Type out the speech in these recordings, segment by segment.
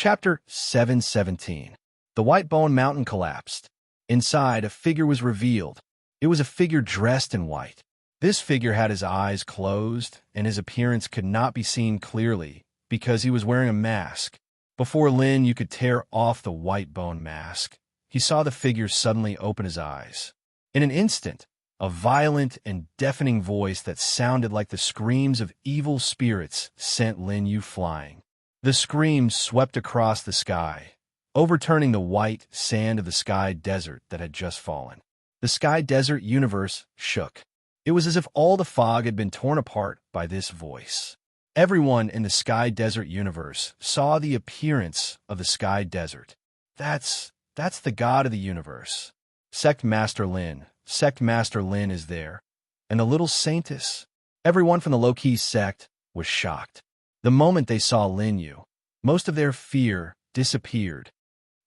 Chapter 717. The White Bone Mountain collapsed. Inside, a figure was revealed. It was a figure dressed in white. This figure had his eyes closed, and his appearance could not be seen clearly because he was wearing a mask. Before Lin you could tear off the white bone mask, he saw the figure suddenly open his eyes. In an instant, a violent and deafening voice that sounded like the screams of evil spirits sent Lin Yu flying. The screams swept across the sky, overturning the white sand of the sky desert that had just fallen. The sky desert universe shook. It was as if all the fog had been torn apart by this voice. Everyone in the sky desert universe saw the appearance of the sky desert. That's the god of the universe. Sect Master Lin is there. And the little saintess. Everyone from the low-key sect was shocked. The moment they saw Lin Yu, most of their fear disappeared.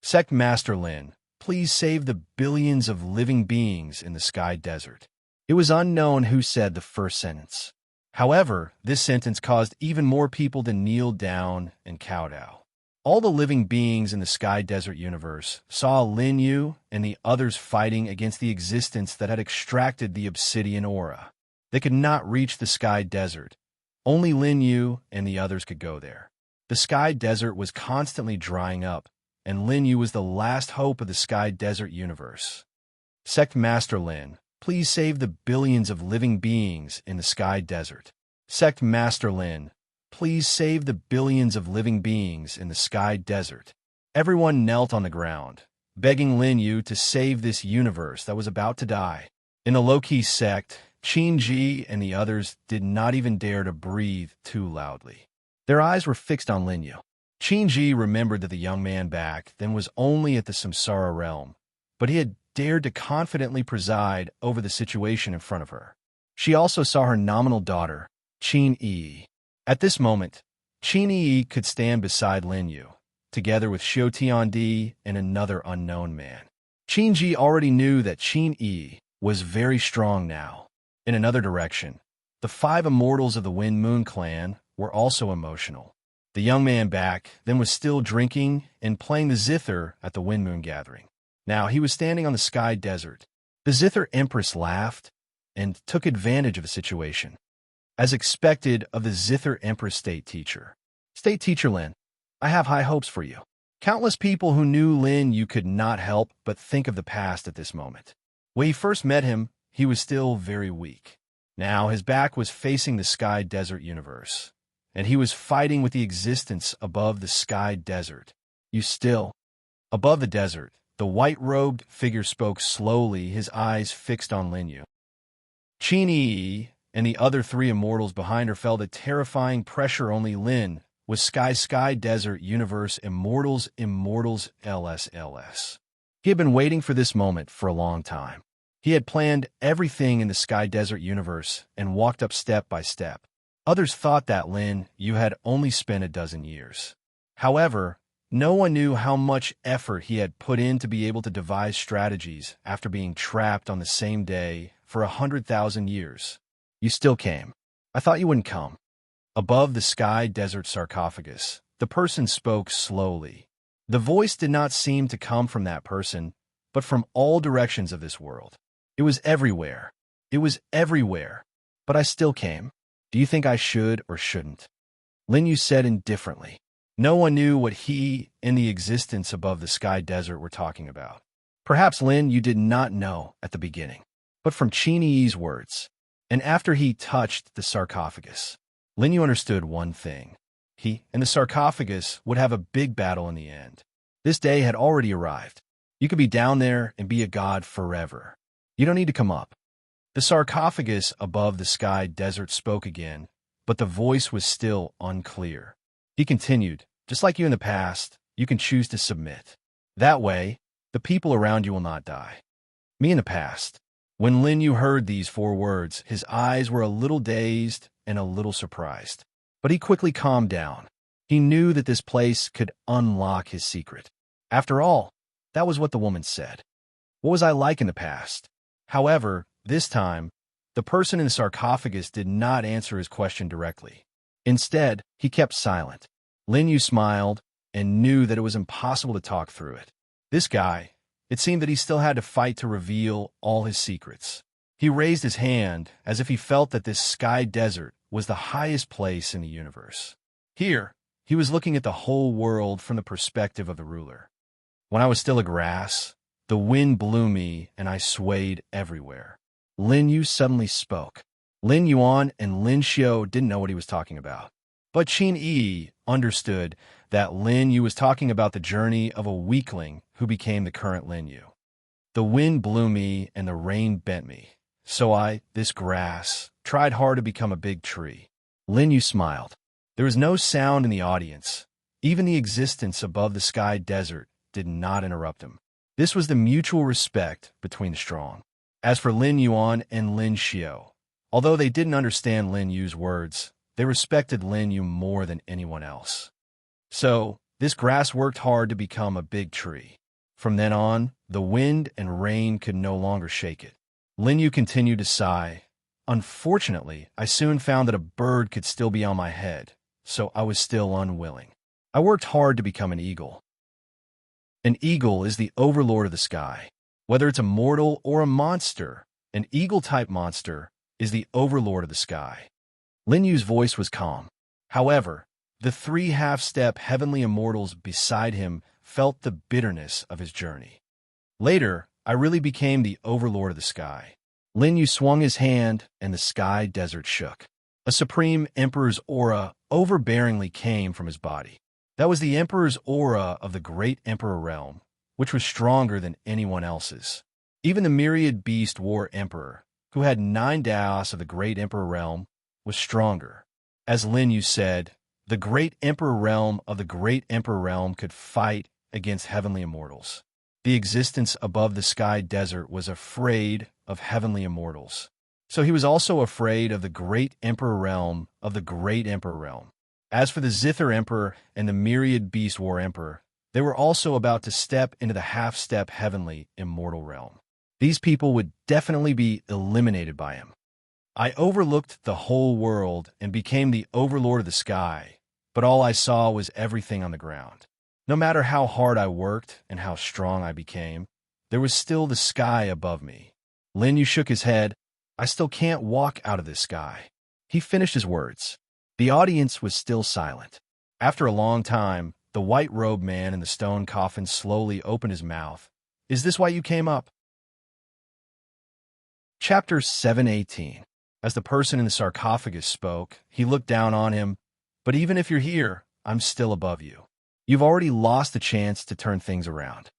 Sect Master Lin, please save the billions of living beings in the sky desert. It was unknown who said the first sentence. However, this sentence caused even more people to kneel down and kowtow. All the living beings in the sky desert universe saw Lin Yu and the others fighting against the existence that had extracted the obsidian aura. They could not reach the sky desert. Only Lin Yu and the others could go there. The sky desert was constantly drying up, and Lin Yu was the last hope of the sky desert universe. Sect Master Lin, please save the billions of living beings in the sky desert. Sect Master Lin, please save the billions of living beings in the sky desert. Everyone knelt on the ground, begging Lin Yu to save this universe that was about to die. In the low-key sect, Qin Ji and the others did not even dare to breathe too loudly. Their eyes were fixed on Lin Yu. Qin Ji remembered that the young man back then was only at the Samsara realm, but he had dared to confidently preside over the situation in front of her. She also saw her nominal daughter, Qin Yi. At this moment, Qin Yi could stand beside Lin Yu, together with Xiu Tiandi and another unknown man. Qin Ji already knew that Qin Yi was very strong now. In another direction, the 5 immortals of the Wind Moon clan were also emotional. The young man back then was still drinking and playing the zither at the Wind Moon gathering. Now he was standing on the sky desert. The Zither Empress laughed and took advantage of the situation. As expected of the Zither Empress State Teacher. State Teacher Lin, I have high hopes for you. Countless people who knew Lin Yu could not help but think of the past at this moment. When he first met him, he was still very weak. Now his back was facing the sky desert universe, and he was fighting with the existence above the sky desert. You still. Above the desert, the white-robed figure spoke slowly, his eyes fixed on Lin Yu. Qin Yi and the other 3 immortals behind her felt a terrifying pressure. Only Lin was sky desert universe immortals LS. He had been waiting for this moment for a long time. He had planned everything in the sky desert universe and walked up step by step. Others thought that Lin Yu had only spent a dozen years. However, no one knew how much effort he had put in to be able to devise strategies after being trapped on the same day for 100,000 years. You still came. I thought you wouldn't come. Above the sky desert sarcophagus, the person spoke slowly. The voice did not seem to come from that person, but from all directions of this world. It was everywhere. But I still came. Do you think I should or shouldn't? Lin Yu said indifferently. No one knew what he and the existence above the sky desert were talking about. Perhaps Lin Yu did not know at the beginning, but from Qin Yi's words, and after he touched the sarcophagus, Lin Yu understood one thing. He and the sarcophagus would have a big battle in the end. This day had already arrived. You could be down there and be a god forever. You don't need to come up. The sarcophagus above the sky desert spoke again, but the voice was still unclear. He continued, just like you in the past, you can choose to submit. That way, the people around you will not die. Me in the past. When Lin Yu heard these 4 words, his eyes were a little dazed and a little surprised. But he quickly calmed down. He knew that this place could unlock his secret. After all, that was what the woman said. What was I like in the past? However, this time, the person in the sarcophagus did not answer his question directly. Instead, he kept silent. Lin Yu smiled and knew that it was impossible to talk through it. This guy, it seemed that he still had to fight to reveal all his secrets. He raised his hand as if he felt that this sky desert was the highest place in the universe. Here, he was looking at the whole world from the perspective of the ruler. When I was still a grass, the wind blew me and I swayed everywhere. Lin Yu suddenly spoke. Lin Yuan and Lin Xiu didn't know what he was talking about. But Qin Yi understood that Lin Yu was talking about the journey of a weakling who became the current Lin Yu. The wind blew me and the rain bent me. So I, this grass, tried hard to become a big tree. Lin Yu smiled. There was no sound in the audience. Even the existence above the sky desert did not interrupt him. This was the mutual respect between the strong. As for Lin Yuan and Lin Xiu, although they didn't understand Lin Yu's words, they respected Lin Yu more than anyone else. So, this grass worked hard to become a big tree. From then on, the wind and rain could no longer shake it. Lin Yu continued to sigh. Unfortunately, I soon found that a bird could still be on my head, so I was still unwilling. I worked hard to become an eagle. An eagle is the overlord of the sky. Whether it's a mortal or a monster, an eagle-type monster is the overlord of the sky. Lin Yu's voice was calm. However, the 3 half-step heavenly immortals beside him felt the bitterness of his journey. Later, I really became the overlord of the sky. Lin Yu swung his hand, and the sky desert shook. A supreme emperor's aura overbearingly came from his body. That was the emperor's aura of the great emperor realm, which was stronger than anyone else's. Even the myriad beast war emperor, who had 9 Daos of the great emperor realm, was stronger. As Lin Yu said, the great emperor realm of the great emperor realm could fight against heavenly immortals. The existence above the sky desert was afraid of heavenly immortals. So he was also afraid of the great emperor realm of the great emperor realm. As for the Zither Emperor and the Myriad Beast War Emperor, they were also about to step into the half-step heavenly immortal realm. These people would definitely be eliminated by him. I overlooked the whole world and became the overlord of the sky, but all I saw was everything on the ground. No matter how hard I worked and how strong I became, there was still the sky above me. Lin Yu shook his head. I still can't walk out of this sky. He finished his words. The audience was still silent. After a long time, the white-robed man in the stone coffin slowly opened his mouth. Is this why you came up? Chapter 718. As the person in the sarcophagus spoke, he looked down on him. But even if you're here, I'm still above you. You've already lost the chance to turn things around.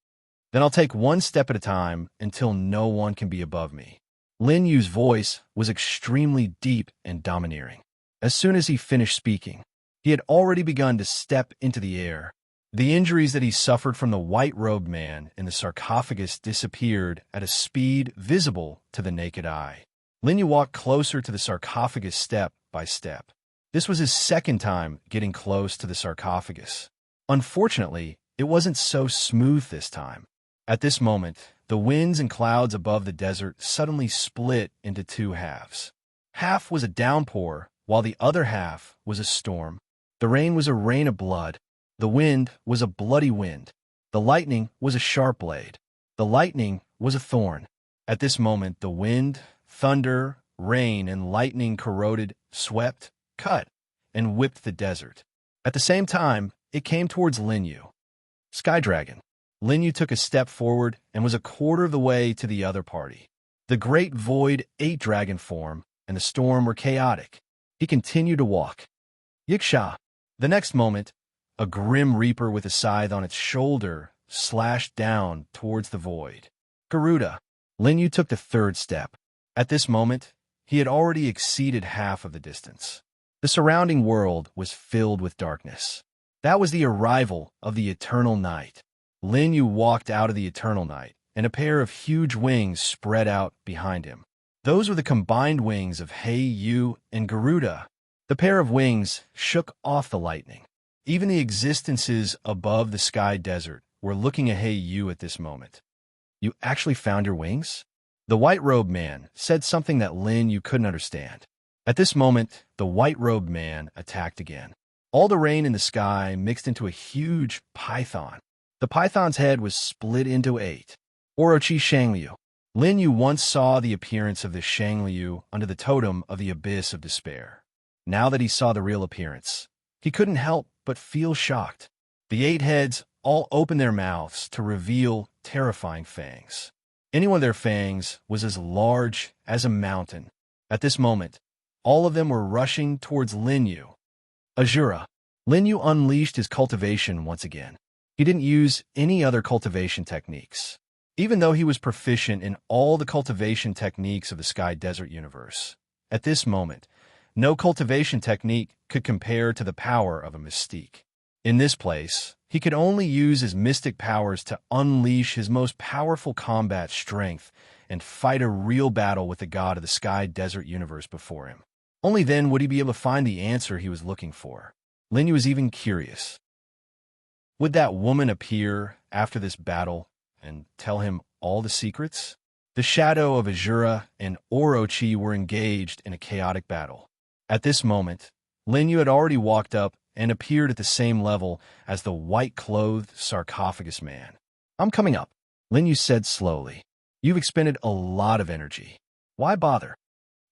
Then I'll take one step at a time until no one can be above me. Lin Yu's voice was extremely deep and domineering. As soon as he finished speaking, he had already begun to step into the air. The injuries that he suffered from the white-robed man in the sarcophagus disappeared at a speed visible to the naked eye. Lin Yu walked closer to the sarcophagus step by step. This was his second time getting close to the sarcophagus. Unfortunately, it wasn't so smooth this time. At this moment, the winds and clouds above the desert suddenly split into 2 halves. Half was a downpour, while the other half was a storm. The rain was a rain of blood. The wind was a bloody wind. The lightning was a sharp blade. The lightning was a thorn. At this moment, the wind, thunder, rain, and lightning corroded, swept, cut, and whipped the desert. At the same time, it came towards Lin Yu. Sky Dragon. Lin Yu took a step forward and was a quarter of the way to the other party. The great void 8 dragon form and the storm were chaotic. He continued to walk. Yiksha. The next moment, a grim reaper with a scythe on its shoulder slashed down towards the void. Garuda. Lin Yu took the 3rd step. At this moment, he had already exceeded half of the distance. The surrounding world was filled with darkness. That was the arrival of the eternal night. Lin Yu walked out of the eternal night, and a pair of huge wings spread out behind him. Those were the combined wings of Hei Yu and Garuda. The pair of wings shook off the lightning. Even the existences above the sky desert were looking at Hei Yu at this moment. You actually found your wings? The white-robed man said something that Lin Yu couldn't understand. At this moment, the white-robed man attacked again. All the rain in the sky mixed into a huge python. The python's head was split into 8. Orochi Shangliu. Lin Yu once saw the appearance of the Shangliu under the totem of the Abyss of Despair. Now that he saw the real appearance, he couldn't help but feel shocked. The 8 heads all opened their mouths to reveal terrifying fangs. Any one of their fangs was as large as a mountain. At this moment, all of them were rushing towards Lin Yu. Azura. Lin Yu unleashed his cultivation once again. He didn't use any other cultivation techniques. Even though he was proficient in all the cultivation techniques of the Sky Desert universe, at this moment, no cultivation technique could compare to the power of a mystique. In this place, he could only use his mystic powers to unleash his most powerful combat strength and fight a real battle with the god of the Sky Desert universe before him. Only then would he be able to find the answer he was looking for. Lin Yu was even curious. Would that woman appear after this battle and tell him all the secrets? The shadow of Azura and Orochi were engaged in a chaotic battle. At this moment, Lin Yu had already walked up and appeared at the same level as the white-clothed sarcophagus man. "I'm coming up," Lin Yu said slowly. "You've expended a lot of energy. Why bother?"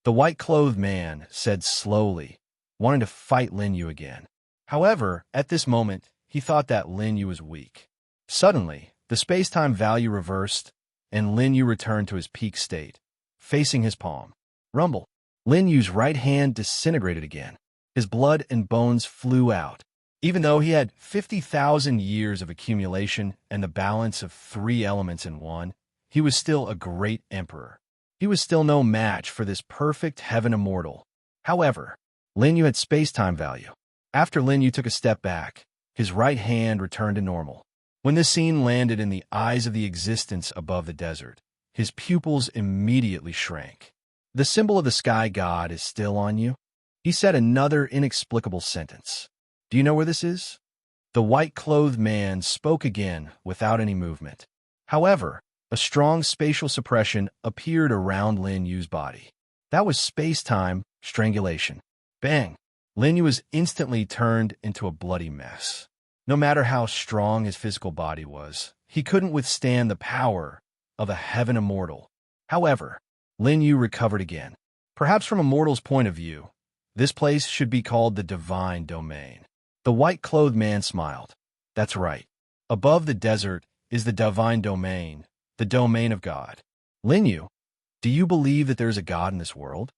The white-clothed man said slowly, wanting to fight Lin Yu again. However, at this moment, he thought that Lin Yu was weak. Suddenly, the space-time value reversed, and Lin Yu returned to his peak state, facing his palm. Rumble. Lin Yu's right hand disintegrated again. His blood and bones flew out. Even though he had 50,000 years of accumulation and the balance of 3 elements in one, he was still a great emperor. He was still no match for this perfect heaven immortal. However, Lin Yu had space-time value. After Lin Yu took a step back, his right hand returned to normal. When this scene landed in the eyes of the existence above the desert, his pupils immediately shrank. "The symbol of the sky god is still on you?" He said another inexplicable sentence. "Do you know where this is?" The white-clothed man spoke again without any movement. However, a strong spatial suppression appeared around Lin Yu's body. That was space-time strangulation. Bang! Lin Yu was instantly turned into a bloody mess. No matter how strong his physical body was, he couldn't withstand the power of a heaven immortal. However, Lin Yu recovered again. Perhaps from a mortal's point of view, this place should be called the Divine Domain. The white-clothed man smiled. "That's right. Above the desert is the Divine Domain, the domain of God." "Lin Yu, do you believe that there is a God in this world?"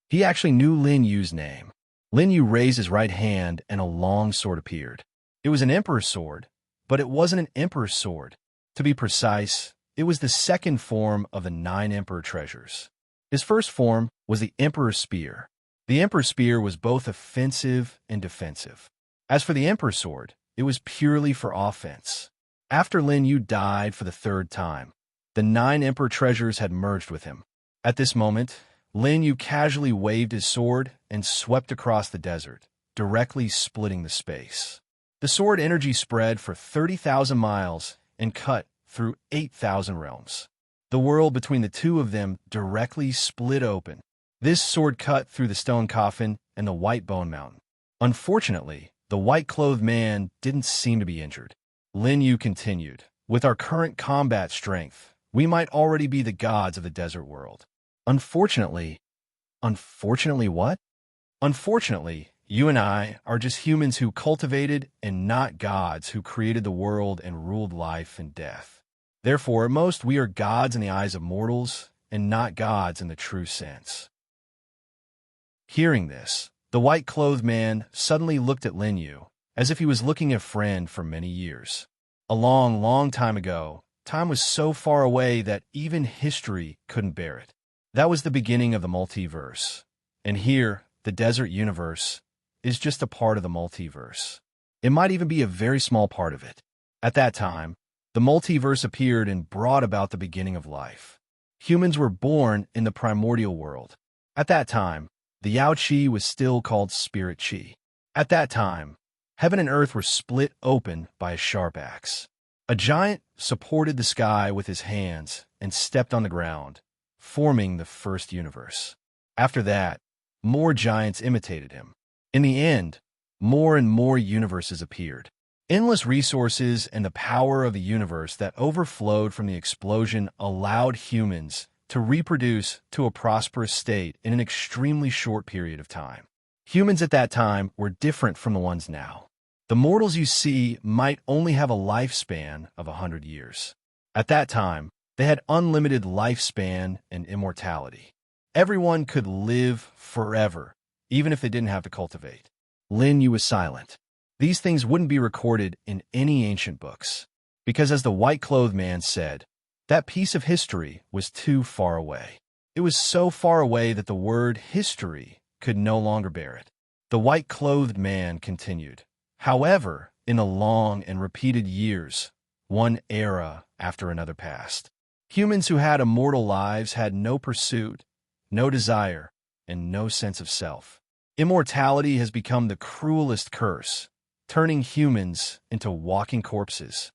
He actually knew Lin Yu's name. Lin Yu raised his right hand and a long sword appeared. It was an emperor's sword, but it wasn't an emperor's sword. To be precise, it was the second form of the 9 emperor treasures. His first form was the emperor's spear. The emperor's spear was both offensive and defensive. As for the emperor's sword, it was purely for offense. After Lin Yu died for the 3rd time, the 9 emperor treasures had merged with him. At this moment, Lin Yu casually waved his sword and swept across the desert, directly splitting the space. The sword energy spread for 30,000 miles and cut through 8,000 realms. The world between the two of them directly split open. This sword cut through the stone coffin and the white bone mountain. Unfortunately, the white-clothed man didn't seem to be injured. Lin Yu continued, "With our current combat strength, we might already be the gods of the desert world. Unfortunately what? Unfortunately, you and I are just humans who cultivated and not gods who created the world and ruled life and death. Therefore, at most, we are gods in the eyes of mortals and not gods in the true sense." Hearing this, the white-clothed man suddenly looked at Lin Yu as if he was looking at a friend for many years. A long, long time ago, time was so far away that even history couldn't bear it. That was the beginning of the multiverse. And here, the desert universe is just a part of the multiverse. It might even be a very small part of it. At that time, the multiverse appeared and brought about the beginning of life. Humans were born in the primordial world. At that time, the Yao Qi was still called Spirit Qi. At that time, heaven and earth were split open by a sharp axe. A giant supported the sky with his hands and stepped on the ground, forming the first universe. After that, more giants imitated him. In the end, more and more universes appeared. Endless resources and the power of the universe that overflowed from the explosion allowed humans to reproduce to a prosperous state in an extremely short period of time. Humans at that time were different from the ones now. The mortals you see might only have a lifespan of 100 years. At that time, they had unlimited lifespan and immortality. Everyone could live forever, even if they didn't have to cultivate. Lin Yu was silent. These things wouldn't be recorded in any ancient books, because as the white-clothed man said, that piece of history was too far away. It was so far away that the word history could no longer bear it. The white-clothed man continued. However, in the long and repeated years, one era after another passed. Humans who had immortal lives had no pursuit, no desire, and no sense of self. Immortality has become the cruelest curse, turning humans into walking corpses.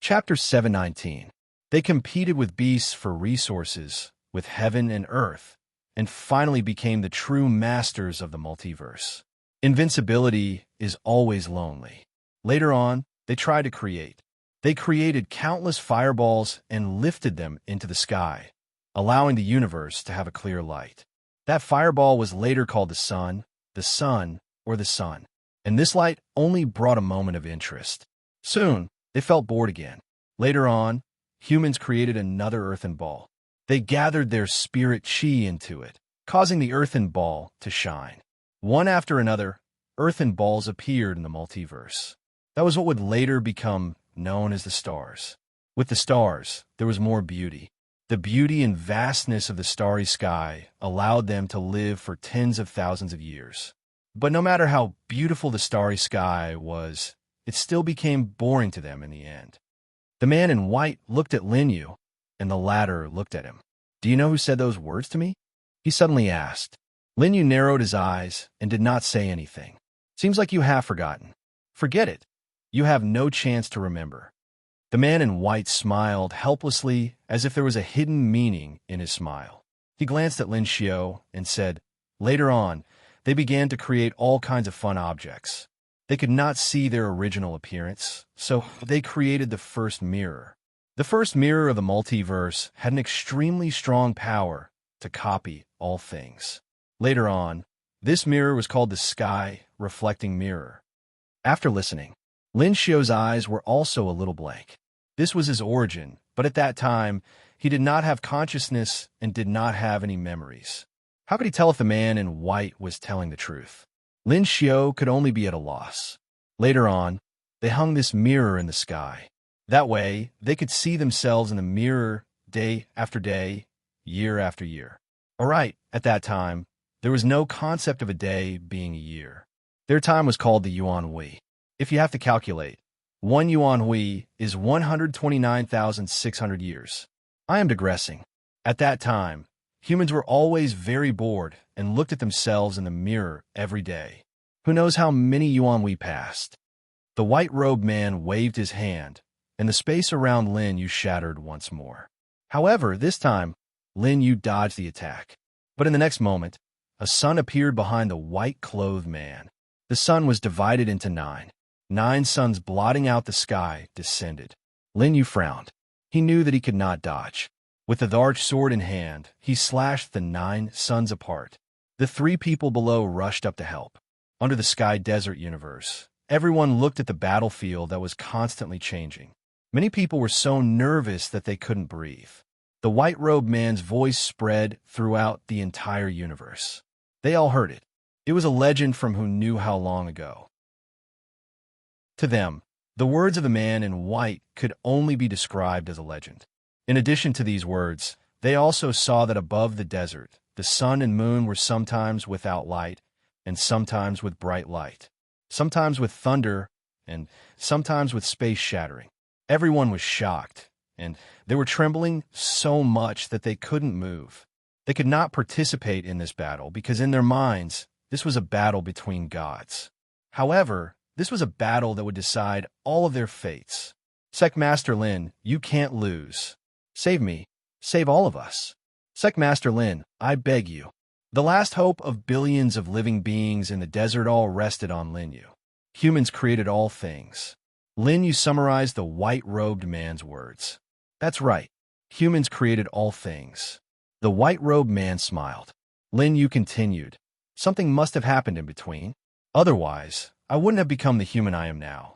Chapter 719. They competed with beasts for resources, with heaven and earth, and finally became the true masters of the multiverse. Invincibility is always lonely. Later on, they tried to create. They created countless fireballs and lifted them into the sky, allowing the universe to have a clear light. That fireball was later called the sun, or the sun, and this light only brought a moment of interest. Soon, they felt bored again. Later on, humans created another earthen ball. They gathered their spirit chi into it, causing the earthen ball to shine. One after another, earthen balls appeared in the multiverse. That was what would later become known as the stars. With the stars, there was more beauty. The beauty and vastness of the starry sky allowed them to live for tens of thousands of years. But no matter how beautiful the starry sky was, it still became boring to them in the end. The man in white looked at Lin Yu, and the latter looked at him. "Do you know who said those words to me?" he suddenly asked. Lin Yu narrowed his eyes and did not say anything. "Seems like you have forgotten." "Forget it. You have no chance to remember." The man in white smiled helplessly, as if there was a hidden meaning in his smile. He glanced at Lin Xiao and said, "Later on, they began to create all kinds of fun objects. They could not see their original appearance, so they created the first mirror. The first mirror of the multiverse had an extremely strong power to copy all things. Later on, this mirror was called the Sky Reflecting Mirror." After listening, Lin Xiao's eyes were also a little blank. This was his origin, but at that time, he did not have consciousness and did not have any memories. How could he tell if the man in white was telling the truth? Lin Xiao could only be at a loss. Later on, they hung this mirror in the sky. That way, they could see themselves in the mirror day after day, year after year. All right, at that time, there was no concept of a day being a year. Their time was called the Yuan Hui. If you have to calculate, 1 Yuan Hui is 129,600 years. I am digressing. At that time, humans were always very bored and looked at themselves in the mirror every day. Who knows how many Yuan Hui passed? The white-robed man waved his hand, and the space around Lin Yu shattered once more. However, this time, Lin Yu dodged the attack. But in the next moment, a sun appeared behind the white-clothed man. The sun was divided into 9. 9 suns blotting out the sky descended. Lin Yu frowned. He knew that he could not dodge. With the large sword in hand, he slashed the 9 suns apart. The 3 people below rushed up to help. Under the sky desert universe, everyone looked at the battlefield that was constantly changing. Many people were so nervous that they couldn't breathe. The white-robed man's voice spread throughout the entire universe. They all heard it. It was a legend from who knew how long ago. To them, the words of the man in white could only be described as a legend. In addition to these words, they also saw that above the desert, the sun and moon were sometimes without light, and sometimes with bright light, sometimes with thunder, and sometimes with space shattering. Everyone was shocked, and they were trembling so much that they couldn't move. They could not participate in this battle because in their minds, this was a battle between gods. However, this was a battle that would decide all of their fates. Secmaster Lin, you can't lose. Save me. Save all of us. Secmaster Lin, I beg you. The last hope of billions of living beings in the desert all rested on Lin Yu. Humans created all things. Lin Yu summarized the white-robed man's words. That's right. Humans created all things. The white-robed man smiled. Lin Yu continued. Something must have happened in between. Otherwise, I wouldn't have become the human I am now.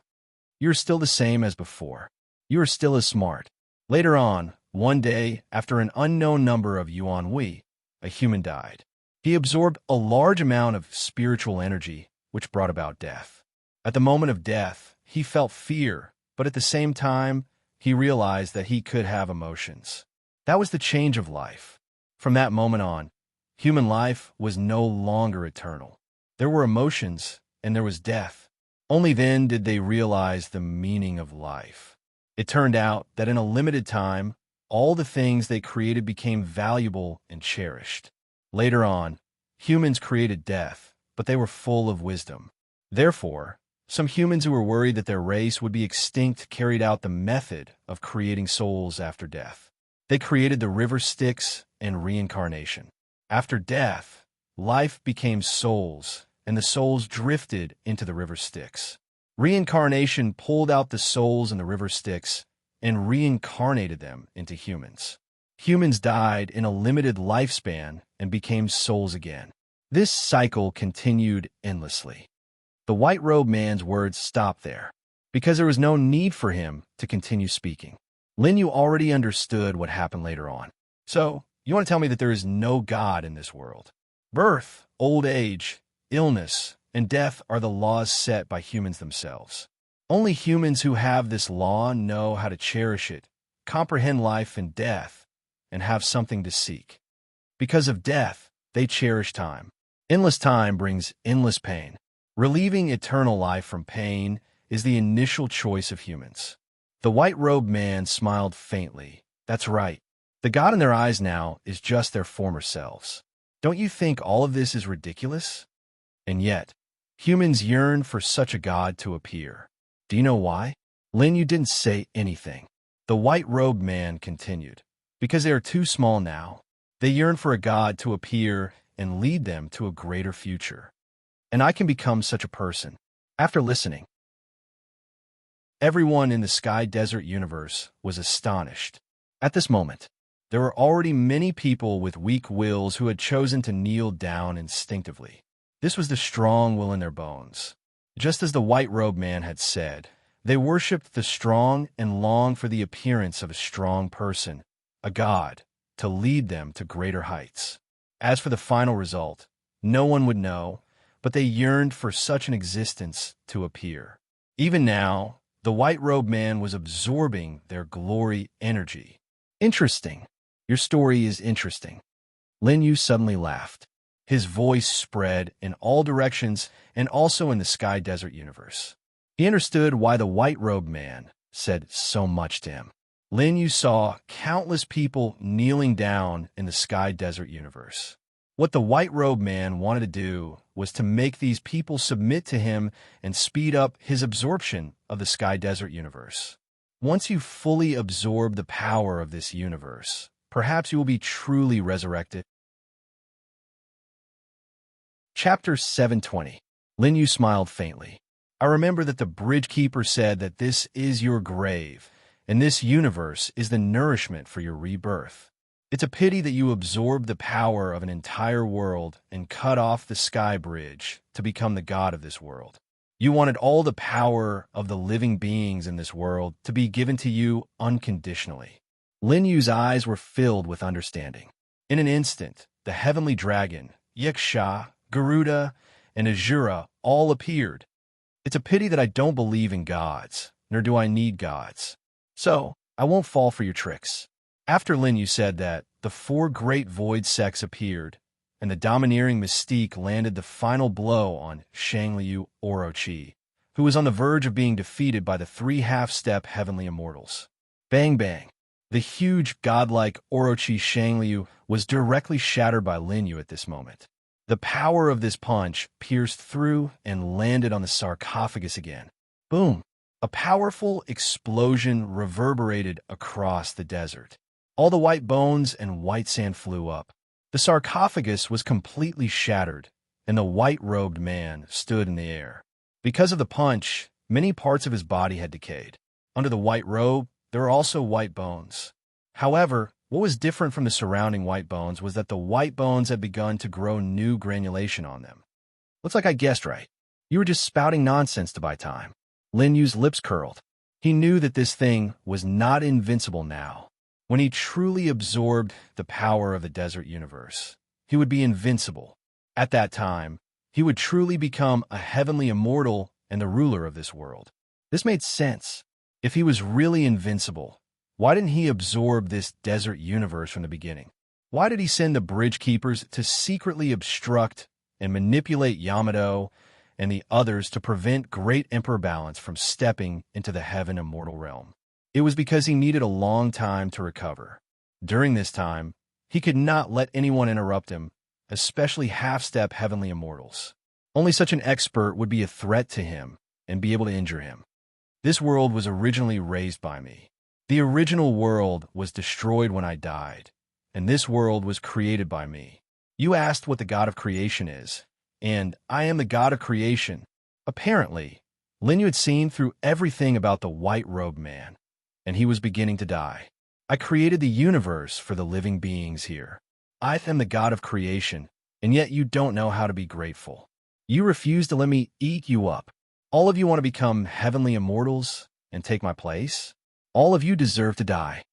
You're still the same as before. You are still as smart. Later on, one day, after an unknown number of yuan Wei, a human died. He absorbed a large amount of spiritual energy, which brought about death. At the moment of death, he felt fear, but at the same time, he realized that he could have emotions. That was the change of life. From that moment on, human life was no longer eternal. There were emotions, and there was death. Only then did they realize the meaning of life. It turned out that in a limited time, all the things they created became valuable and cherished. Later on, humans created death, but they were full of wisdom. Therefore, some humans who were worried that their race would be extinct carried out the method of creating souls after death. They created the river Styx and reincarnation. After death, life became souls, and the souls drifted into the river Styx. Reincarnation pulled out the souls in the river Styx and reincarnated them into humans. Humans died in a limited lifespan and became souls again. This cycle continued endlessly. The white-robed man's words stopped there, because there was no need for him to continue speaking. Lin Yu already understood what happened later on. So, you want to tell me that there is no God in this world? Birth, old age, illness, and death are the laws set by humans themselves. Only humans who have this law know how to cherish it, comprehend life and death, and have something to seek. Because of death, they cherish time. Endless time brings endless pain. Relieving eternal life from pain is the initial choice of humans. The white-robed man smiled faintly. That's right. The God in their eyes now is just their former selves. Don't you think all of this is ridiculous? And yet, humans yearn for such a God to appear. Do you know why? Lin Yu didn't say anything. The white-robed man continued. Because they are too small now. They yearn for a God to appear and lead them to a greater future. And I can become such a person. After listening, everyone in the Sky Desert universe was astonished. At this moment, there were already many people with weak wills who had chosen to kneel down instinctively. This was the strong will in their bones. Just as the white-robed man had said, they worshipped the strong and longed for the appearance of a strong person, a god, to lead them to greater heights. As for the final result, no one would know, but they yearned for such an existence to appear. Even now, the white-robed man was absorbing their glory energy. Interesting. Your story is interesting. Lin Yu suddenly laughed. His voice spread in all directions and also in the Sky Desert universe. He understood why the white-robed man said so much to him. Lin Yu saw countless people kneeling down in the Sky Desert universe. What the white-robed man wanted to do was to make these people submit to him and speed up his absorption of the Sky Desert universe. Once you fully absorb the power of this universe, perhaps you will be truly resurrected. Chapter 720. Lin Yu smiled faintly. I remember that the bridge keeper said that this is your grave, and this universe is the nourishment for your rebirth. It's a pity that you absorbed the power of an entire world and cut off the sky bridge to become the god of this world. You wanted all the power of the living beings in this world to be given to you unconditionally. Lin Yu's eyes were filled with understanding. In an instant, the heavenly dragon, Yiksha, Garuda, and Azura all appeared. It's a pity that I don't believe in gods, nor do I need gods. So, I won't fall for your tricks. After Lin Yu said that, the four great void sects appeared, and the domineering mystique landed the final blow on Shangliu Orochi, who was on the verge of being defeated by the three half-step heavenly immortals. Bang bang! The huge godlike Orochi Shangliu was directly shattered by Lin Yu at this moment. The power of this punch pierced through and landed on the sarcophagus again. Boom! A powerful explosion reverberated across the desert. All the white bones and white sand flew up. The sarcophagus was completely shattered, and the white-robed man stood in the air. Because of the punch, many parts of his body had decayed. Under the white robe, there were also white bones. However, what was different from the surrounding white bones was that the white bones had begun to grow new granulation on them. Looks like I guessed right. You were just spouting nonsense to buy time. Lin Yu's lips curled. He knew that this thing was not invincible now. When he truly absorbed the power of the desert universe, he would be invincible. At that time, he would truly become a heavenly immortal and the ruler of this world. This made sense. If he was really invincible, why didn't he absorb this desert universe from the beginning? Why did he send the bridge keepers to secretly obstruct and manipulate Yamato and the others to prevent Great Emperor Balance from stepping into the heaven immortal realm? It was because he needed a long time to recover. During this time, he could not let anyone interrupt him, especially half-step heavenly immortals. Only such an expert would be a threat to him and be able to injure him. This world was originally raised by me. The original world was destroyed when I died, and this world was created by me. You asked what the God of creation is, and I am the God of creation. Apparently, Lin Yu had seen through everything about the white-robed man, and he was beginning to die. I created the universe for the living beings here. I am the God of creation, and yet you don't know how to be grateful. You refuse to let me eat you up. All of you want to become heavenly immortals and take my place? All of you deserve to die.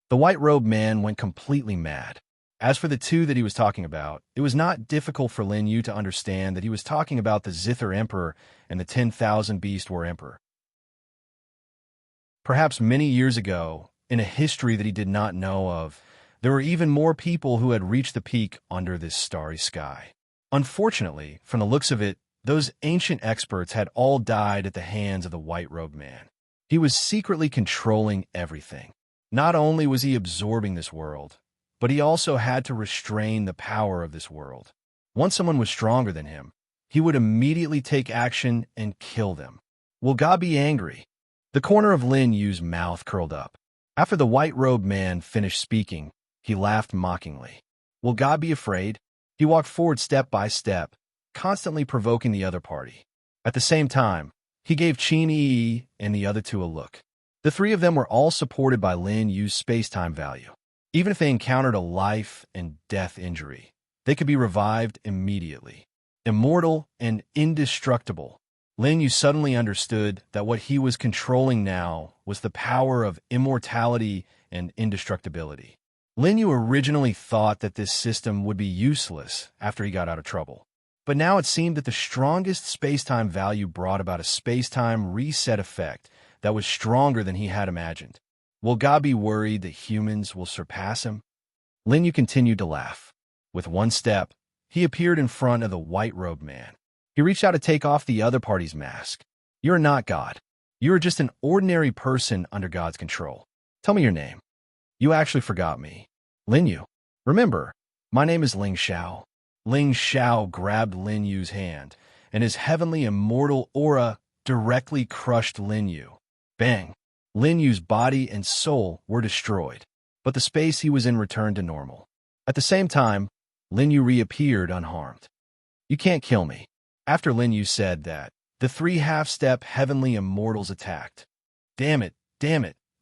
The white-robed man went completely mad. As for the two that he was talking about, it was not difficult for Lin Yu to understand that he was talking about the Zither Emperor and the 10,000 Beast War Emperor. Perhaps many years ago, in a history that he did not know of, there were even more people who had reached the peak under this starry sky. Unfortunately, from the looks of it, those ancient experts had all died at the hands of the white-robed man. He was secretly controlling everything. Not only was he absorbing this world, but he also had to restrain the power of this world. Once someone was stronger than him, he would immediately take action and kill them. Will God be angry? The corner of Lin Yu's mouth curled up. After the white-robed man finished speaking, he laughed mockingly. Will God be afraid? He walked forward step by step, constantly provoking the other party. At the same time, he gave Qin Yi and the other two a look. The three of them were all supported by Lin Yu's space-time value. Even if they encountered a life and death injury, they could be revived immediately. Immortal and indestructible, Lin Yu suddenly understood that what he was controlling now was the power of immortality and indestructibility. Lin Yu originally thought that this system would be useless after he got out of trouble. But now it seemed that the strongest space-time value brought about a space-time reset effect that was stronger than he had imagined. Will God be worried that humans will surpass him? Lin Yu continued to laugh. With one step, he appeared in front of the white-robed man. He reached out to take off the other party's mask. You're not God. You're just an ordinary person under God's control. Tell me your name. You actually forgot me. Lin Yu. Remember, my name is Ling Xiao. Ling Xiao grabbed Lin Yu's hand, and his heavenly immortal aura directly crushed Lin Yu. Bang! Lin Yu's body and soul were destroyed, but the space he was in returned to normal. At the same time, Lin Yu reappeared unharmed. You can't kill me. After Lin Yu said that, the three half-step heavenly immortals attacked. Damn it,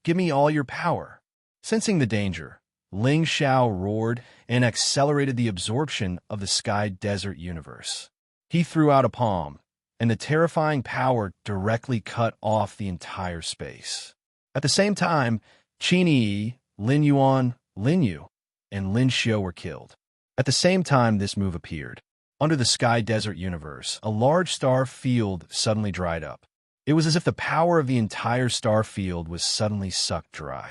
give me all your power. Sensing the danger, Ling Xiao roared and accelerated the absorption of the sky desert universe. He threw out a palm, and the terrifying power directly cut off the entire space. At the same time, Qin Yi, Lin Yuan, Lin Yu, and Lin Xiu were killed. At the same time this move appeared, under the sky desert universe, a large star field suddenly dried up. It was as if the power of the entire star field was suddenly sucked dry.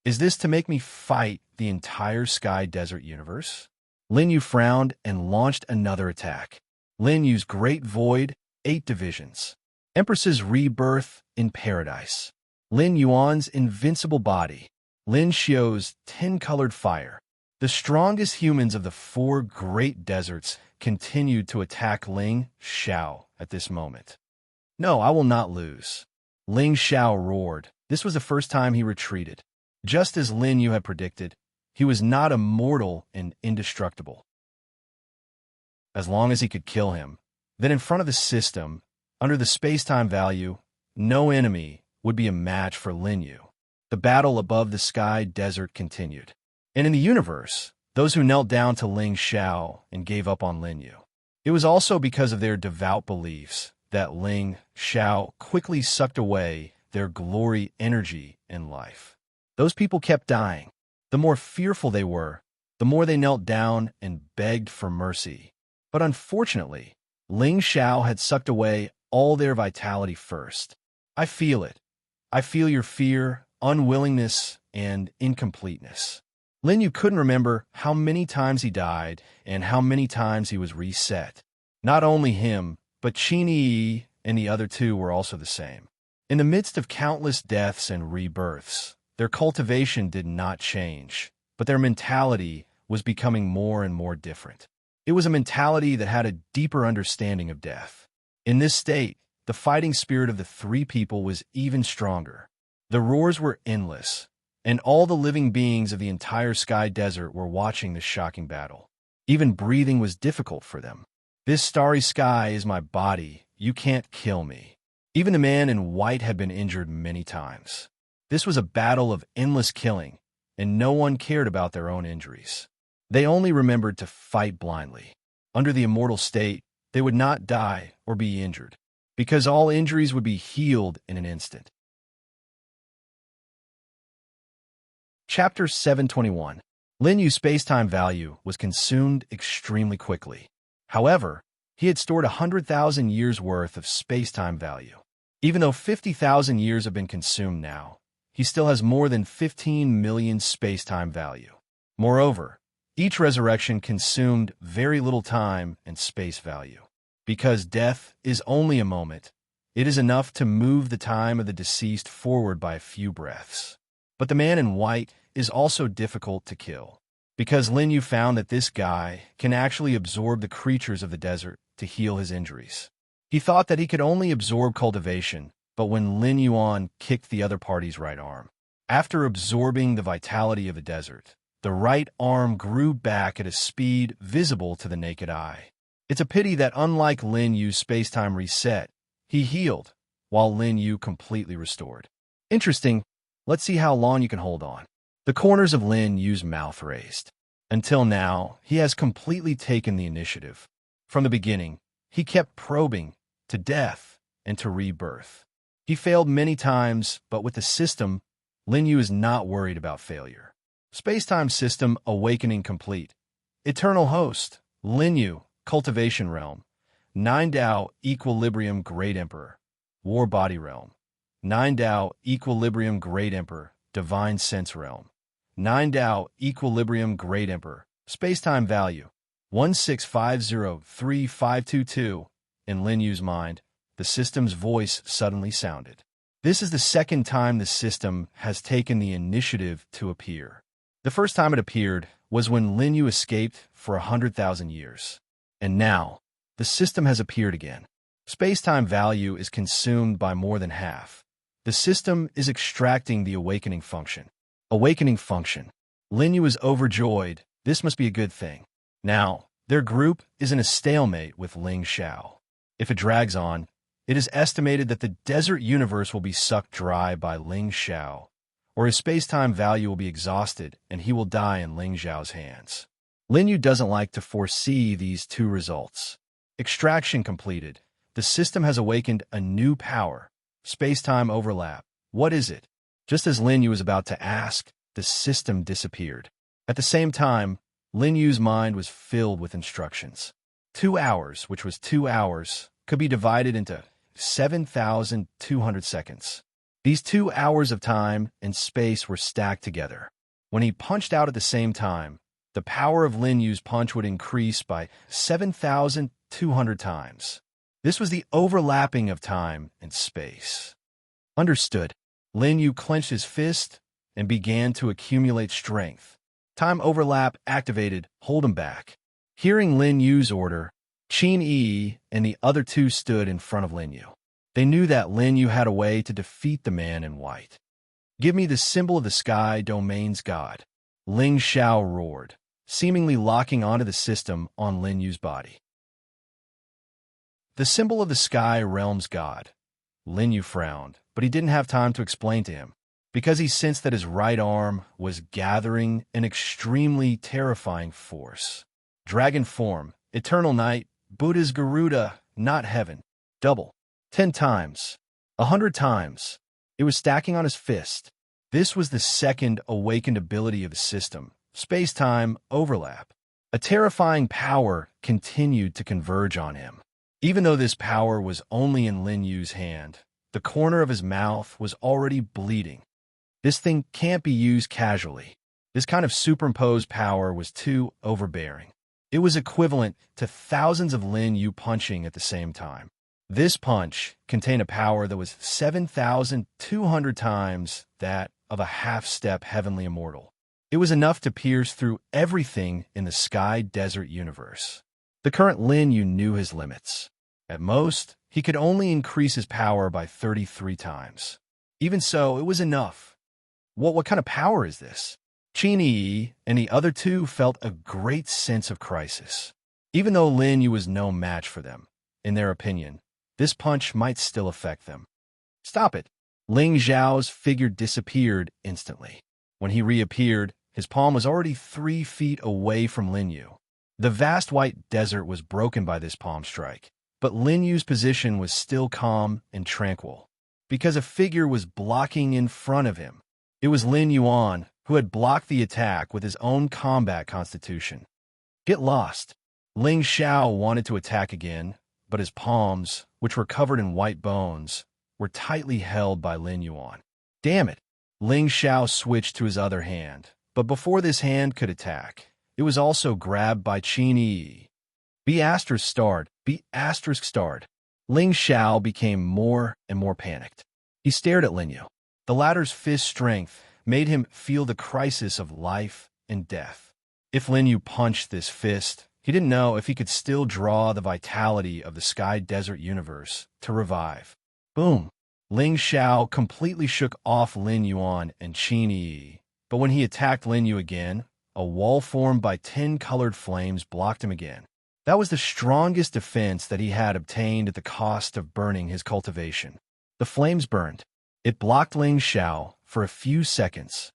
Is this to make me fight the entire sky desert universe? Lin Yu frowned and launched another attack. Lin Yu's Great Void, 8 divisions. Empress's Rebirth in Paradise. Lin Yuan's Invincible Body. Lin Xiu's 10-Colored Fire. The strongest humans of the 4 great deserts continued to attack Ling Xiao at this moment. No, I will not lose. Ling Xiao roared. This was the first time he retreated. Just as Lin Yu had predicted, He was not immortal and indestructible. As long as he could kill him, then in front of the system, under the space-time value, no enemy would be a match for Lin Yu. The battle above the sky desert continued. And in the universe, those who knelt down to Ling Xiao and gave up on Lin Yu. It was also because of their devout beliefs that Ling Xiao quickly sucked away their glory, energy, and life. Those people kept dying. The more fearful they were, the more they knelt down and begged for mercy. But unfortunately, Ling Xiao had sucked away all their vitality first. I feel it. I feel your fear, unwillingness, and incompleteness. Lin Yu couldn't remember how many times he died and how many times he was reset. Not only him, but Qin Yi and the other two were also the same. In the midst of countless deaths and rebirths, their cultivation did not change, but their mentality was becoming more and more different. It was a mentality that had a deeper understanding of death. In this state, the fighting spirit of the three people was even stronger. The roars were endless, and all the living beings of the entire sky desert were watching this shocking battle. Even breathing was difficult for them. This starry sky is my body. You can't kill me. Even the man in white had been injured many times. This was a battle of endless killing, and no one cared about their own injuries. They only remembered to fight blindly. Under the immortal state, they would not die or be injured, because all injuries would be healed in an instant. Chapter 721. Lin Yu's space-time value was consumed extremely quickly. However, he had stored 100,000 years' worth of space-time value. Even though 50,000 years have been consumed now, he still has more than 15 million space-time value. Moreover, each resurrection consumed very little time and space value. Because death is only a moment, it is enough to move the time of the deceased forward by a few breaths. But the man in white is also difficult to kill, because Lin Yu found that this guy can actually absorb the creatures of the desert to heal his injuries. He thought that he could only absorb cultivation, but when Lin Yuan kicked the other party's right arm, after absorbing the vitality of the desert, the right arm grew back at a speed visible to the naked eye. It's a pity that unlike Lin Yu's space-time reset, he healed, while Lin Yu completely restored. Interesting. Let's see how long you can hold on. The corners of Lin Yu's mouth raised. Until now, he has completely taken the initiative. From the beginning, he kept probing to death and to rebirth. He failed many times, but with the system, Lin Yu is not worried about failure. Space-time system awakening complete. Eternal host, Lin Yu, cultivation realm. 9 Dao, equilibrium, great emperor. War body realm. 9 Dao, equilibrium, great emperor, divine sense realm. 9 Dao, equilibrium, great emperor, space-time value, 1650352. In Lin Yu's mind, the system's voice suddenly sounded. This is the second time the system has taken the initiative to appear. The first time it appeared was when Lin Yu escaped for 100,000 years. And now, the system has appeared again. Space-time value is consumed by more than half. The system is extracting the awakening function. Awakening function. Lin Yu is overjoyed. This must be a good thing. Now, their group is in a stalemate with Ling Xiao. If it drags on, it is estimated that the desert universe will be sucked dry by Ling Xiao, or his space-time value will be exhausted and he will die in Ling Xiao's hands. Lin Yu doesn't like to foresee these two results. Extraction completed. The system has awakened a new power. Space-time overlap. What is it? Just as Lin Yu was about to ask, the system disappeared. At the same time, Lin Yu's mind was filled with instructions. 2 hours, which was 2 hours, could be divided into 7,200 seconds. These 2 hours of time and space were stacked together. When he punched out at the same time, the power of Lin Yu's punch would increase by 7,200 times. This was the overlapping of time and space. Understood. Lin Yu clenched his fist and began to accumulate strength. Time overlap activated. Hold him back. Hearing Lin Yu's order, Qin Yi and the other two stood in front of Lin Yu. They knew that Lin Yu had a way to defeat the man in white. Give me the symbol of the sky domain's god. Ling Xiao roared, seemingly locking onto the system on Lin Yu's body. The symbol of the sky realm's god. Lin Yu frowned, but he didn't have time to explain to him, because he sensed that his right arm was gathering an extremely terrifying force. Dragon form, eternal night, Buddha's Garuda, not heaven. Double. 10 times. 100 times. It was stacking on his fist. This was the second awakened ability of the system, space-time overlap. A terrifying power continued to converge on him. Even though this power was only in Lin Yu's hand, the corner of his mouth was already bleeding. This thing can't be used casually. This kind of superimposed power was too overbearing. It was equivalent to thousands of Lin Yu punching at the same time. This punch contained a power that was 7,200 times that of a half-step heavenly immortal. It was enough to pierce through everything in the sky desert universe. The current Lin Yu knew his limits. At most, he could only increase his power by 33 times. Even so, it was enough. What kind of power is this? Qin Yi and the other two felt a great sense of crisis. Even though Lin Yu was no match for them, in their opinion, this punch might still affect them. Stop it! Ling Zhao's figure disappeared instantly. When he reappeared, his palm was already 3 feet away from Lin Yu. The vast white desert was broken by this palm strike, but Lin Yu's position was still calm and tranquil, because a figure was blocking in front of him. It was Lin Yuan, who had blocked the attack with his own combat constitution. Get lost! Ling Xiao wanted to attack again, but his palms, which were covered in white bones, were tightly held by Lin Yuan. Damn it! Ling Xiao switched to his other hand, but before this hand could attack, it was also grabbed by Qin Yi. B*****. Ling Xiao became more and more panicked. He stared at Lin Yu. The latter's fist strength made him feel the crisis of life and death. If Lin Yu punched this fist, he didn't know if he could still draw the vitality of the sky desert universe to revive. Boom! Ling Xiao completely shook off Lin Yuan and Qin Yi, but when he attacked Lin Yu again, a wall formed by 10 colored flames blocked him again. That was the strongest defense that he had obtained at the cost of burning his cultivation. The flames burned. It blocked Ling Xiao for a few seconds.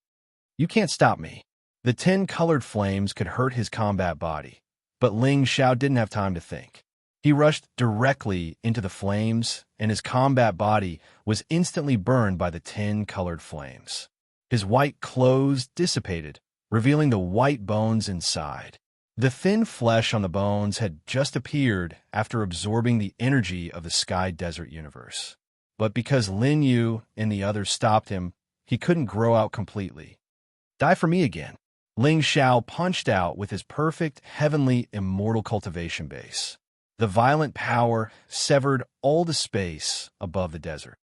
You can't stop me. The 10 colored flames could hurt his combat body, but Ling Xiao didn't have time to think. He rushed directly into the flames, and his combat body was instantly burned by the 10 colored flames. His white clothes dissipated, revealing the white bones inside. The thin flesh on the bones had just appeared after absorbing the energy of the sky desert universe. But because Lin Yu and the others stopped him, he couldn't grow out completely. Die for me again. Ling Xiao punched out with his perfect, heavenly, immortal cultivation base. The violent power severed all the space above the desert.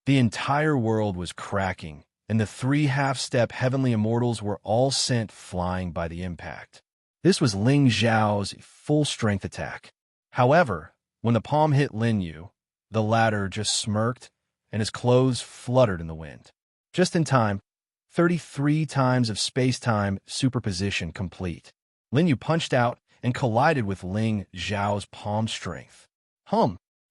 The entire world was cracking, and the 3 half-step heavenly immortals were all sent flying by the impact. This was Ling Zhao's full-strength attack. However, when the palm hit Lin Yu, the latter just smirked, and his clothes fluttered in the wind. Just in time, 33 times of space-time superposition complete. Lin Yu punched out and collided with Ling Zhao's palm strength.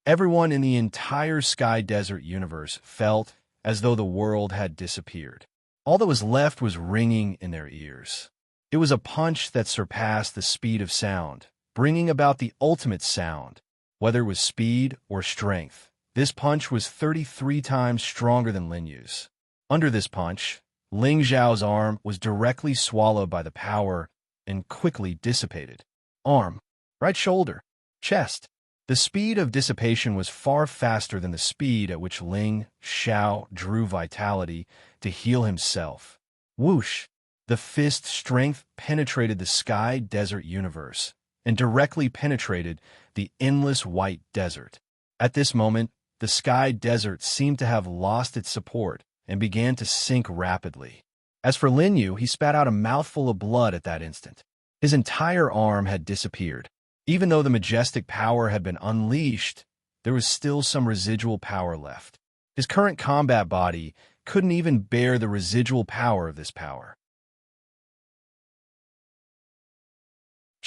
Everyone in the entire sky desert universe felt as though the world had disappeared. All that was left was ringing in their ears. It was a punch that surpassed the speed of sound, bringing about the ultimate sound. Whether it was speed or strength, this punch was 33 times stronger than Lin Yu's. Under this punch, Ling Zhao's arm was directly swallowed by the power and quickly dissipated. Arm, right shoulder, chest. The speed of dissipation was far faster than the speed at which Ling Xiao drew vitality to heal himself. Whoosh! The fist's strength penetrated the sky desert universe and directly penetrated the endless white desert. At this moment, the sky desert seemed to have lost its support and began to sink rapidly. As for Lin Yu, he spat out a mouthful of blood at that instant. His entire arm had disappeared. Even though the majestic power had been unleashed, there was still some residual power left. His current combat body couldn't even bear the residual power of this power.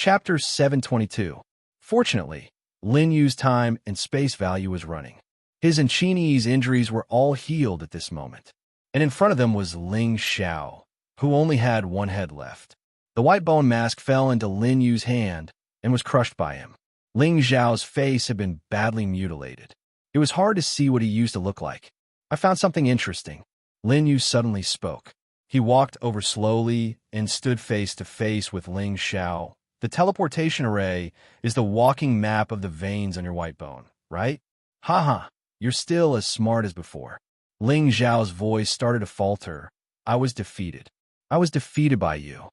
Chapter 722. Fortunately, Lin Yu's time and space value was running. His and Qin injuries were all healed at this moment. And in front of them was Ling Xiao, who only had one head left. The white bone mask fell into Lin Yu's hand and was crushed by him. Ling Xiao's face had been badly mutilated. It was hard to see what he used to look like. I found something interesting. Lin Yu suddenly spoke. He walked over slowly and stood face to face with Ling Xiao. The teleportation array is the walking map of the veins on your white bone, right? Haha, you're still as smart as before. Ling Xiao's voice started to falter. I was defeated. I was defeated by you.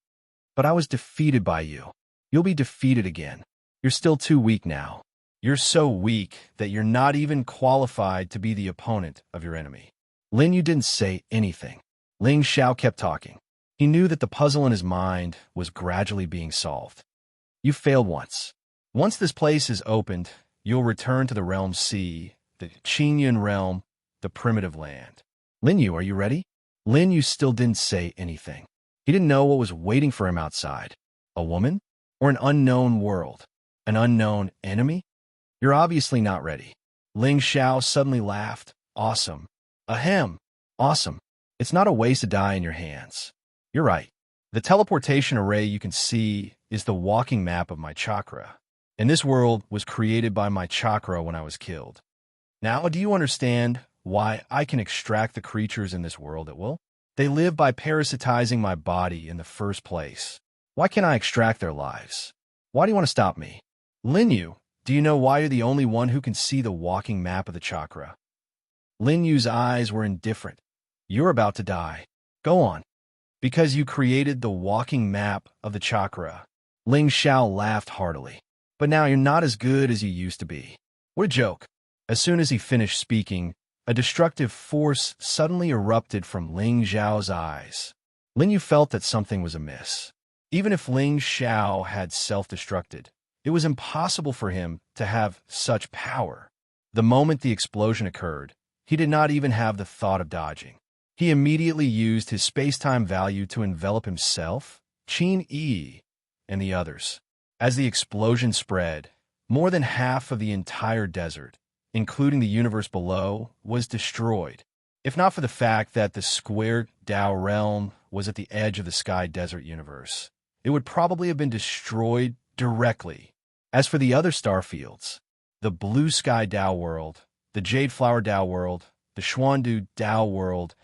But I was defeated by you. You'll be defeated again. You're still too weak now. You're so weak that you're not even qualified to be the opponent of your enemy. Lin Yu didn't say anything. Ling Xiao kept talking. He knew that the puzzle in his mind was gradually being solved. You failed once. Once this place is opened, you'll return to the realm C, the Qingyun realm, the primitive land. Lin Yu, are you ready? Lin Yu still didn't say anything. He didn't know what was waiting for him outside. A woman? Or an unknown world? An unknown enemy? You're obviously not ready. Ling Xiao suddenly laughed. Awesome. Ahem. Awesome. It's not a waste to die in your hands. You're right. The teleportation array you can see is the walking map of my chakra. And this world was created by my chakra when I was killed. Now, do you understand why I can extract the creatures in this world at will? They live by parasitizing my body in the first place. Why can't I extract their lives? Why do you want to stop me? Lin Yu, do you know why you're the only one who can see the walking map of the chakra? Lin Yu's eyes were indifferent. You're about to die. Go on. Because you created the walking map of the chakra. Ling Xiao laughed heartily. But now you're not as good as you used to be. What a joke. As soon as he finished speaking, a destructive force suddenly erupted from Ling Xiao's eyes. Lin Yu felt that something was amiss. Even if Ling Xiao had self-destructed, it was impossible for him to have such power. The moment the explosion occurred, he did not even have the thought of dodging. He immediately used his space-time value to envelop himself, Qin, and the others. As the explosion spread, more than half of the entire desert, including the universe below, was destroyed. If not for the fact that the square Dao realm was at the edge of the sky desert universe, it would probably have been destroyed directly. As for the other star fields, the blue sky Dao world, the jade flower Dao world, the Xuandu Dao world,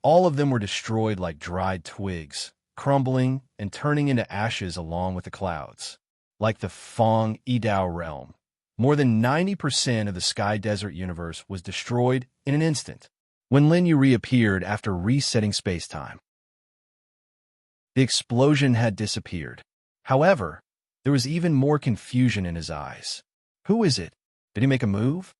all of them were destroyed like dried twigs, crumbling and turning into ashes along with the clouds. Like the Feng Yidao realm, more than 90% of the sky desert universe was destroyed in an instant, when Lin Yu reappeared after resetting space-time. The explosion had disappeared. However, there was even more confusion in his eyes. Who is it? Did he make a move?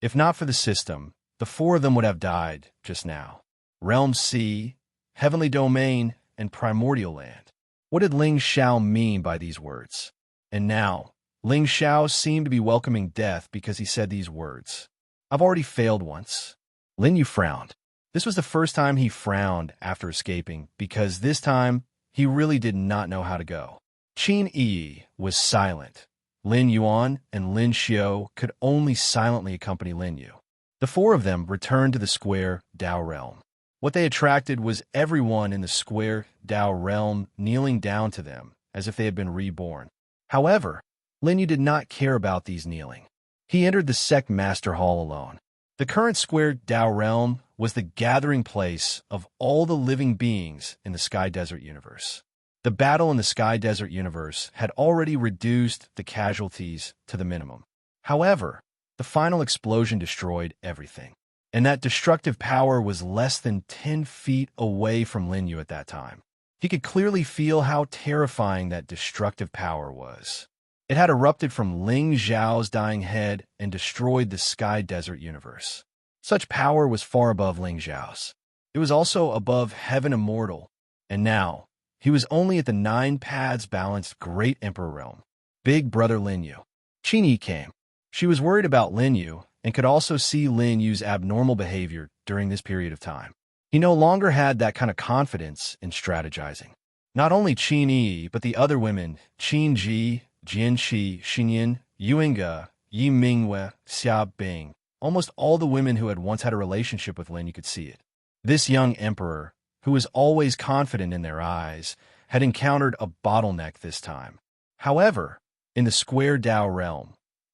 If not for the system, the four of them would have died just now. Realm C, Heavenly Domain, and Primordial Land. What did Ling Xiao mean by these words? And now, Ling Xiao seemed to be welcoming death because he said these words. I've already failed once. Lin Yu frowned. This was the first time he frowned after escaping because this time he really did not know how to go. Qin was silent. Lin Yuan and Lin Xiao could only silently accompany Lin Yu. The four of them returned to the square Dao realm. What they attracted was everyone in the square Dao realm kneeling down to them as if they had been reborn. However, Lin Yu did not care about these kneeling. He entered the sect master hall alone. The current square Dao realm was the gathering place of all the living beings in the Sky Desert universe. The battle in the Sky Desert universe had already reduced the casualties to the minimum. However, the final explosion destroyed everything. And that destructive power was less than 10 feet away from Lin Yu at that time. He could clearly feel how terrifying that destructive power was. It had erupted from Ling Xiao's dying head and destroyed the Sky Desert universe. Such power was far above Ling Xiao's. It was also above Heaven Immortal, and now he was only at the 9 paths balanced Great Emperor realm. Big Brother Lin Yu. Qin came. She was worried about Lin Yu and could also see Lin Yu's abnormal behavior during this period of time. He no longer had that kind of confidence in strategizing. Not only Qin Yi, but the other women, Qin Ji, Jian Shi, Xinyan, Yuinge, Yi Mingwe, Xia Bing. Almost all the women who had once had a relationship with Lin, you could see it. This young emperor, who was always confident in their eyes, had encountered a bottleneck this time. However, in the square Dao realm,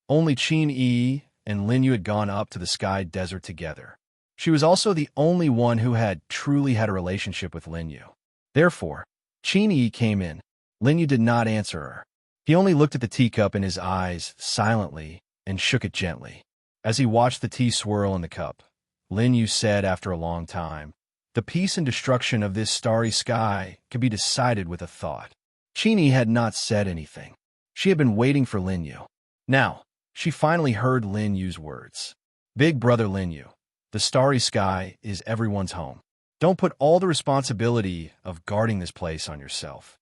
only Qin Yi and Lin Yu had gone up to the sky desert together. She was also the only one who had truly had a relationship with Lin Yu. Therefore, Qin Yi came in. Lin Yu did not answer her. He only looked at the teacup in his eyes silently and shook it gently. As he watched the tea swirl in the cup, Lin Yu said after a long time, "The peace and destruction of this starry sky can be decided with a thought." Qin Yi had not said anything. She had been waiting for Lin Yu. Now, she finally heard Lin Yu's words. "Big brother Lin Yu, the starry sky is everyone's home. Don't put all the responsibility of guarding this place on yourself."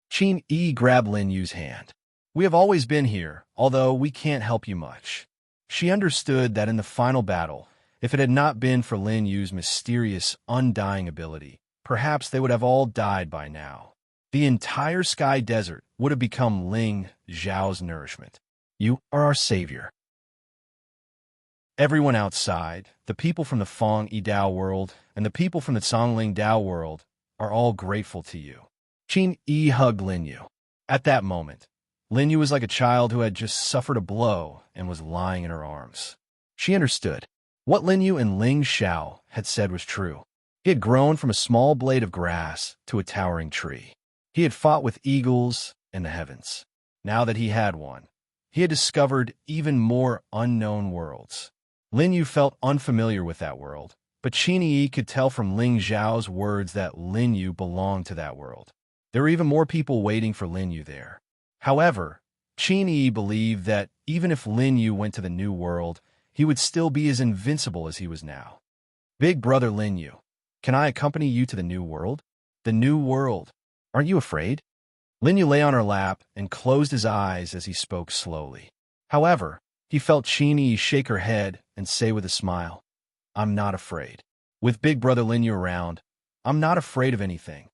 Qin Yi grabbed Lin Yu's hand. "We have always been here, although we can't help you much." She understood that in the final battle, if it had not been for Lin Yu's mysterious, undying ability, perhaps they would have all died by now. The entire sky desert would have become Ling Zhao's nourishment. "You are our savior." Everyone outside, the people from the Feng Yi Dao world and the people from the Zhongling Dao world, are all grateful to you. Qin Yi hugged Lin Yu. At that moment, Lin Yu was like a child who had just suffered a blow and was lying in her arms. She understood. What Lin Yu and Ling Xiao had said was true. He had grown from a small blade of grass to a towering tree. He had fought with eagles in the heavens. Now that he had one, he had discovered even more unknown worlds. Lin Yu felt unfamiliar with that world, but Qin Yi could tell from Ling Zhao's words that Lin Yu belonged to that world. There were even more people waiting for Lin Yu there. However, Qin Yi believed that even if Lin Yu went to the new world, he would still be as invincible as he was now. "Big brother Lin Yu, can I accompany you to the new world?" "The new world. Aren't you afraid?" Lin Yu lay on her lap and closed his eyes as he spoke slowly. However, he felt Qin Yi shake her head and say with a smile, "I'm not afraid. With big brother Lin Yu around, I'm not afraid of anything."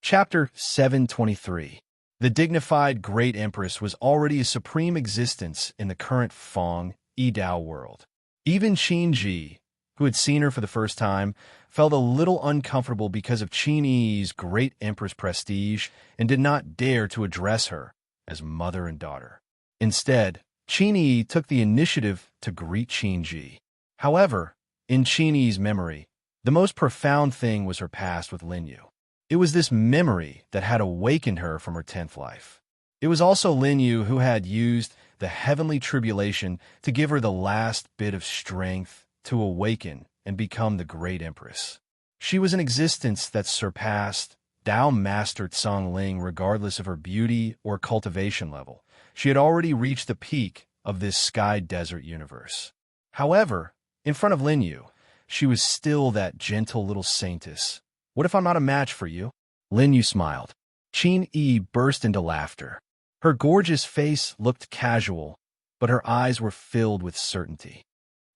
Chapter 723. The dignified great empress was already a supreme existence in the current Feng Yi Dao world. Even Qin Ji, who had seen her for the first time, felt a little uncomfortable because of Qin Yi's great empress prestige and did not dare to address her as mother and daughter. Instead, Qin Yi took the initiative to greet Qin Ji. However, in Qin Yi's memory, the most profound thing was her past with Lin Yu. It was this memory that had awakened her from her 10th life. It was also Lin Yu who had used the heavenly tribulation to give her the last bit of strength to awaken and become the great empress. She was an existence that surpassed Dao Master Tsang Ling regardless of her beauty or cultivation level. She had already reached the peak of this sky desert universe. However, in front of Lin Yu, she was still that gentle little saintess. "What if I'm not a match for you?" Lin Yu smiled. Qin Yi burst into laughter. Her gorgeous face looked casual, but her eyes were filled with certainty.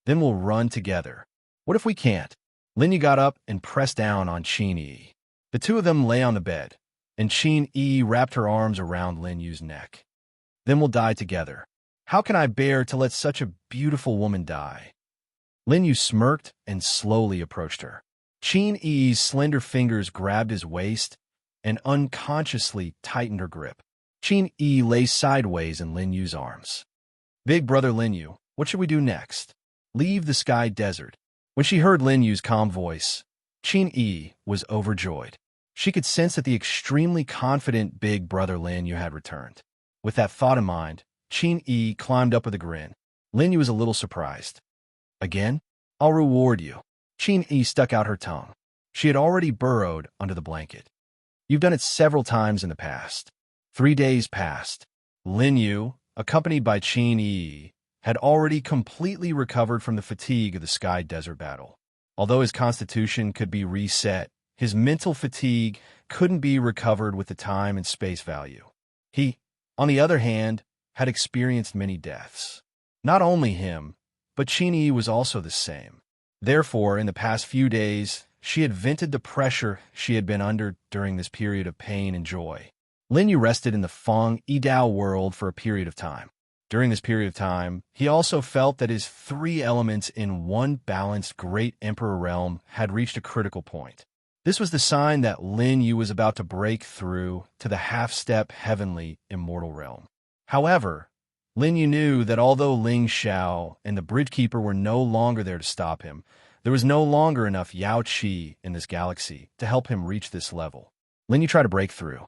"Then we'll run together." "What if we can't?" Lin Yu got up and pressed down on Qin Yi. The two of them lay on the bed, and Qin Yi wrapped her arms around Lin Yu's neck. "Then we'll die together. How can I bear to let such a beautiful woman die?" Lin Yu smirked and slowly approached her. Qin Yi's slender fingers grabbed his waist and unconsciously tightened her grip. Qin Yi lay sideways in Lin Yu's arms. "Big brother Lin Yu, what should we do next?" "Leave the sky desert." When she heard Lin Yu's calm voice, Qin Yi was overjoyed. She could sense that the extremely confident big brother Lin Yu had returned. With that thought in mind, Qin Yi climbed up with a grin. Lin Yu was a little surprised. "Again? I'll reward you." Qin Yi stuck out her tongue. She had already burrowed under the blanket. "You've done it several times in the past." 3 days passed. Lin Yu, accompanied by Qin Yi, had already completely recovered from the fatigue of the sky desert battle. Although his constitution could be reset, his mental fatigue couldn't be recovered with the time and space value. He, on the other hand, had experienced many deaths. Not only him, but Qin Yi was also the same. Therefore, in the past few days, she had vented the pressure she had been under during this period of pain and joy. Lin Yu rested in the Feng Yidao world for a period of time. During this period of time, he also felt that his three elements in one balanced Great Emperor realm had reached a critical point. This was the sign that Lin Yu was about to break through to the half-step heavenly immortal realm. However, Lin Yu knew that although Ling Xiao and the Bridgekeeper were no longer there to stop him, there was no longer enough Yao Qi in this galaxy to help him reach this level. Lin Yu tried to break through.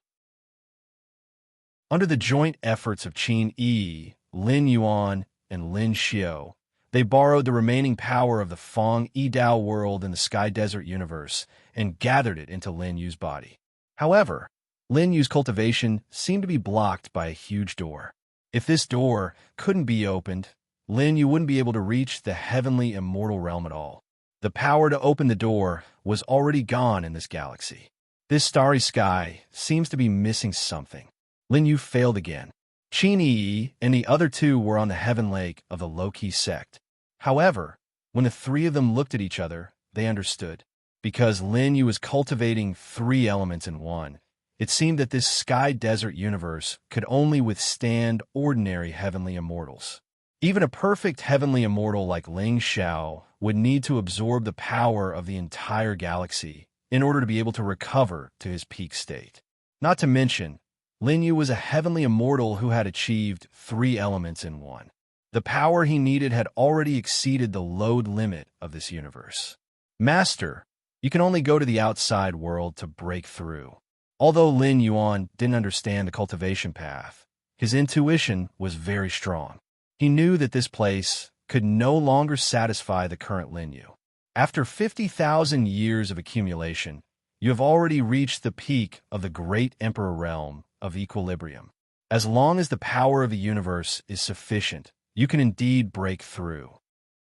Under the joint efforts of Qin Yi, Lin Yuan, and Lin Xiao, they borrowed the remaining power of the Feng Yidao world in the Sky Desert universe and gathered it into Lin Yu's body. However, Lin Yu's cultivation seemed to be blocked by a huge door. If this door couldn't be opened, Lin Yu wouldn't be able to reach the heavenly immortal realm at all. The power to open the door was already gone in this galaxy. This starry sky seems to be missing something. Lin Yu failed again. Qin Yi and the other two were on the heaven lake of the low-key sect. However, when the three of them looked at each other, they understood. Because Lin Yu was cultivating three elements in one, it seemed that this sky desert universe could only withstand ordinary heavenly immortals. Even a perfect heavenly immortal like Ling Xiao would need to absorb the power of the entire galaxy in order to be able to recover to his peak state. Not to mention, Lin Yu was a heavenly immortal who had achieved three elements in one. The power he needed had already exceeded the load limit of this universe. Master, you can only go to the outside world to break through. Although Lin Yuan didn't understand the cultivation path, his intuition was very strong. He knew that this place could no longer satisfy the current Lin Yu. After 50,000 years of accumulation, you have already reached the peak of the Great Emperor realm of equilibrium. As long as the power of the universe is sufficient, you can indeed break through.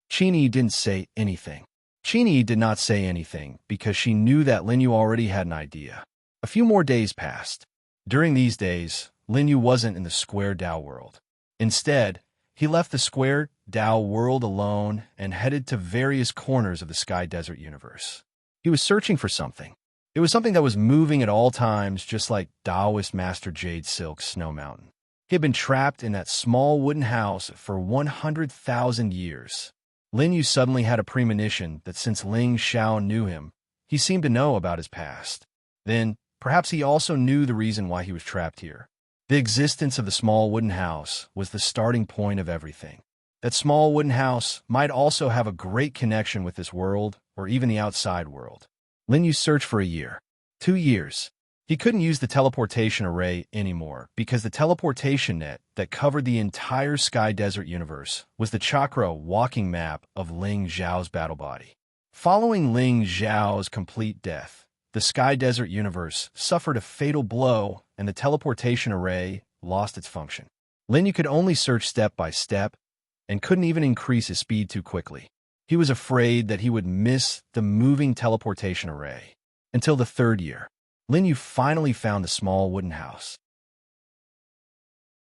Qin Yi didn't say anything. Qin Yi did not say anything because she knew that Lin Yu already had an idea. A few more days passed. During these days, Lin Yu wasn't in the Square Dao world. Instead, he left the Square Dao world alone and headed to various corners of the Sky Desert universe. He was searching for something. It was something that was moving at all times, just like Taoist Master Jade Silk's Snow Mountain. He had been trapped in that small wooden house for 100,000 years. Lin Yu suddenly had a premonition that since Ling Xiao knew him, he seemed to know about his past. Then, perhaps he also knew the reason why he was trapped here. The existence of the small wooden house was the starting point of everything. That small wooden house might also have a great connection with this world or even the outside world. Lin Yu searched for a year. 2 years. He couldn't use the teleportation array anymore because the teleportation net that covered the entire Sky Desert universe was the chakra walking map of Ling Xiao's battle body. Following Ling Xiao's complete death, the Sky Desert universe suffered a fatal blow and the teleportation array lost its function. Lin Yu could only search step by step and couldn't even increase his speed too quickly. He was afraid that he would miss the moving teleportation array. Until the 3rd year, Lin Yu finally found the small wooden house.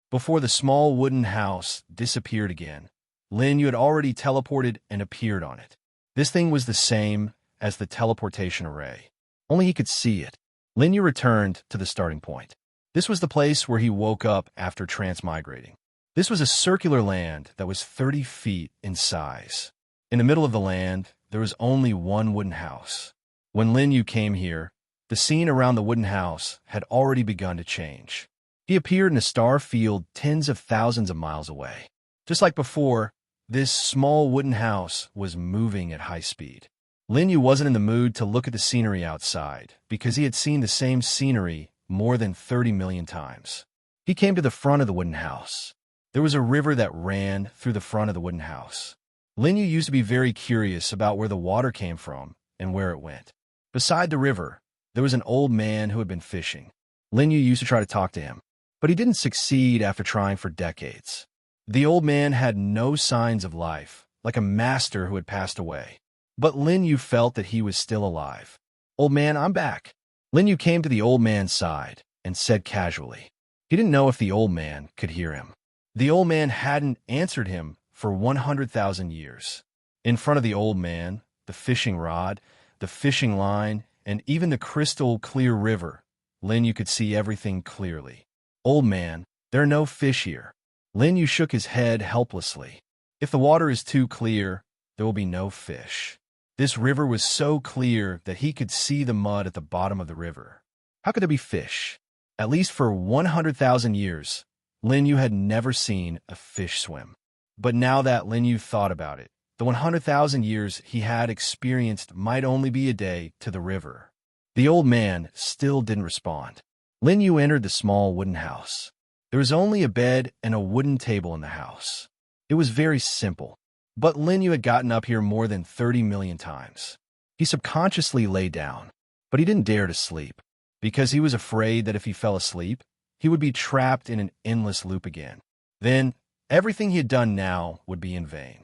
Before the small wooden house disappeared again, Lin Yu had already teleported and appeared on it. This thing was the same as the teleportation array. Only he could see it. Lin Yu returned to the starting point. This was the place where he woke up after transmigrating. This was a circular land that was 30 feet in size. In the middle of the land, there was only one wooden house. When Lin Yu came here, the scene around the wooden house had already begun to change. He appeared in a star field tens of thousands of miles away. Just like before, this small wooden house was moving at high speed. Lin Yu wasn't in the mood to look at the scenery outside because he had seen the same scenery more than 30 million times. He came to the front of the wooden house. There was a river that ran through the front of the wooden house. Lin Yu used to be very curious about where the water came from and where it went. Beside the river, there was an old man who had been fishing. Lin Yu used to try to talk to him, but he didn't succeed after trying for decades. The old man had no signs of life, like a master who had passed away. But Lin Yu felt that he was still alive. "Old man, I'm back." Lin Yu came to the old man's side and said casually. He didn't know if the old man could hear him. The old man hadn't answered him for 100,000 years. In front of the old man, the fishing rod, the fishing line, and even the crystal-clear river. Lin Yu could see everything clearly. Old man, there are no fish here. Lin Yu shook his head helplessly. If the water is too clear, there will be no fish. This river was so clear that he could see the mud at the bottom of the river. How could there be fish? At least for 100,000 years, Lin Yu had never seen a fish swim. But now that Lin Yu thought about it, the 100,000 years he had experienced might only be a day to the river. The old man still didn't respond. Lin Yu entered the small wooden house. There was only a bed and a wooden table in the house. It was very simple, but Lin Yu had gotten up here more than 30 million times. He subconsciously lay down, but he didn't dare to sleep, because he was afraid that if he fell asleep, he would be trapped in an endless loop again. Then, everything he had done now would be in vain.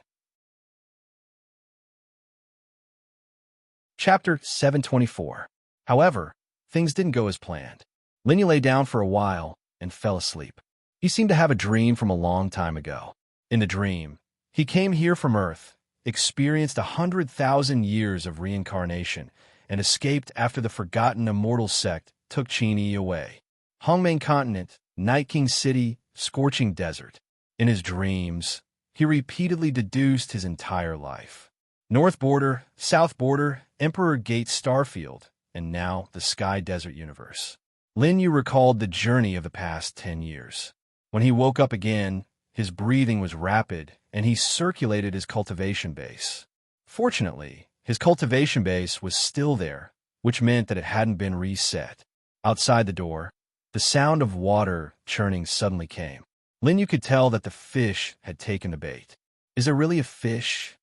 Chapter 724. However, things didn't go as planned. Lin Yu lay down for a while and fell asleep. He seemed to have a dream from a long time ago. In the dream, he came here from Earth, experienced 100,000 years of reincarnation, and escaped after the forgotten immortal sect took Qini away. Hongmeng Continent, Night King City, scorching desert. In his dreams, he repeatedly deduced his entire life. North Border, South Border, Emperor Gate Starfield, and now the Sky Desert Universe. Lin Yu recalled the journey of the past 10 years. When he woke up again, his breathing was rapid, and he circulated his cultivation base. Fortunately, his cultivation base was still there, which meant that it hadn't been reset. Outside the door, the sound of water churning suddenly came. Lin Yu could tell that the fish had taken the bait. Is there really a fish?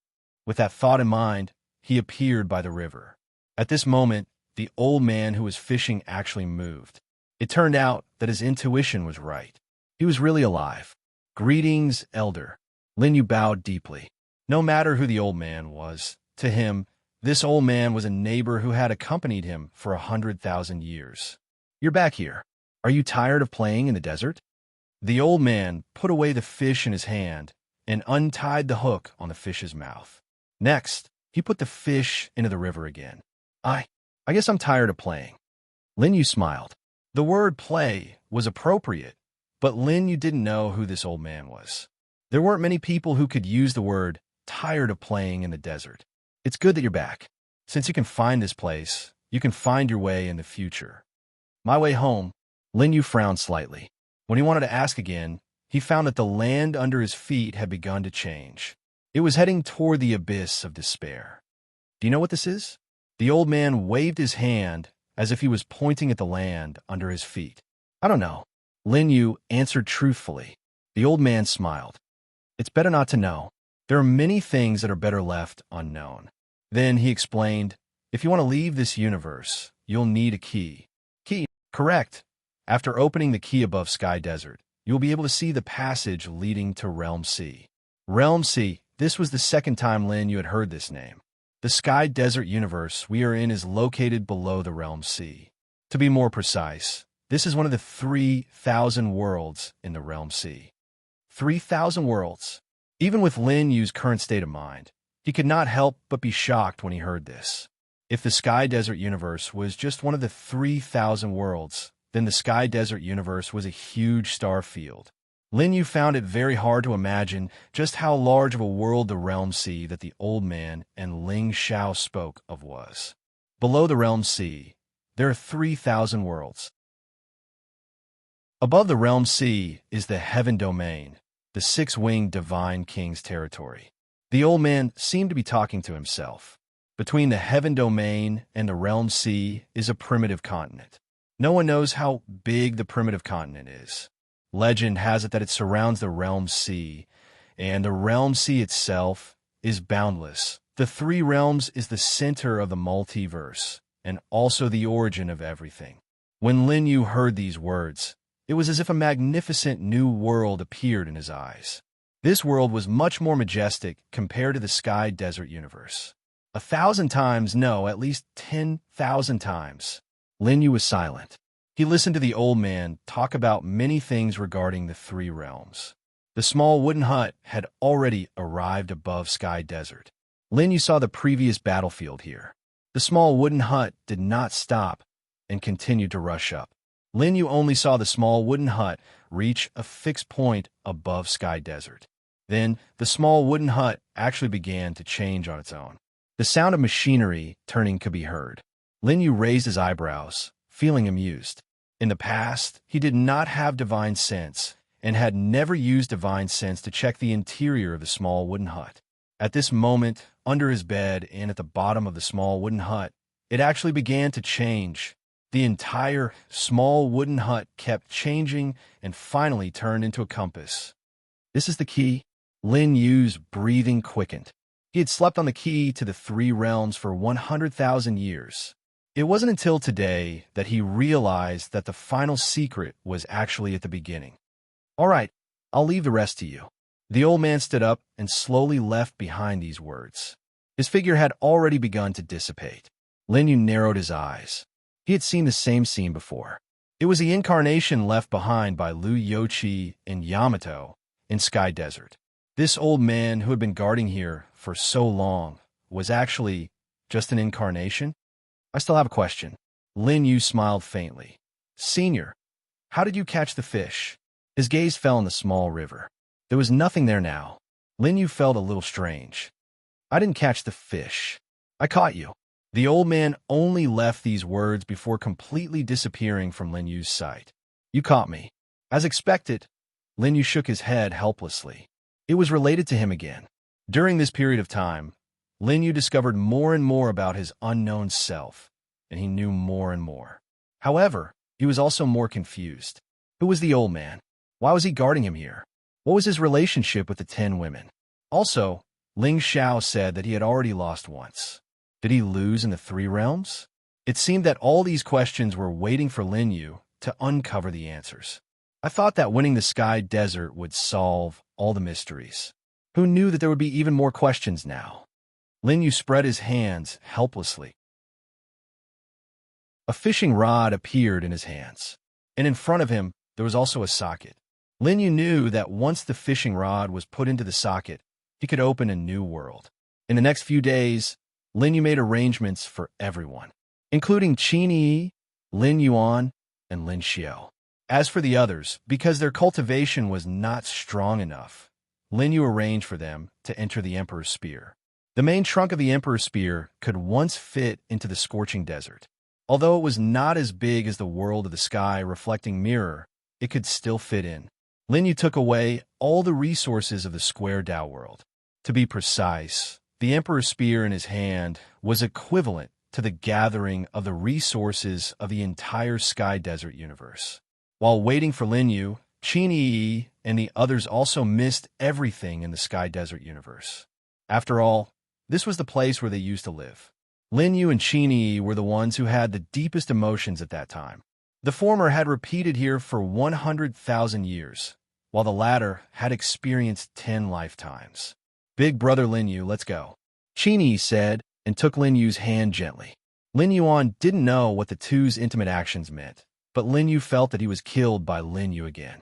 With that thought in mind, he appeared by the river. At this moment, the old man who was fishing actually moved. It turned out that his intuition was right. He was really alive. Greetings, elder. Lin Yu bowed deeply. No matter who the old man was, to him, this old man was a neighbor who had accompanied him for 100,000 years. You're back here. Are you tired of playing in the desert? The old man put away the fish in his hand and untied the hook on the fish's mouth. Next, he put the fish into the river again. I guess I'm tired of playing. Lin Yu smiled. The word play was appropriate, but Lin Yu didn't know who this old man was. There weren't many people who could use the word tired of playing in the desert. It's good that you're back. Since you can find this place, you can find your way in the future. My way home. Lin Yu frowned slightly. When he wanted to ask again, he found that the land under his feet had begun to change. It was heading toward the abyss of despair. Do you know what this is? The old man waved his hand as if he was pointing at the land under his feet. I don't know. Lin Yu answered truthfully. The old man smiled. It's better not to know. There are many things that are better left unknown. Then he explained, if you want to leave this universe, you'll need a key. Key? Correct. After opening the key above Sky Desert, you'll be able to see the passage leading to Realm C. Realm C. This was the second time Lin Yu had heard this name. The Sky Desert universe we are in is located below the Realm C. To be more precise, this is one of the 3,000 worlds in the Realm C. 3,000 worlds. Even with Lin Yu's current state of mind, he could not help but be shocked when he heard this. If the Sky Desert universe was just one of the 3,000 worlds, then the Sky Desert universe was a huge star field. Lin Yu found it very hard to imagine just how large of a world the Realm C that the old man and Ling Xiao spoke of was. Below the Realm C, there are 3,000 worlds. Above the Realm C is the Heaven Domain, the six-winged Divine King's territory. The old man seemed to be talking to himself. Between the Heaven Domain and the Realm C is a primitive continent. No one knows how big the primitive continent is. Legend has it that it surrounds the Realm C, and the Realm C itself is boundless. The three realms is the center of the multiverse, and also the origin of everything. When Lin Yu heard these words, it was as if a magnificent new world appeared in his eyes. This world was much more majestic compared to the Sky Desert universe. 1,000 times, no, at least 10,000 times. Lin Yu was silent. He listened to the old man talk about many things regarding the three realms. The small wooden hut had already arrived above Sky Desert. Lin Yu saw the previous battlefield here. The small wooden hut did not stop and continued to rush up. Lin Yu only saw the small wooden hut reach a fixed point above Sky Desert. Then, the small wooden hut actually began to change on its own. The sound of machinery turning could be heard. Lin Yu raised his eyebrows, feeling amused. In the past, he did not have divine sense and had never used divine sense to check the interior of the small wooden hut. At this moment, under his bed and at the bottom of the small wooden hut, it actually began to change. The entire small wooden hut kept changing and finally turned into a compass. This is the key. Lin Yu's breathing quickened. He had slept on the key to the three realms for 100,000 years. It wasn't until today that he realized that the final secret was actually at the beginning. All right, I'll leave the rest to you. The old man stood up and slowly left behind these words. His figure had already begun to dissipate. Lin Yu narrowed his eyes. He had seen the same scene before. It was the incarnation left behind by Liu Youqi and Yamato in Sky Desert. This old man who had been guarding here for so long was actually just an incarnation? I still have a question. Lin Yu smiled faintly. Senior, how did you catch the fish? His gaze fell on the small river. There was nothing there now. Lin Yu felt a little strange. I didn't catch the fish. I caught you. The old man only left these words before completely disappearing from Lin Yu's sight. You caught me. As expected, Lin Yu shook his head helplessly. It was related to him again. During this period of time, Lin Yu discovered more and more about his unknown self, and he knew more and more. However, he was also more confused. Who was the old man? Why was he guarding him here? What was his relationship with the 10 women? Also, Ling Xiao said that he had already lost once. Did he lose in the three realms? It seemed that all these questions were waiting for Lin Yu to uncover the answers. I thought that winning the Sky Desert would solve all the mysteries. Who knew that there would be even more questions now? Lin Yu spread his hands helplessly. A fishing rod appeared in his hands, and in front of him there was also a socket. Lin Yu knew that once the fishing rod was put into the socket, he could open a new world. In the next few days, Lin Yu made arrangements for everyone, including Qin Yi, Lin Yuan, and Lin Xiao. As for the others, because their cultivation was not strong enough, Lin Yu arranged for them to enter the Emperor's Spear. The main trunk of the Emperor's Spear could once fit into the scorching desert. Although it was not as big as the world of the sky reflecting mirror, it could still fit in. Lin Yu took away all the resources of the square Dao world. To be precise, the Emperor's Spear in his hand was equivalent to the gathering of the resources of the entire Sky Desert universe. While waiting for Lin Yu, Qin Yi and the others also missed everything in the Sky Desert universe. After all, this was the place where they used to live. Lin Yu and Qin Yi were the ones who had the deepest emotions at that time. The former had repeated here for 100,000 years, while the latter had experienced 10 lifetimes. Big brother Lin Yu, let's go. Qin Yi said and took Lin Yu's hand gently. Lin Yuan didn't know what the two's intimate actions meant, but Lin Yu felt that he was killed by Lin Yu again.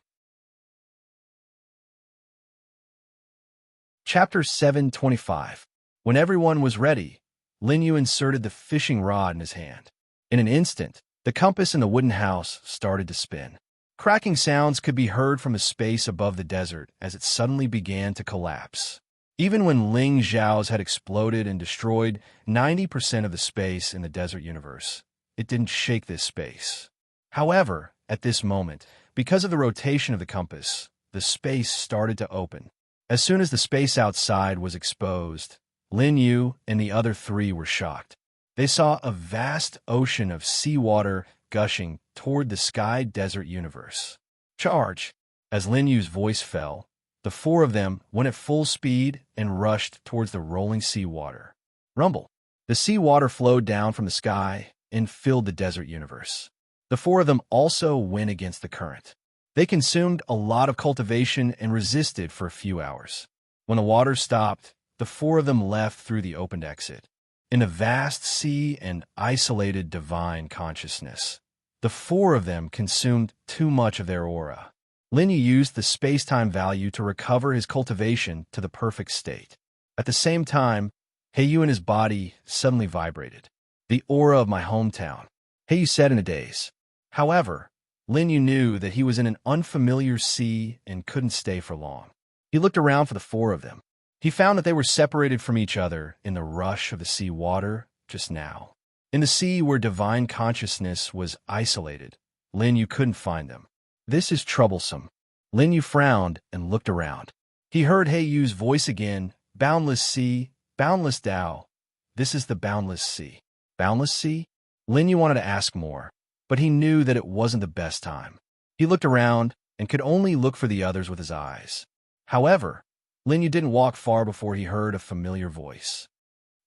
Chapter 725. When everyone was ready, Lin Yu inserted the fishing rod in his hand. In an instant, the compass in the wooden house started to spin. Cracking sounds could be heard from a space above the desert as it suddenly began to collapse. Even when Ling Zhao's had exploded and destroyed 90% of the space in the desert universe, it didn't shake this space. However, at this moment, because of the rotation of the compass, the space started to open. As soon as the space outside was exposed, Lin Yu and the other three were shocked. They saw a vast ocean of seawater gushing toward the Sky Desert universe. Charge! As Lin Yu's voice fell, the four of them went at full speed and rushed towards the rolling seawater. Rumble! The seawater flowed down from the sky and filled the desert universe. The four of them also went against the current. They consumed a lot of cultivation and resisted for a few hours. When the water stopped, the four of them left through the opened exit. In a vast sea and isolated divine consciousness, the four of them consumed too much of their aura. Lin Yu used the space-time value to recover his cultivation to the perfect state. At the same time, He Yu and his body suddenly vibrated. the aura of my hometown. Hey, you said in a daze. However, Lin Yu knew that he was in an unfamiliar sea and couldn't stay for long. He looked around for the four of them. He found that they were separated from each other in the rush of the sea water just now. In the sea where divine consciousness was isolated, Lin Yu couldn't find them. This is troublesome. Lin Yu frowned and looked around. He heard He Yu's voice again. Boundless sea, boundless Tao. This is the boundless sea. Boundless sea? Lin Yu wanted to ask more, but he knew that it wasn't the best time. He looked around and could only look for the others with his eyes. However, Lin Yu didn't walk far before he heard a familiar voice.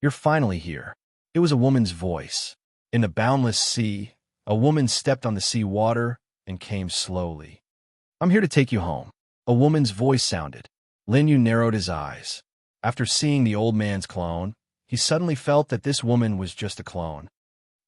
You're finally here. It was a woman's voice. In the boundless sea, a woman stepped on the sea water and came slowly. I'm here to take you home. A woman's voice sounded. Lin Yu narrowed his eyes. After seeing the old man's clone, he suddenly felt that this woman was just a clone.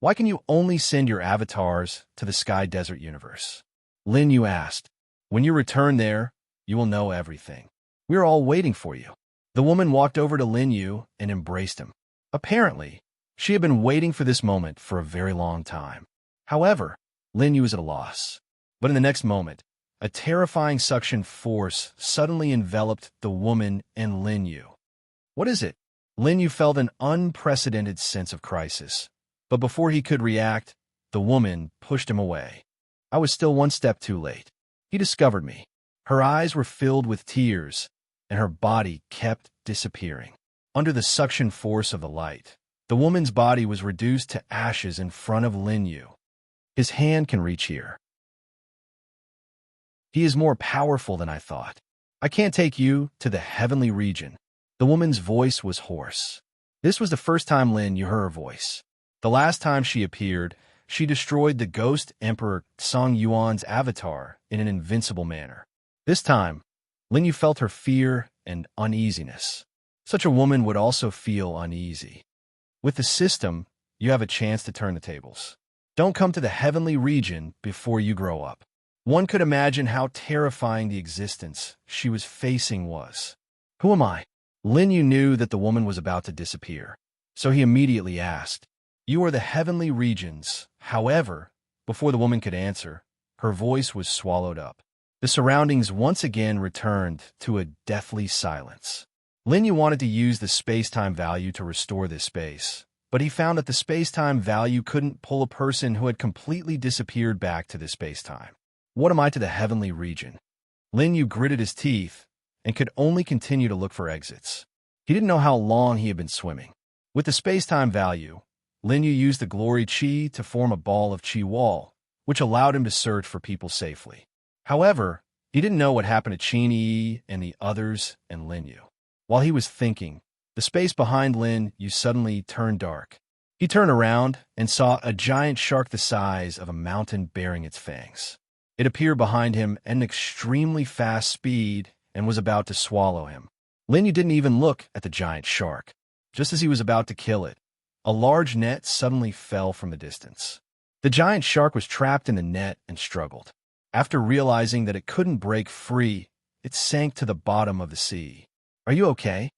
Why can you only send your avatars to the Sky Desert universe? Lin Yu asked. When you return there, you will know everything. We are all waiting for you. The woman walked over to Lin Yu and embraced him. Apparently, she had been waiting for this moment for a very long time. However, Lin Yu was at a loss. But in the next moment, a terrifying suction force suddenly enveloped the woman and Lin Yu. What is it? Lin Yu felt an unprecedented sense of crisis. But before he could react, the woman pushed him away. I was still one step too late. He discovered me. Her eyes were filled with tears, and her body kept disappearing. Under the suction force of the light, the woman's body was reduced to ashes in front of Lin Yu. His hand can reach here. He is more powerful than I thought. I can't take you to the heavenly region. The woman's voice was hoarse. This was the first time Lin Yu heard her voice. The last time she appeared, she destroyed the ghost emperor Song Yuan's avatar in an invincible manner. This time, Lin Yu felt her fear and uneasiness. Such a woman would also feel uneasy. With the system, you have a chance to turn the tables. Don't come to the heavenly region before you grow up. One could imagine how terrifying the existence she was facing was. Who am I? Lin Yu knew that the woman was about to disappear, so he immediately asked, You are the heavenly regions. However, before the woman could answer, her voice was swallowed up. The surroundings once again returned to a deathly silence. Lin Yu wanted to use the space-time value to restore this space, but he found that the space-time value couldn't pull a person who had completely disappeared back to this space-time. What am I to the heavenly region? Lin Yu gritted his teeth and could only continue to look for exits. He didn't know how long he had been swimming. With the space-time value, Lin Yu used the glory chi to form a ball of chi wall, which allowed him to search for people safely. However, he didn't know what happened to Qin Yi and the others and Lin Yu. While he was thinking, the space behind Lin Yu suddenly turned dark. He turned around and saw a giant shark the size of a mountain bearing its fangs. It appeared behind him at an extremely fast speed and was about to swallow him. Lin Yu didn't even look at the giant shark. Just as he was about to kill it, a large net suddenly fell from the distance. The giant shark was trapped in the net and struggled. After realizing that it couldn't break free, it sank to the bottom of the sea. Are you okay?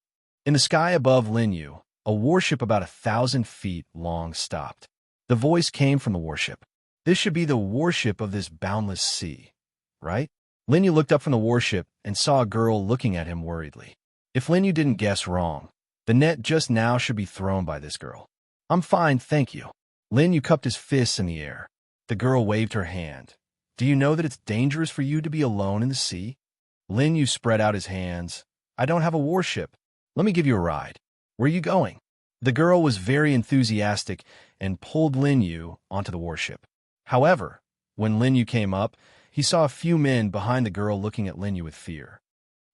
In the sky above Lin Yu, a warship about 1,000 feet long stopped. The voice came from the warship. This should be the warship of this boundless sea, right? Lin Yu looked up from the warship and saw a girl looking at him worriedly. If Lin Yu didn't guess wrong, the net just now should be thrown by this girl. I'm fine, thank you. Lin Yu cupped his fists in the air. The girl waved her hand. Do you know that it's dangerous for you to be alone in the sea? Lin Yu spread out his hands. I don't have a warship. Let me give you a ride. Where are you going? The girl was very enthusiastic and pulled Lin Yu onto the warship. However, when Lin Yu came up, he saw a few men behind the girl looking at Lin Yu with fear.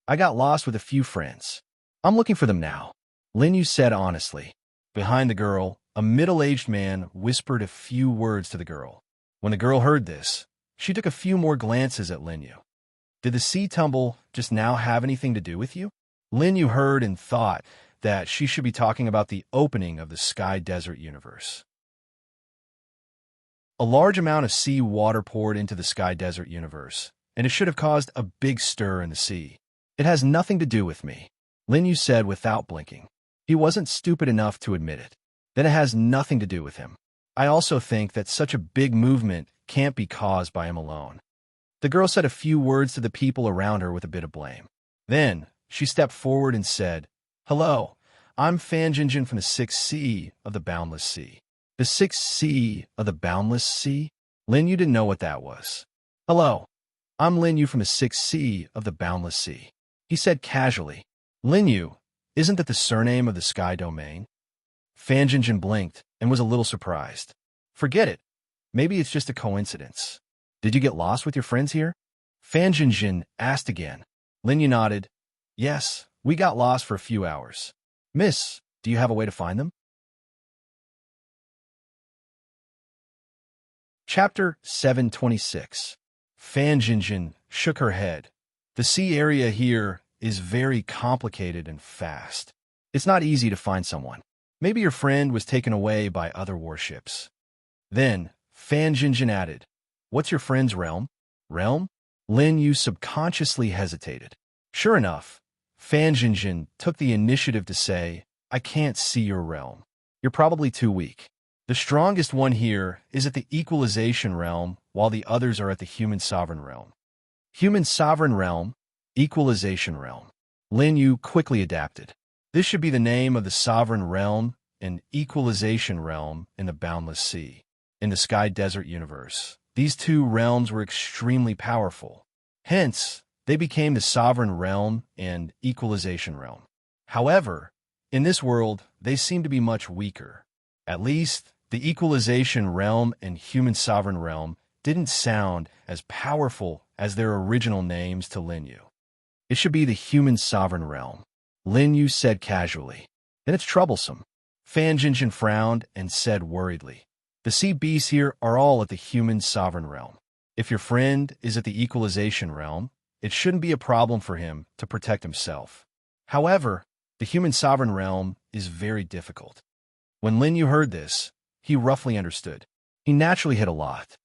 I got lost with a few friends. I'm looking for them now, Lin Yu said honestly. Behind the girl, a middle-aged man whispered a few words to the girl. When the girl heard this, she took a few more glances at Lin Yu. Did the sea tumble just now have anything to do with you? Lin Yu heard and thought that she should be talking about the opening of the Sky Desert universe. A large amount of sea water poured into the Sky Desert universe, and it should have caused a big stir in the sea. It has nothing to do with me, Lin Yu said without blinking. He wasn't stupid enough to admit it. then it has nothing to do with him. I also think that such a big movement can't be caused by him alone. The girl said a few words to the people around her with a bit of blame. Then, she stepped forward and said, "Hello, I'm Fanjinjin from the 6th Sea of the Boundless Sea." The 6th Sea of the Boundless Sea? Lin Yu didn't know what that was. "Hello, I'm Lin Yu from the 6th Sea of the Boundless Sea," he said casually. "Lin Yu, isn't that the surname of the sky domain?" Fanjinjin blinked and was a little surprised. "Forget it. Maybe it's just a coincidence. Did you get lost with your friends here?" Fanjinjin asked again. Lin Yu nodded. "Yes, we got lost for a few hours. Miss, do you have a way to find them?" Chapter 726. Fanjinjin shook her head. "The sea area here is very complicated and fast. It's not easy to find someone. Maybe your friend was taken away by other warships." Then, Fanjinjin added, "What's your friend's realm?" "Realm?" Lin Yu subconsciously hesitated. Sure enough, Fanjinjin took the initiative to say, "I can't see your realm. You're probably too weak. The strongest one here is at the equalization realm, while the others are at the human sovereign realm." Human sovereign realm, equalization realm. Lin Yu quickly adapted. This should be the name of the sovereign realm and equalization realm in the Boundless Sea. In the Sky Desert universe, these two realms were extremely powerful. Hence, they became the sovereign realm and equalization realm. However, in this world, they seem to be much weaker. At least, the equalization realm and human sovereign realm didn't sound as powerful as their original names to Lin Yu. "It should be the human sovereign realm," Lin Yu said casually. "Then it's troublesome." Fanjinjin frowned and said worriedly, "The sea beasts here are all at the human sovereign realm. If your friend is at the equalization realm, it shouldn't be a problem for him to protect himself. However, the human sovereign realm is very difficult." When Lin Yu heard this, he roughly understood. He naturally hit a lot.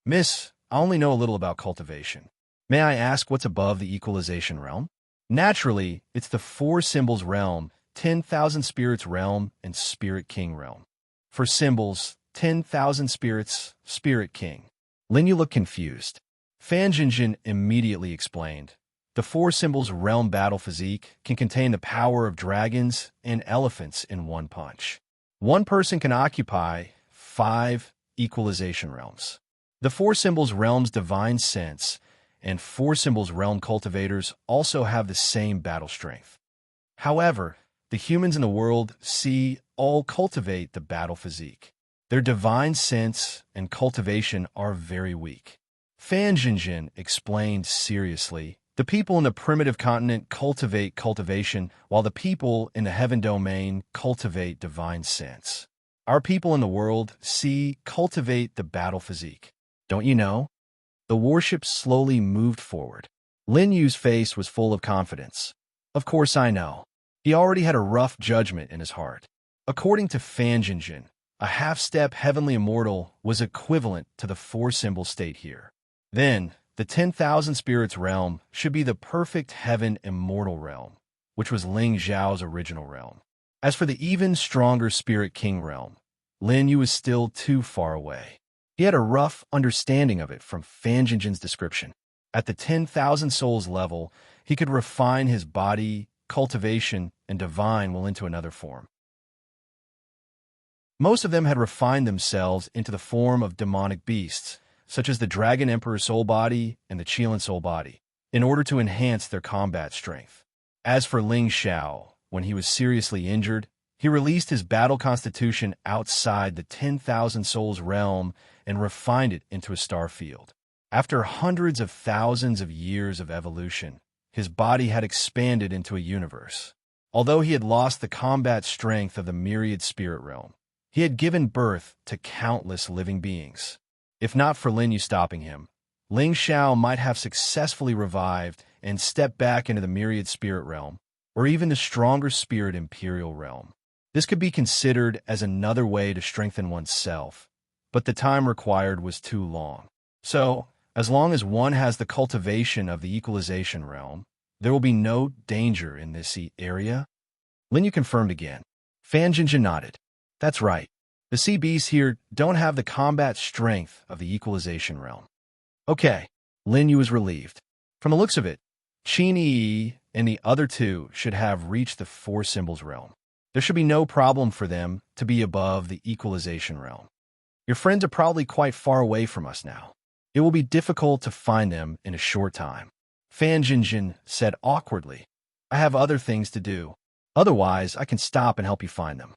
"Miss, I only know a little about cultivation. May I ask what's above the equalization realm?" "Naturally, it's the 4 symbols realm, 10,000 spirits realm, and spirit king realm." For symbols, 10,000 spirits, spirit king. Lin Yu looked confused. Fanjinjin immediately explained. The 4 symbols realm battle physique can contain the power of dragons and elephants in one punch. One person can occupy 5 equalization realms. The 4 symbols realm's divine sense and 4 symbols realm cultivators also have the same battle strength. However, the humans in the world see all cultivate the battle physique. Their divine sense and cultivation are very weak. Fanjinjin explained seriously, "The people in the primitive continent cultivate cultivation, while the people in the heaven domain cultivate divine sense. Our people in the world see cultivate the battle physique. Don't you know?" The warship slowly moved forward. Lin Yu's face was full of confidence. "Of course I know." He already had a rough judgment in his heart. According to Fanjinjin, a half-step heavenly immortal was equivalent to the 4-symbol state here. Then, the 10,000 spirits realm should be the perfect heaven immortal realm, which was Ling Zhao's original realm. As for the even stronger spirit king realm, Lin Yu was still too far away. He had a rough understanding of it from Fanjinjin's description. At the 10,000 souls level, he could refine his body, cultivation, and divine will into another form. Most of them had refined themselves into the form of demonic beasts, such as the Dragon Emperor soul body and the Qilin soul body, in order to enhance their combat strength. As for Ling Xiao, when he was seriously injured, he released his battle constitution outside the 10,000 souls realm and refined it into a star field. After hundreds of thousands of years of evolution, his body had expanded into a universe. Although he had lost the combat strength of the myriad spirit realm, he had given birth to countless living beings. If not for Lin Yu stopping him, Ling Xiao might have successfully revived and stepped back into the myriad spirit realm, or even the stronger spirit imperial realm. This could be considered as another way to strengthen oneself, but the time required was too long. So, as long as one has the cultivation of the equalization realm, there will be no danger in this area? Lin Yu confirmed again. Fanjinjin nodded. That's right. The sea beasts here don't have the combat strength of the equalization realm. Okay, Lin Yu was relieved. From the looks of it, Qin Yi and the other two should have reached the four symbols realm. There should be no problem for them to be above the equalization realm. Your friends are probably quite far away from us now. It will be difficult to find them in a short time. Fan Jinjin said awkwardly, I have other things to do. Otherwise, I can stop and help you find them.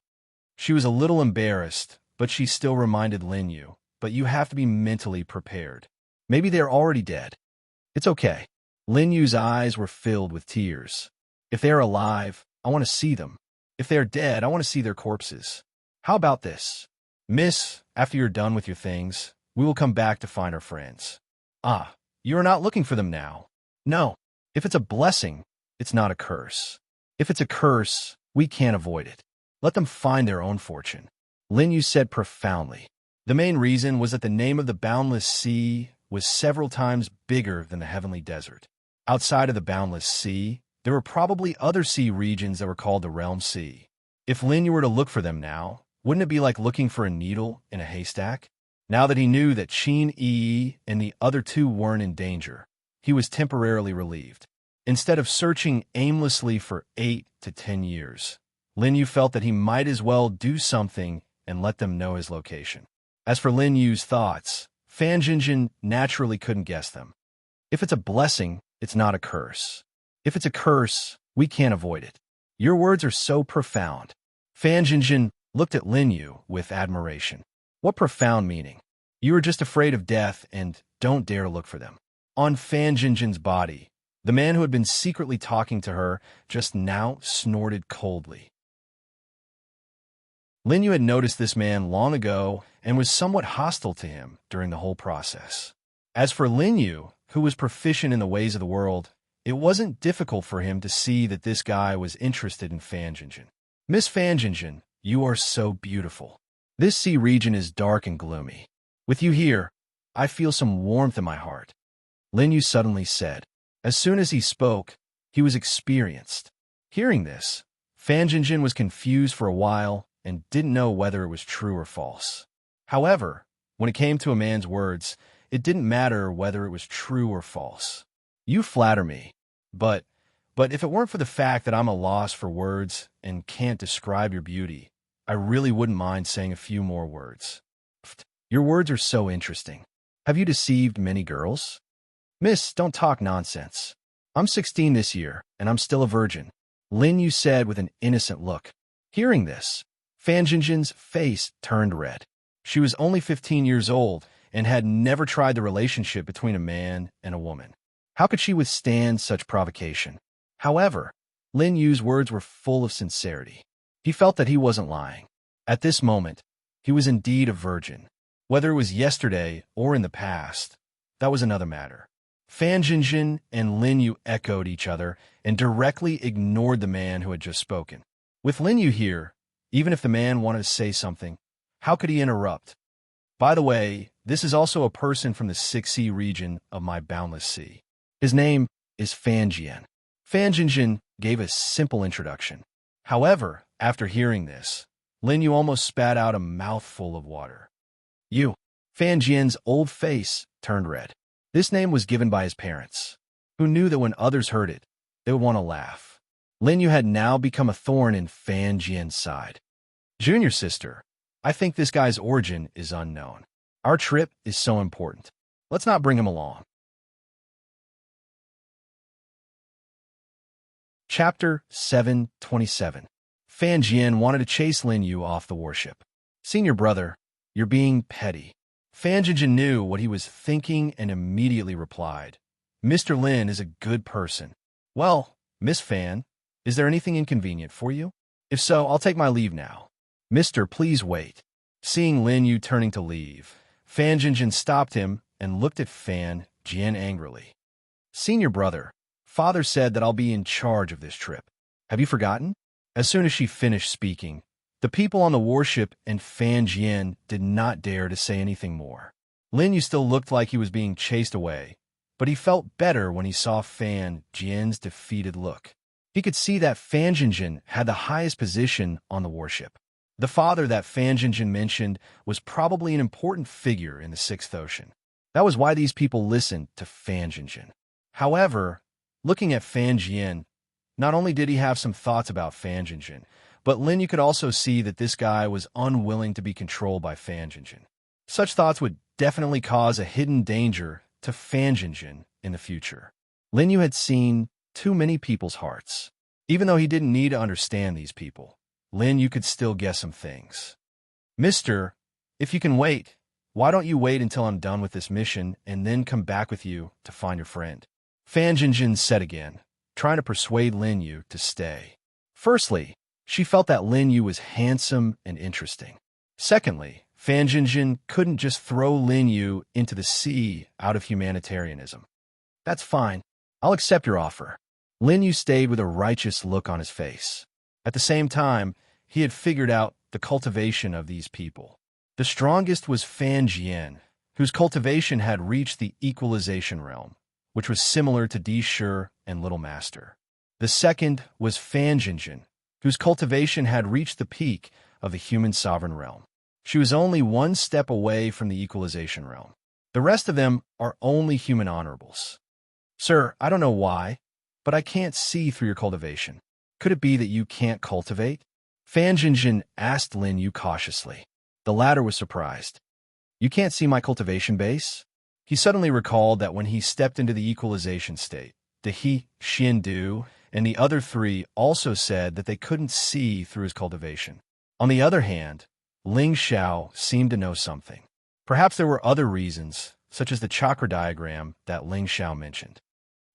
She was a little embarrassed, but she still reminded Lin Yu, but you have to be mentally prepared. Maybe they're already dead. It's okay. Lin Yu's eyes were filled with tears. If they are alive, I want to see them. If they are dead, I want to see their corpses. How about this? Miss, after you're done with your things, we will come back to find our friends. Ah, you are not looking for them now. No. If it's a blessing, it's not a curse. If it's a curse, we can't avoid it. Let them find their own fortune. Lin Yu said profoundly. The main reason was that the name of the boundless sea was several times bigger than the heavenly desert. Outside of the boundless sea, there were probably other sea regions that were called the realm sea. If Lin Yu were to look for them now, wouldn't it be like looking for a needle in a haystack? Now that he knew that Qin Yi and the other two weren't in danger, he was temporarily relieved. Instead of searching aimlessly for 8 to 10 years, Lin Yu felt that he might as well do something and let them know his location. As for Lin Yu's thoughts, Fan Jinjin naturally couldn't guess them. If it's a blessing, it's not a curse. If it's a curse, we can't avoid it. Your words are so profound. Fan Jinjin looked at Lin Yu with admiration. What profound meaning. You are just afraid of death and don't dare look for them. On Fan Jinjin's body, the man who had been secretly talking to her just now snorted coldly. Lin Yu had noticed this man long ago and was somewhat hostile to him during the whole process. As for Lin Yu, who was proficient in the ways of the world, it wasn't difficult for him to see that this guy was interested in Fan Jinjin. Miss Fan Jinjin, you are so beautiful. This sea region is dark and gloomy. With you here, I feel some warmth in my heart. Lin Yu suddenly said. As soon as he spoke, he was experienced. Hearing this, Fan Jinjin was confused for a while and didn't know whether it was true or false. However, when it came to a man's words, it didn't matter whether it was true or false. You flatter me, but if it weren't for the fact that I'm a loss for words and can't describe your beauty, I really wouldn't mind saying a few more words. Your words are so interesting. Have you deceived many girls? Miss, don't talk nonsense. I'm 16 this year, and I'm still a virgin, Lin Yu said with an innocent look. Hearing this, Fan Jinjin's face turned red. She was only 15 years old and had never tried the relationship between a man and a woman. How could she withstand such provocation? However, Lin Yu's words were full of sincerity. He felt that he wasn't lying. At this moment, he was indeed a virgin. Whether it was yesterday or in the past, that was another matter. Fan Jinjin and Lin Yu echoed each other and directly ignored the man who had just spoken. With Lin Yu here, even if the man wanted to say something, how could he interrupt? By the way, this is also a person from the 6 sea region of my boundless sea. His name is Fan Jian. Fan Jinjin gave a simple introduction. However, after hearing this, Lin Yu almost spat out a mouthful of water. Fan Jian's old face turned red. This name was given by his parents, who knew that when others heard it, they would want to laugh. Lin Yu had now become a thorn in Fan Jian's side. Junior sister, I think this guy's origin is unknown. Our trip is so important. Let's not bring him along. Chapter 727. Fan Jian wanted to chase Lin Yu off the warship. Senior brother, you're being petty. Fan Jinjin knew what he was thinking and immediately replied. Mr. Lin is a good person. Well, Miss Fan, is there anything inconvenient for you? If so, I'll take my leave now. Mister, please wait. Seeing Lin Yu turning to leave, Fan Jinjin stopped him and looked at Fan Jian angrily. Senior brother, father said that I'll be in charge of this trip. Have you forgotten? As soon as she finished speaking, the people on the warship and Fan Jian did not dare to say anything more. Lin Yu still looked like he was being chased away, but he felt better when he saw Fan Jian's defeated look. He could see that Fan Jinjin had the highest position on the warship. The father that Fan Jinjin mentioned was probably an important figure in the Sixth Ocean. That was why these people listened to Fan Jinjin. However, looking at Fan Jian, not only did he have some thoughts about Fan Jinjin, but Lin Yu could also see that this guy was unwilling to be controlled by Fan Jinjin. Such thoughts would definitely cause a hidden danger to Fan Jinjin in the future. Lin Yu had seen too many people's hearts. Even though he didn't need to understand these people, Lin Yu could still guess some things. Mister, if you can wait, why don't you wait until I'm done with this mission and then come back with you to find your friend? Fan Jinjin said again, trying to persuade Lin Yu to stay. Firstly, she felt that Lin Yu was handsome and interesting. Secondly, Fan Jinjin couldn't just throw Lin Yu into the sea out of humanitarianism. That's fine. I'll accept your offer. Lin Yu stayed with a righteous look on his face. At the same time, he had figured out the cultivation of these people. The strongest was Fan Jian, whose cultivation had reached the equalization realm, which was similar to Di Shi and Little Master. The second was Fan Jinjin, whose cultivation had reached the peak of the human sovereign realm. She was only one step away from the equalization realm. The rest of them are only human honorables. Sir, I don't know why, but I can't see through your cultivation. Could it be that you can't cultivate? Fan Jinjin asked Lin Yu cautiously. The latter was surprised. You can't see my cultivation base? He suddenly recalled that when he stepped into the equalization state, He, Xian Du, and the other three also said that they couldn't see through his cultivation. On the other hand, Ling Xiao seemed to know something. Perhaps there were other reasons, such as the chakra diagram that Ling Xiao mentioned.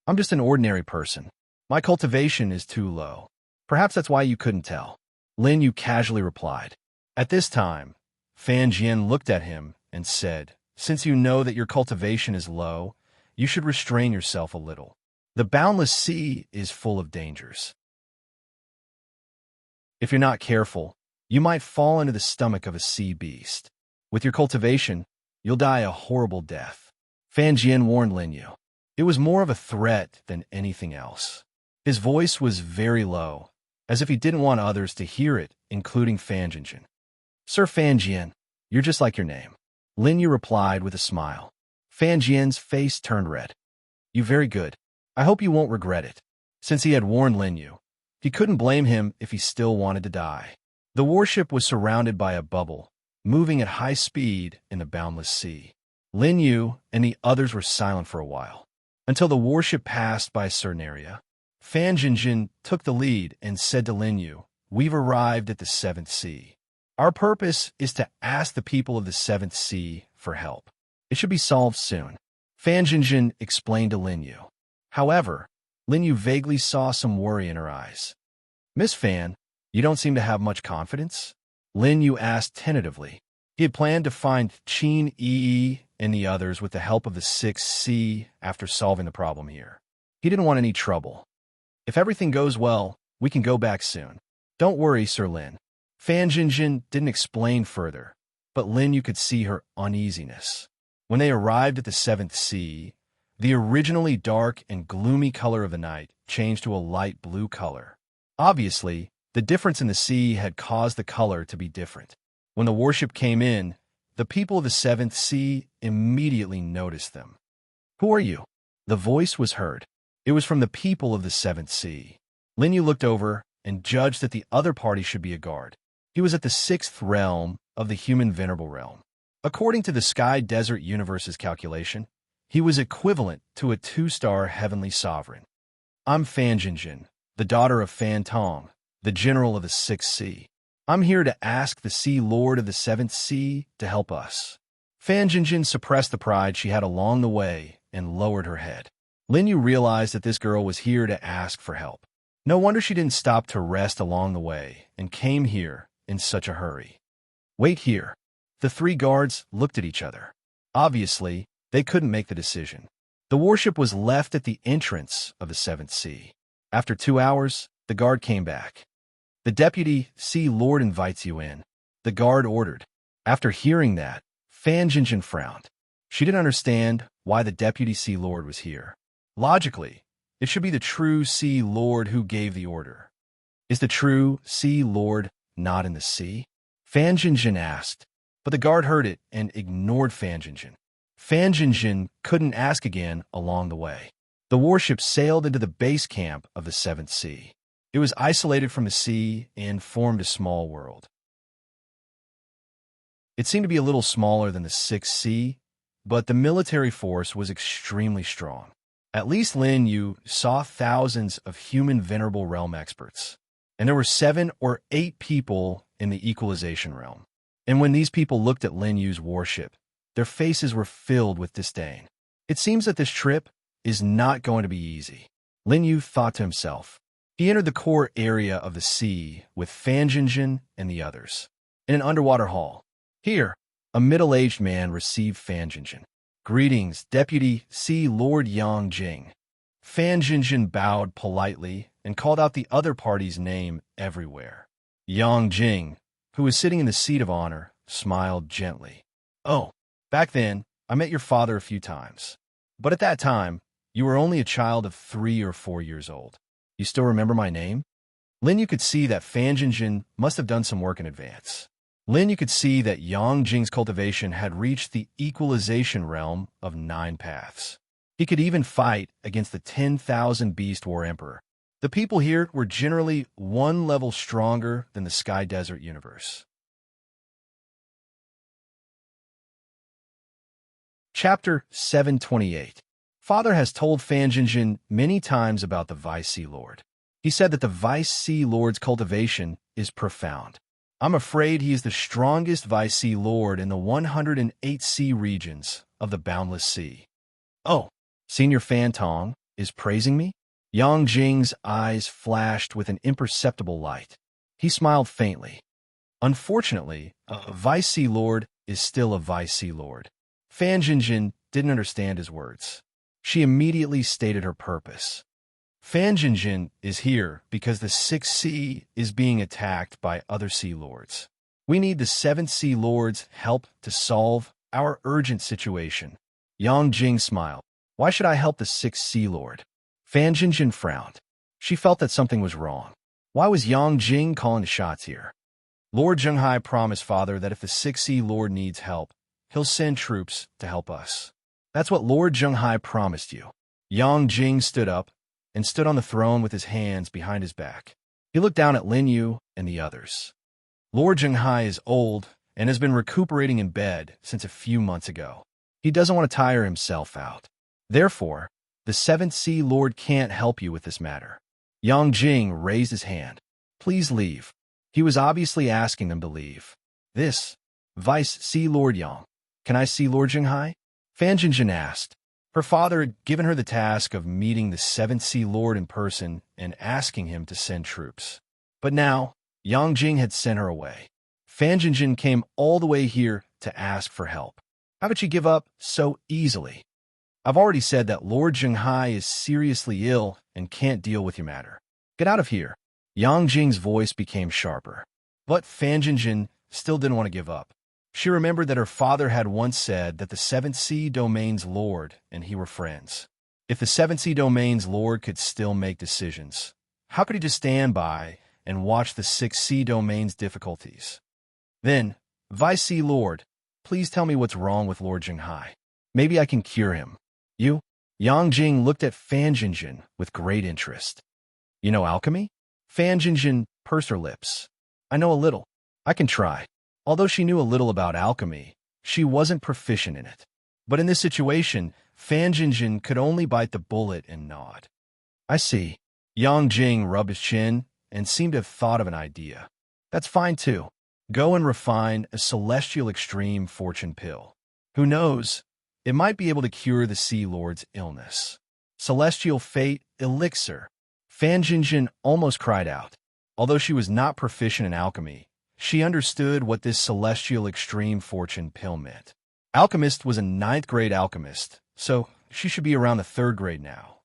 I'm just an ordinary person. My cultivation is too low. Perhaps that's why you couldn't tell. Lin Yu casually replied. At this time, Fan Jian looked at him and said, since you know that your cultivation is low, you should restrain yourself a little. The boundless sea is full of dangers. If you're not careful, you might fall into the stomach of a sea beast. With your cultivation, you'll die a horrible death. Fan Jian warned Lin Yu. It was more of a threat than anything else. His voice was very low, as if he didn't want others to hear it, including Fan Jinjin. Sir Fan Jian, you're just like your name. Lin Yu replied with a smile. Fan Jian's face turned red. You very good. I hope you won't regret it. Since he had warned Lin Yu, he couldn't blame him if he still wanted to die. The warship was surrounded by a bubble, moving at high speed in the boundless sea. Lin Yu and the others were silent for a while, until the warship passed by a certain area. Fan Jinjin took the lead and said to Lin Yu, We've arrived at the Seventh Sea. Our purpose is to ask the people of the Seventh Sea for help. It should be solved soon. Fan Jinjin explained to Lin Yu. However, Lin Yu vaguely saw some worry in her eyes. Miss Fan, you don't seem to have much confidence? Lin Yu asked tentatively. He had planned to find Qin Yi and the others with the help of the Sixth Sea after solving the problem here. He didn't want any trouble. If everything goes well, we can go back soon. Don't worry, Sir Lin. Fan Jinjin didn't explain further, but Lin Yu could see her uneasiness. When they arrived at the Seventh Sea, the originally dark and gloomy color of the night changed to a light blue color. Obviously, the difference in the sea had caused the color to be different. When the warship came in, the people of the Seventh Sea immediately noticed them. Who are you? The voice was heard. It was from the people of the Seventh Sea. Lin Yu looked over and judged that the other party should be a guard. He was at the sixth realm of the human venerable realm. According to the Sky Desert Universe's calculation, he was equivalent to a 2-star heavenly sovereign. I'm Fan Jinjin, the daughter of Fan Tong, the general of the Sixth Sea. I'm here to ask the Sea Lord of the Seventh Sea to help us. Fan Jinjin suppressed the pride she had along the way and lowered her head. Lin Yu realized that this girl was here to ask for help. No wonder she didn't stop to rest along the way and came here in such a hurry. Wait here. The three guards looked at each other. Obviously, they couldn't make the decision. The warship was left at the entrance of the Seventh Sea. After 2 hours, the guard came back. The Deputy Sea Lord invites you in, the guard ordered. After hearing that, Fan Jinjin frowned. She didn't understand why the Deputy Sea Lord was here. Logically, it should be the true Sea Lord who gave the order. Is the true Sea Lord not in the sea? Fan Jinjin asked, but the guard heard it and ignored Fan Jinjin. Fan Jinjin couldn't ask again along the way. The warship sailed into the base camp of the Seventh Sea. It was isolated from the sea and formed a small world. It seemed to be a little smaller than the Sixth Sea, but the military force was extremely strong. At least Lin Yu saw thousands of human venerable realm experts, and there were 7 or 8 people in the equalization realm. And when these people looked at Lin Yu's warship, their faces were filled with disdain. It seems that this trip is not going to be easy, Lin Yu thought to himself. He entered the core area of the sea with Fan Jinjin and the others. In an underwater hall. Here, a middle-aged man received Fan Jinjin. Greetings, Deputy Sea Lord Yang Jing. Fan Jinjin bowed politely and called out the other party's name everywhere. Yang Jing, who was sitting in the seat of honor, smiled gently. Oh, back then, I met your father a few times. But at that time, you were only a child of 3 or 4 years old. You still remember my name? Lin Yu could see that Fan Jinjin must have done some work in advance. Lin Yu could see that Yang Jing's cultivation had reached the equalization realm of 9 paths. He could even fight against the 10,000 Beast War Emperor. The people here were generally 1 level stronger than the Sky Desert universe. Chapter 728. Father has told Fan Jinjin many times about the Vice Sea Lord. He said that the Vice Sea Lord's cultivation is profound. I'm afraid he is the strongest Vice Sea Lord in the 108 sea regions of the Boundless Sea. Oh, Senior Fan Tong is praising me? Yang Jing's eyes flashed with an imperceptible light. He smiled faintly. Unfortunately, a Vice Sea Lord is still a Vice Sea Lord. Fan Jinjin didn't understand his words. She immediately stated her purpose. Fan Jinjin is here because the Sixth Sea is being attacked by other Sea Lords. We need the Seventh Sea Lord's help to solve our urgent situation. Yang Jing smiled. Why should I help the Sixth Sea Lord? Fan Jinjin frowned. She felt that something was wrong. Why was Yang Jing calling the shots here? Lord Zhenghai promised Father that if the Sixth Sea Lord needs help, he'll send troops to help us. That's what Lord Zhenghai promised you. Yang Jing stood up and stood on the throne with his hands behind his back. He looked down at Lin Yu and the others. Lord Zhenghai is old and has been recuperating in bed since a few months ago. He doesn't want to tire himself out. Therefore, the Seventh Sea Lord can't help you with this matter. Yang Jing raised his hand. Please leave. He was obviously asking them to leave. This, Vice Sea Lord Yang. Can I see Lord Zhenghai? Fan Jinjin asked. Her father had given her the task of meeting the Seventh Sea Lord in person and asking him to send troops. But now, Yang Jing had sent her away. Fan Jinjin came all the way here to ask for help. How could she give up so easily? I've already said that Lord Zhenghai is seriously ill and can't deal with your matter. Get out of here. Yang Jing's voice became sharper. But Fan Jinjin still didn't want to give up. She remembered that her father had once said that the Seventh Sea Domain's Lord and he were friends. If the Seventh Sea Domain's Lord could still make decisions, how could he just stand by and watch the Sixth Sea Domain's difficulties? Then, Vice Sea Lord, please tell me what's wrong with Lord Zhenghai. Maybe I can cure him. You? Yang Jing looked at Fan Jinjin with great interest. You know alchemy? Fan Jinjin pursed her lips. I know a little. I can try. Although she knew a little about alchemy, she wasn't proficient in it. But in this situation, Fan Jinjin could only bite the bullet and nod. I see. Yang Jing rubbed his chin and seemed to have thought of an idea. That's fine too. Go and refine a celestial extreme fortune pill. Who knows? It might be able to cure the Sea Lord's illness. Celestial fate elixir. Fan Jinjin almost cried out. Although she was not proficient in alchemy, she understood what this celestial extreme fortune pill meant. Alchemist was a 9th grade alchemist, so she should be around the 3rd grade now.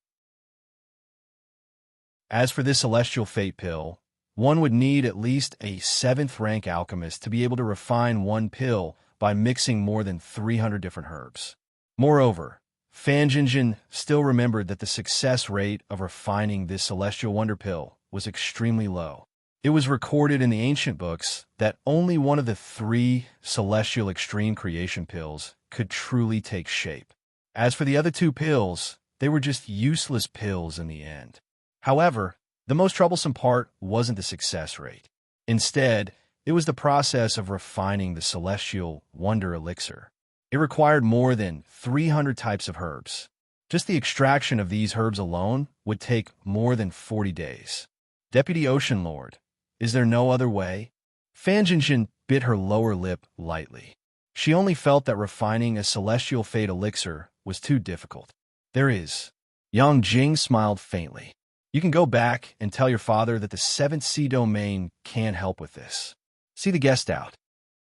As for this celestial fate pill, one would need at least a 7th rank alchemist to be able to refine one pill by mixing more than 300 different herbs. Moreover, Fan Jinjin still remembered that the success rate of refining this celestial wonder pill was extremely low. It was recorded in the ancient books that only one of the 3 celestial extreme creation pills could truly take shape. As for the other 2 pills, they were just useless pills in the end. However, the most troublesome part wasn't the success rate. Instead, it was the process of refining the celestial wonder elixir. It required more than 300 types of herbs. Just the extraction of these herbs alone would take more than 40 days. Deputy Ocean Lord, is there no other way? Fan Jinjin bit her lower lip lightly. She only felt that refining a celestial fate elixir was too difficult. There is. Yang Jing smiled faintly. You can go back and tell your father that the 7th sea domain can't help with this. See the guest out.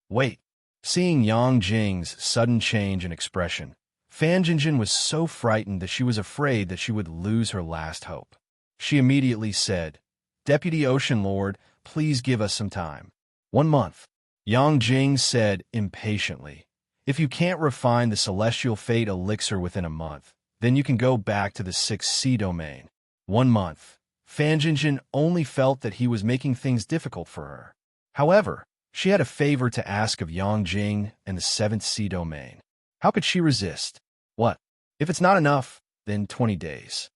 Wait. Seeing Yang Jing's sudden change in expression, Fan Jinjin was so frightened that she was afraid that she would lose her last hope. She immediately said, Deputy Ocean Lord, please give us some time. 1 month. Yang Jing said impatiently, if you can't refine the celestial fate elixir within a month, then you can go back to the 6th sea domain. 1 month. Fan Jinjin only felt that he was making things difficult for her. However, she had a favor to ask of Yang Jing and the 7th sea domain. How could she resist? What? If it's not enough, then 20 days.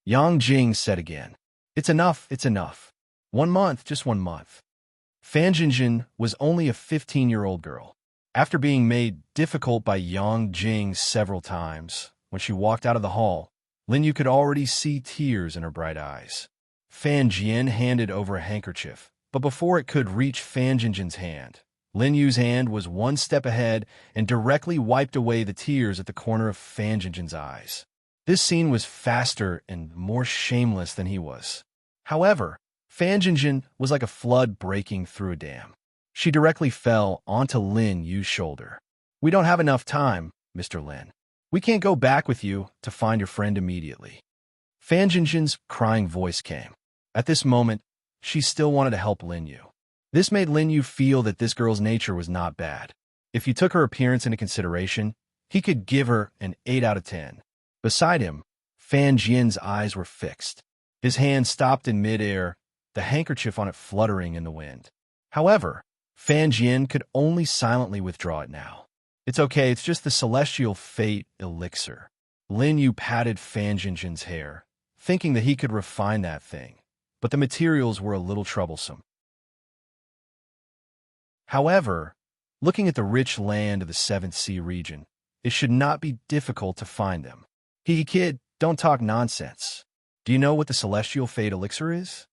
Yang Jing said again. It's enough, it's enough. 1 month, just 1 month. Fan Jinjin was only a 15-year-old girl. After being made difficult by Yang Jing several times, when she walked out of the hall, Lin Yu could already see tears in her bright eyes. Fan Jian handed over a handkerchief, but before it could reach Fan Jinjin's hand, Lin Yu's hand was 1 step ahead and directly wiped away the tears at the corner of Fan Jinjin's eyes. This scene was faster and more shameless than he was. However, Fan Jinjin was like a flood breaking through a dam. She directly fell onto Lin Yu's shoulder. We don't have enough time, Mr. Lin. We can't go back with you to find your friend immediately. Fan Jinjin's crying voice came. At this moment, she still wanted to help Lin Yu. This made Lin Yu feel that this girl's nature was not bad. If you took her appearance into consideration, he could give her an 8 out of 10. Beside him, Fan Jian's eyes were fixed. His hand stopped in midair, the handkerchief on it fluttering in the wind. However, Fan Jian could only silently withdraw it now. It's okay, it's just the celestial fate elixir. Lin Yu patted Fan Jinjin's hair, thinking that he could refine that thing, but the materials were a little troublesome. However, looking at the rich land of the 7th Sea region, it should not be difficult to find them. Kid, don't talk nonsense. Do you know what the celestial fate elixir is?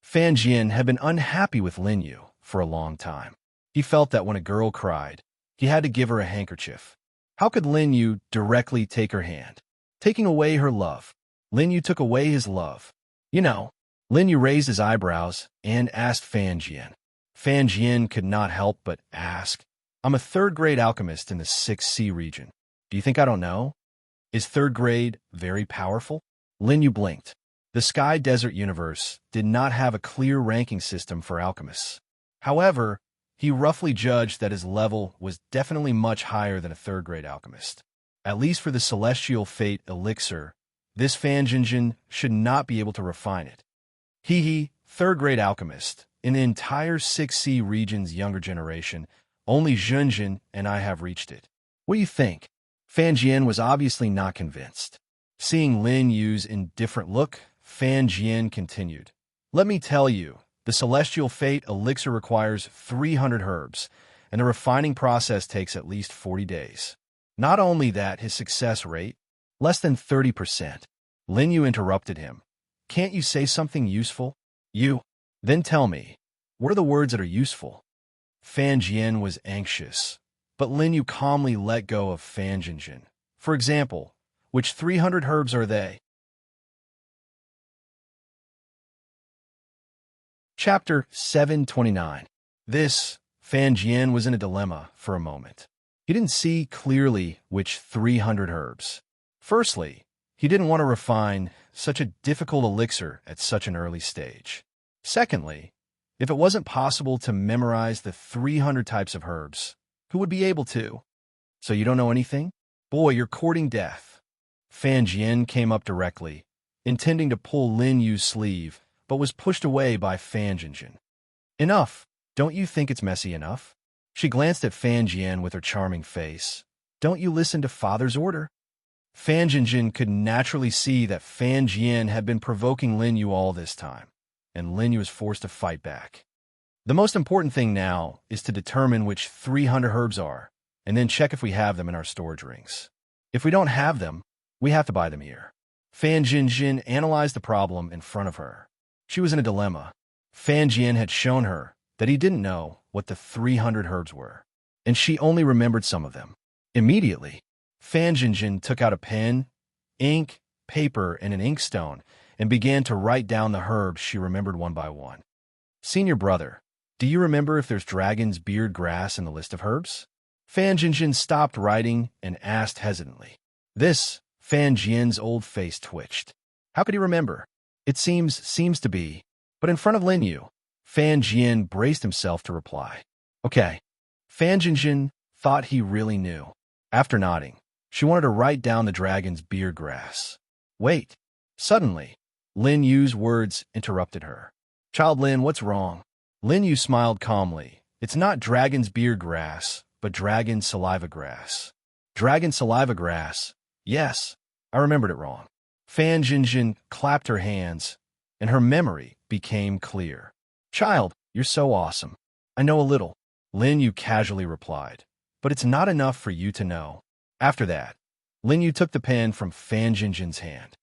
Fan Jian had been unhappy with Lin Yu for a long time. He felt that when a girl cried, he had to give her a handkerchief. How could Lin Yu directly take her hand? Taking away her love. Lin Yu took away his love. Lin Yu raised his eyebrows and asked Fan Jian. Fan Jian could not help but ask, I'm a 3rd grade alchemist in the 6th Sea region. Do you think I don't know? Is 3rd grade very powerful? Lin Yu blinked. The Sky Desert universe did not have a clear ranking system for alchemists. However, he roughly judged that his level was definitely much higher than a 3rd grade alchemist. At least for the celestial fate elixir, this Fan Jinjin should not be able to refine it. 3rd grade alchemist. In the entire 6th Sea region's younger generation, only Junjin and I have reached it. What do you think? Fan Jian was obviously not convinced. Seeing Lin Yu's indifferent look, Fan Jian continued. Let me tell you, the celestial fate elixir requires 300 herbs, and the refining process takes at least 40 days. Not only that, his success rate, less than 30%. Lin Yu interrupted him. Can't you say something useful? Then tell me, what are the words that are useful? Fan Jian was anxious, but Lin Yu calmly let go of Fan Jinjin. For example, which 300 herbs are they? Chapter 729. Fan Jian was in a dilemma for a moment. He didn't see clearly which 300 herbs. Firstly, he didn't want to refine such a difficult elixir at such an early stage. Secondly, if it wasn't possible to memorize the 300 types of herbs, who would be able to? So you don't know anything? Boy, you're courting death. Fan Jian came up directly, intending to pull Lin Yu's sleeve, but was pushed away by Fan Jinjin. Enough. Don't you think it's messy enough? She glanced at Fan Jian with her charming face. Don't you listen to father's order? Fan Jinjin could naturally see that Fan Jian had been provoking Lin Yu all this time, and Lin Yu was forced to fight back. The most important thing now is to determine which 300 herbs are, and then check if we have them in our storage rings. If we don't have them, we have to buy them here. Fan Jinjin analyzed the problem in front of her. She was in a dilemma. Fan Jian had shown her that he didn't know what the 300 herbs were, and she only remembered some of them. Immediately, Fan Jinjin took out a pen, ink, paper, and an inkstone and began to write down the herbs she remembered one by one. Senior brother, do you remember if there's dragon's beard grass in the list of herbs? Fan Jinjin stopped writing and asked hesitantly. This, Fan Jian's old face twitched. How could he remember? It seems to be. But in front of Lin Yu, Fan Jian braced himself to reply. Okay. Fan Jinjin thought he really knew. After nodding, she wanted to write down the dragon's beard grass. Wait. Suddenly, Lin Yu's words interrupted her. Child Lin, what's wrong? Lin Yu smiled calmly. It's not dragon's beard grass, but dragon saliva grass. Dragon saliva grass. Yes, I remembered it wrong. Fan Jinjin clapped her hands, and her memory became clear. Child, you're so awesome. I know a little, Lin Yu casually replied, but it's not enough for you to know. After that, Lin Yu took the pen from Fan Jinjin's hand.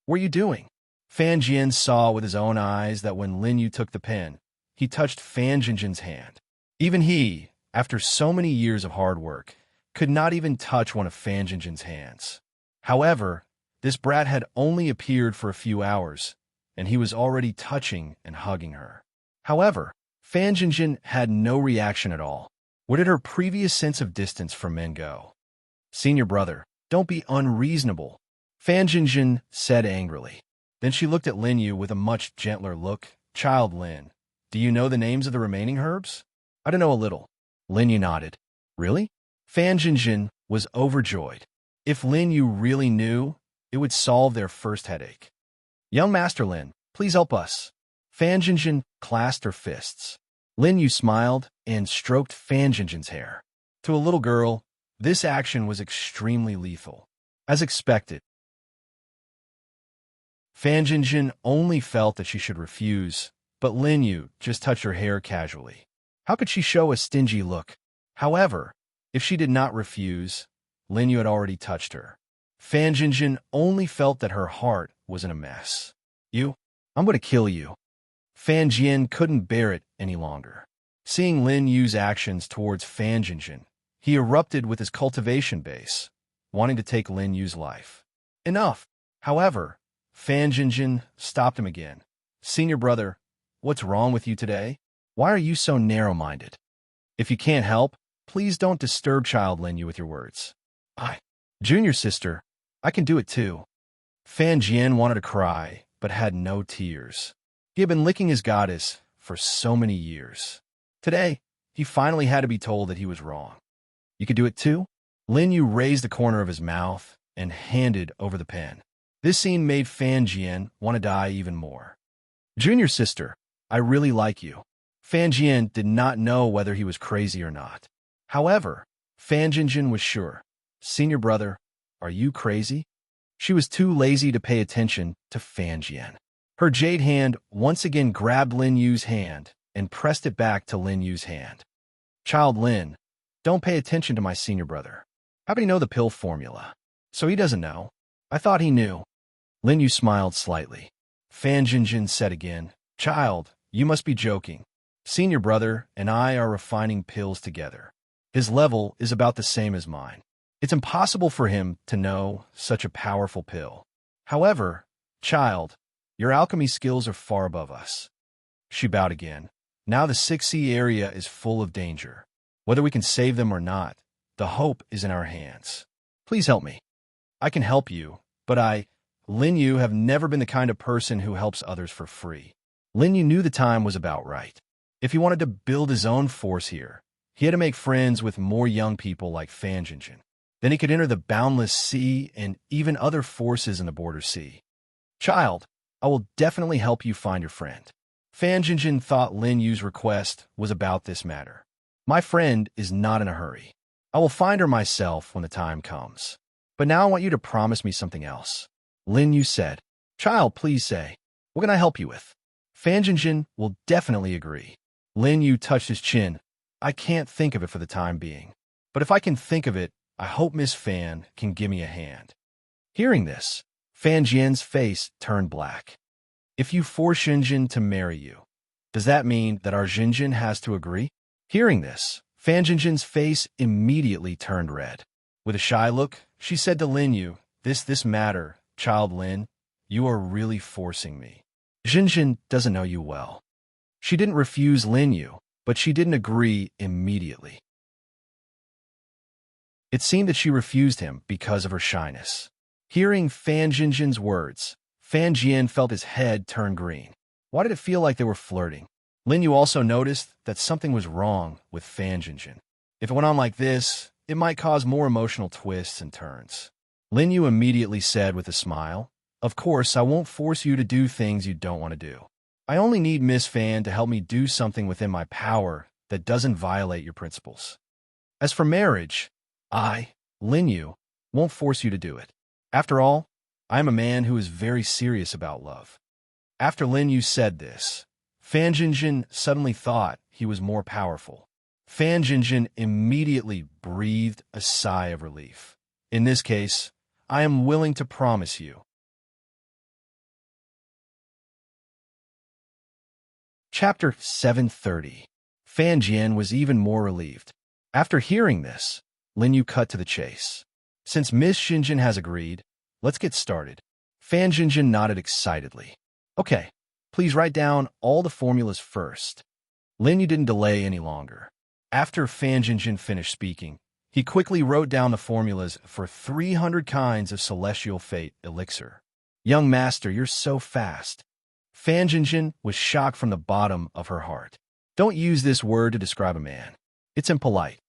What are you doing? Fan Jian saw with his own eyes that when Lin Yu took the pen, he touched Fan Jinjin's hand. Even he, after so many years of hard work, could not even touch one of Fan Jinjin's hands. However, this brat had only appeared for a few hours, and he was already touching and hugging her. However, Fan Jinjin had no reaction at all. Where did her previous sense of distance from men go? Senior brother, don't be unreasonable, Fan Jinjin said angrily. Then she looked at Lin Yu with a much gentler look. Child Lin, do you know the names of the remaining herbs? I don't know a little. Lin Yu nodded. Really? Fan Jinjin was overjoyed. If Lin Yu really knew, it would solve their first headache. Young Master Lin, please help us. Fan Jinjin clasped her fists. Lin Yu smiled and stroked Fan Jinjin's hair. To a little girl, this action was extremely lethal. As expected, Fan Jinjin only felt that she should refuse, but Lin Yu just touched her hair casually. How could she show a stingy look? However, if she did not refuse, Lin Yu had already touched her. Fan Jinjin only felt that her heart was in a mess. I'm going to kill you. Fan Jian couldn't bear it any longer. Seeing Lin Yu's actions towards Fan Jinjin, he erupted with his cultivation base, wanting to take Lin Yu's life. Enough. However, Fan Jinjin stopped him again. Senior brother, what's wrong with you today? Why are you so narrow-minded? If you can't help, please don't disturb child Lin Yu with your words. Junior sister, I can do it too. Fan Jian wanted to cry, but had no tears. He had been licking his goddess for so many years. Today, he finally had to be told that he was wrong. You could do it too? Lin Yu raised the corner of his mouth and handed over the pen. This scene made Fan Jian want to die even more. Junior sister, I really like you. Fan Jian did not know whether he was crazy or not. However, Fan Jinjin was sure. Senior brother, are you crazy? She was too lazy to pay attention to Fan Jian. Her jade hand once again grabbed Lin Yu's hand and pressed it back to Lin Yu's hand. Child Lin, don't pay attention to my senior brother. How could he know the pill formula? So he doesn't know. I thought he knew. Lin Yu smiled slightly. Fan Jinjin said again, Child, you must be joking. Senior brother and I are refining pills together. His level is about the same as mine. It's impossible for him to know such a powerful pill. However, child, your alchemy skills are far above us. She bowed again. Now the 6C area is full of danger. Whether we can save them or not, the hope is in our hands. Please help me. I can help you, but Lin Yu, have never been the kind of person who helps others for free. Lin Yu knew the time was about right. If he wanted to build his own force here, he had to make friends with more young people like Fan Jinjin. Then he could enter the boundless sea and even other forces in the border sea. Child, I will definitely help you find your friend. Fan Jinjin thought Lin Yu's request was about this matter. My friend is not in a hurry. I will find her myself when the time comes. But now I want you to promise me something else. Lin Yu said, Child, please say, what can I help you with? Fan Jinjin will definitely agree. Lin Yu touched his chin. I can't think of it for the time being. But if I can think of it, I hope Miss Fan can give me a hand. Hearing this, Fan Jian's face turned black. If you force Jinjin to marry you, does that mean that our Jinjin has to agree? Hearing this, Fan Jinjin's face immediately turned red. With a shy look, she said to Lin Yu, This matter, child Lin, you are really forcing me. Jinjin doesn't know you well. She didn't refuse Lin Yu, but she didn't agree immediately. It seemed that she refused him because of her shyness. Hearing Fan Jinjin's words, Fan Jian felt his head turn green. Why did it feel like they were flirting? Lin Yu also noticed that something was wrong with Fan Jinjin. If it went on like this, it might cause more emotional twists and turns. Lin Yu immediately said with a smile, Of course, I won't force you to do things you don't want to do. I only need Miss Fan to help me do something within my power that doesn't violate your principles. As for marriage, I, Lin Yu, won't force you to do it. After all, I am a man who is very serious about love. After Lin Yu said this, Fan Jinjin suddenly thought he was more powerful. Fan Jinjin immediately breathed a sigh of relief. In this case, I am willing to promise you. Chapter 730. Fan Jian was even more relieved. After hearing this, Lin Yu cut to the chase. Since Miss Jinjin has agreed, let's get started. Fan Jinjin nodded excitedly. Okay, please write down all the formulas first. Lin Yu didn't delay any longer. After Fan Jinjin finished speaking, he quickly wrote down the formulas for 300 kinds of celestial fate elixir. Young master, you're so fast. Fan Jinjin was shocked from the bottom of her heart. Don't use this word to describe a man. It's impolite.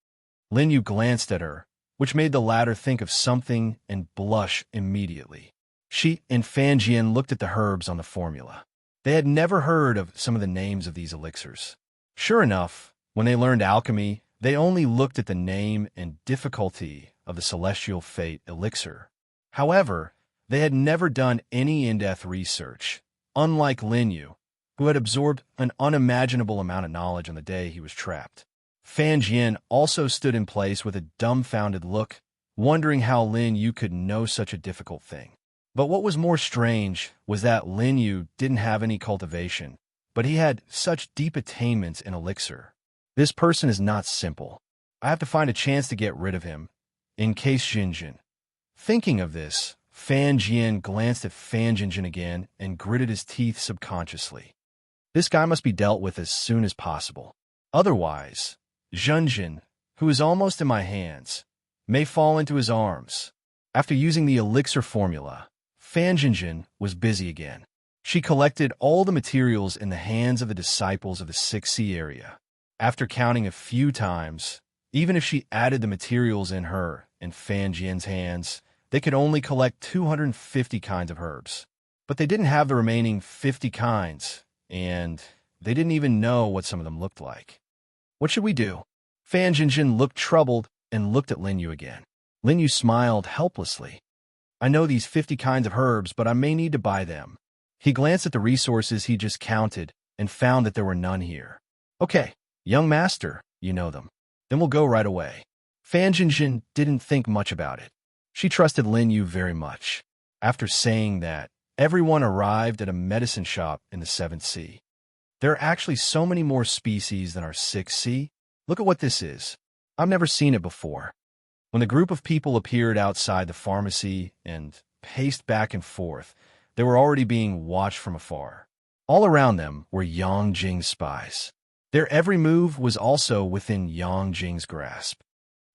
Lin Yu glanced at her, which made the latter think of something and blush immediately. She and Fan Jian looked at the herbs on the formula. They had never heard of some of the names of these elixirs. Sure enough, when they learned alchemy, they only looked at the name and difficulty of the celestial fate elixir. However, they had never done any in-depth research, unlike Lin Yu, who had absorbed an unimaginable amount of knowledge on the day he was trapped. Fan Jian also stood in place with a dumbfounded look, wondering how Lin Yu could know such a difficult thing. But what was more strange was that Lin Yu didn't have any cultivation, but he had such deep attainments in elixir. This person is not simple. I have to find a chance to get rid of him, in case Jinjin. Thinking of this, Fan Jian glanced at Fan Jinjin again and gritted his teeth subconsciously. This guy must be dealt with as soon as possible. Otherwise, Jinjin, who is almost in my hands, may fall into his arms. After using the elixir formula, Fan Jinjin was busy again. She collected all the materials in the hands of the disciples of the 6C area. After counting a few times, even if she added the materials in her and Fan Jian's hands, they could only collect 250 kinds of herbs. But they didn't have the remaining 50 kinds, and they didn't even know what some of them looked like. What should we do? Fan Jinjin looked troubled and looked at Lin Yu again. Lin Yu smiled helplessly. I know these 50 kinds of herbs, but I may need to buy them. He glanced at the resources he just counted and found that there were none here. Okay, young master, you know them. Then we'll go right away. Fan Jinjin didn't think much about it. She trusted Lin Yu very much. After saying that, everyone arrived at a medicine shop in the 7th Sea. There are actually so many more species than our 6th Sea. Look at what this is. I've never seen it before. When the group of people appeared outside the pharmacy and paced back and forth, they were already being watched from afar. All around them were Yang Jing's spies. Their every move was also within Yang Jing's grasp.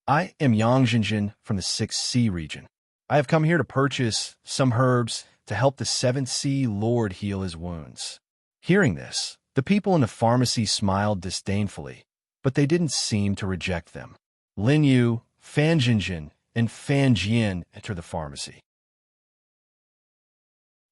I am Yang Jinjin from the 6th Sea region. I have come here to purchase some herbs to help the 7th Sea Lord heal his wounds. Hearing this, the people in the pharmacy smiled disdainfully, but they didn't seem to reject them. Lin Yu, Fan Jinjin, and Fan Jian entered the pharmacy.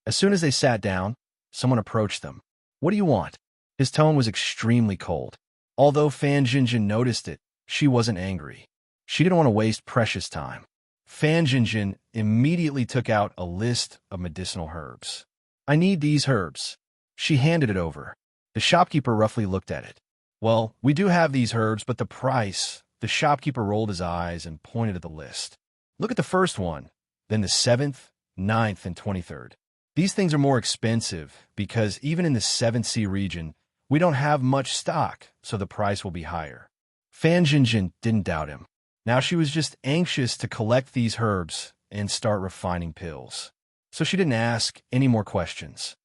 As soon as they sat down, someone approached them. What do you want? His tone was extremely cold. Although Fan Jinjin noticed it, she wasn't angry. She didn't want to waste precious time. Fan Jinjin immediately took out a list of medicinal herbs. I need these herbs. She handed it over. The shopkeeper roughly looked at it. Well, we do have these herbs, but the price... The shopkeeper rolled his eyes and pointed at the list. Look at the first one, then the 7th, 9th, and 23rd. These things are more expensive because even in the 7th Sea region, we don't have much stock, so the price will be higher. Fan Jinjin didn't doubt him. Now she was just anxious to collect these herbs and start refining pills. So she didn't ask any more questions.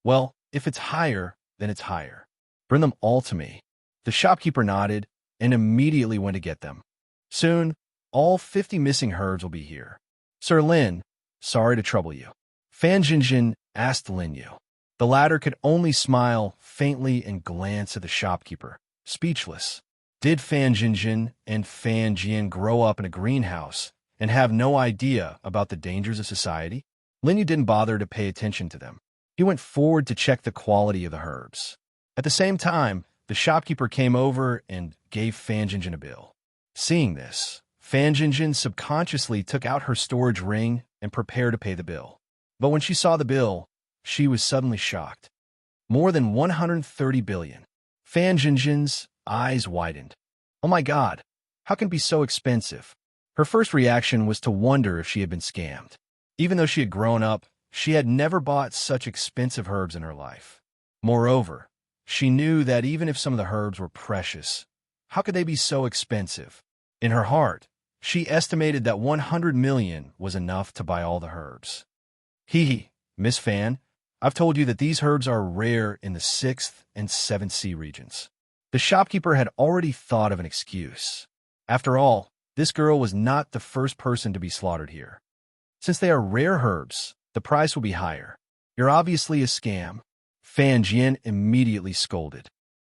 Well, if it's higher, then it's higher. Bring them all to me. The shopkeeper nodded and immediately went to get them. Soon, all 50 missing herbs will be here. Sir Lin, sorry to trouble you. Fan Jinjin asked Lin Yu. The latter could only smile faintly and glance at the shopkeeper, speechless. Did Fan Jinjin and Fan Jian grow up in a greenhouse and have no idea about the dangers of society? Lin Yu didn't bother to pay attention to them. He went forward to check the quality of the herbs. At the same time, the shopkeeper came over and gave Fan Jinjin a bill. Seeing this, Fan Jinjin subconsciously took out her storage ring and prepared to pay the bill. But when she saw the bill, she was suddenly shocked. More than 130 billion. Fan Jinjin's eyes widened. Oh my God, how can it be so expensive? Her first reaction was to wonder if she had been scammed. Even though she had grown up, she had never bought such expensive herbs in her life. Moreover, she knew that even if some of the herbs were precious, how could they be so expensive? In her heart, she estimated that 100 million was enough to buy all the herbs. Miss Fan, I've told you that these herbs are rare in the 6th and 7th Sea regions. The shopkeeper had already thought of an excuse. After all, this girl was not the first person to be slaughtered here. Since they are rare herbs, the price will be higher. You're obviously a scam. Fan Jian immediately scolded.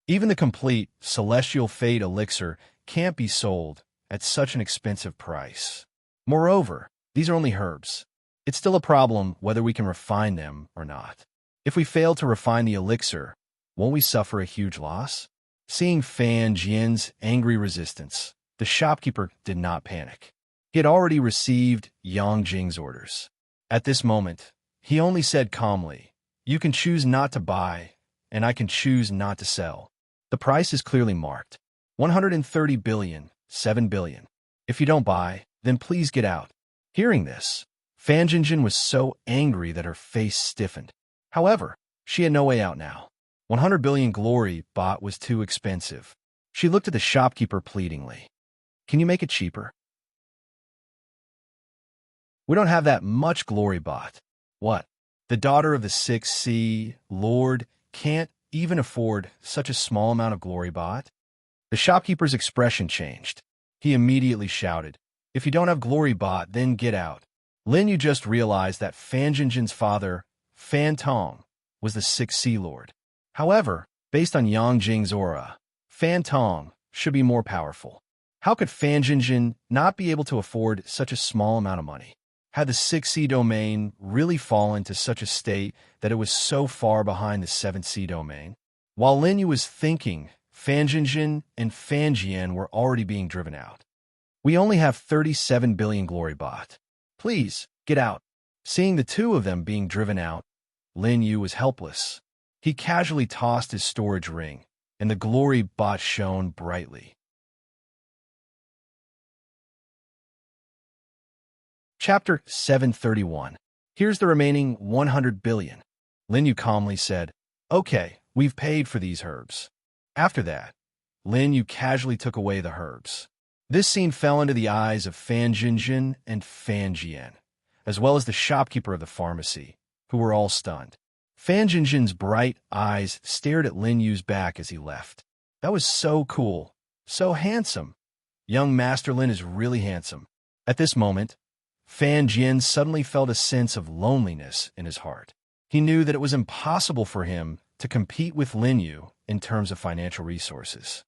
Even the complete celestial fade elixir can't be sold at such an expensive price. Moreover, these are only herbs. It's still a problem whether we can refine them or not. If we fail to refine the elixir, won't we suffer a huge loss? Seeing Fan Jian's angry resistance, the shopkeeper did not panic. He had already received Yang Jing's orders. At this moment, he only said calmly, "You can choose not to buy, and I can choose not to sell. The price is clearly marked. 130 billion, 7 billion. If you don't buy, then please get out." Hearing this, Fan Jinjin was so angry that her face stiffened. However, she had no way out now. 100 billion glory bought was too expensive. She looked at the shopkeeper pleadingly. "Can you make it cheaper? We don't have that much glory bought." What? The daughter of the 6th Sea Lord can't even afford such a small amount of glory bought? The shopkeeper's expression changed. He immediately shouted, "If you don't have glory bought, then get out." Lin Yu just realized that Fan Jinjin's father, Fan Tong, was the 6th Sea Lord. However, based on Yang Jing's aura, Fan Tong should be more powerful. How could Fan Jinjin not be able to afford such a small amount of money? Had the 6th Sea domain really fallen to such a state that it was so far behind the 7th Sea domain? While Lin Yu was thinking, Fan Jinjin and Fan Jian were already being driven out. "We only have 37 billion glory bought. Please, get out." Seeing the two of them being driven out, Lin Yu was helpless. He casually tossed his storage ring, and the glory bot shone brightly. Chapter 731. Here's the remaining 100 billion. Lin Yu calmly said, "Okay, we've paid for these herbs." After that, Lin Yu casually took away the herbs. This scene fell into the eyes of Fan Jinjin and Fan Jian, as well as the shopkeeper of the pharmacy, who were all stunned. Fan Jinjin's bright eyes stared at Lin Yu's back as he left. That was so cool, so handsome. Young Master Lin is really handsome. At this moment, Fan Jian suddenly felt a sense of loneliness in his heart. He knew that it was impossible for him to compete with Lin Yu in terms of financial resources.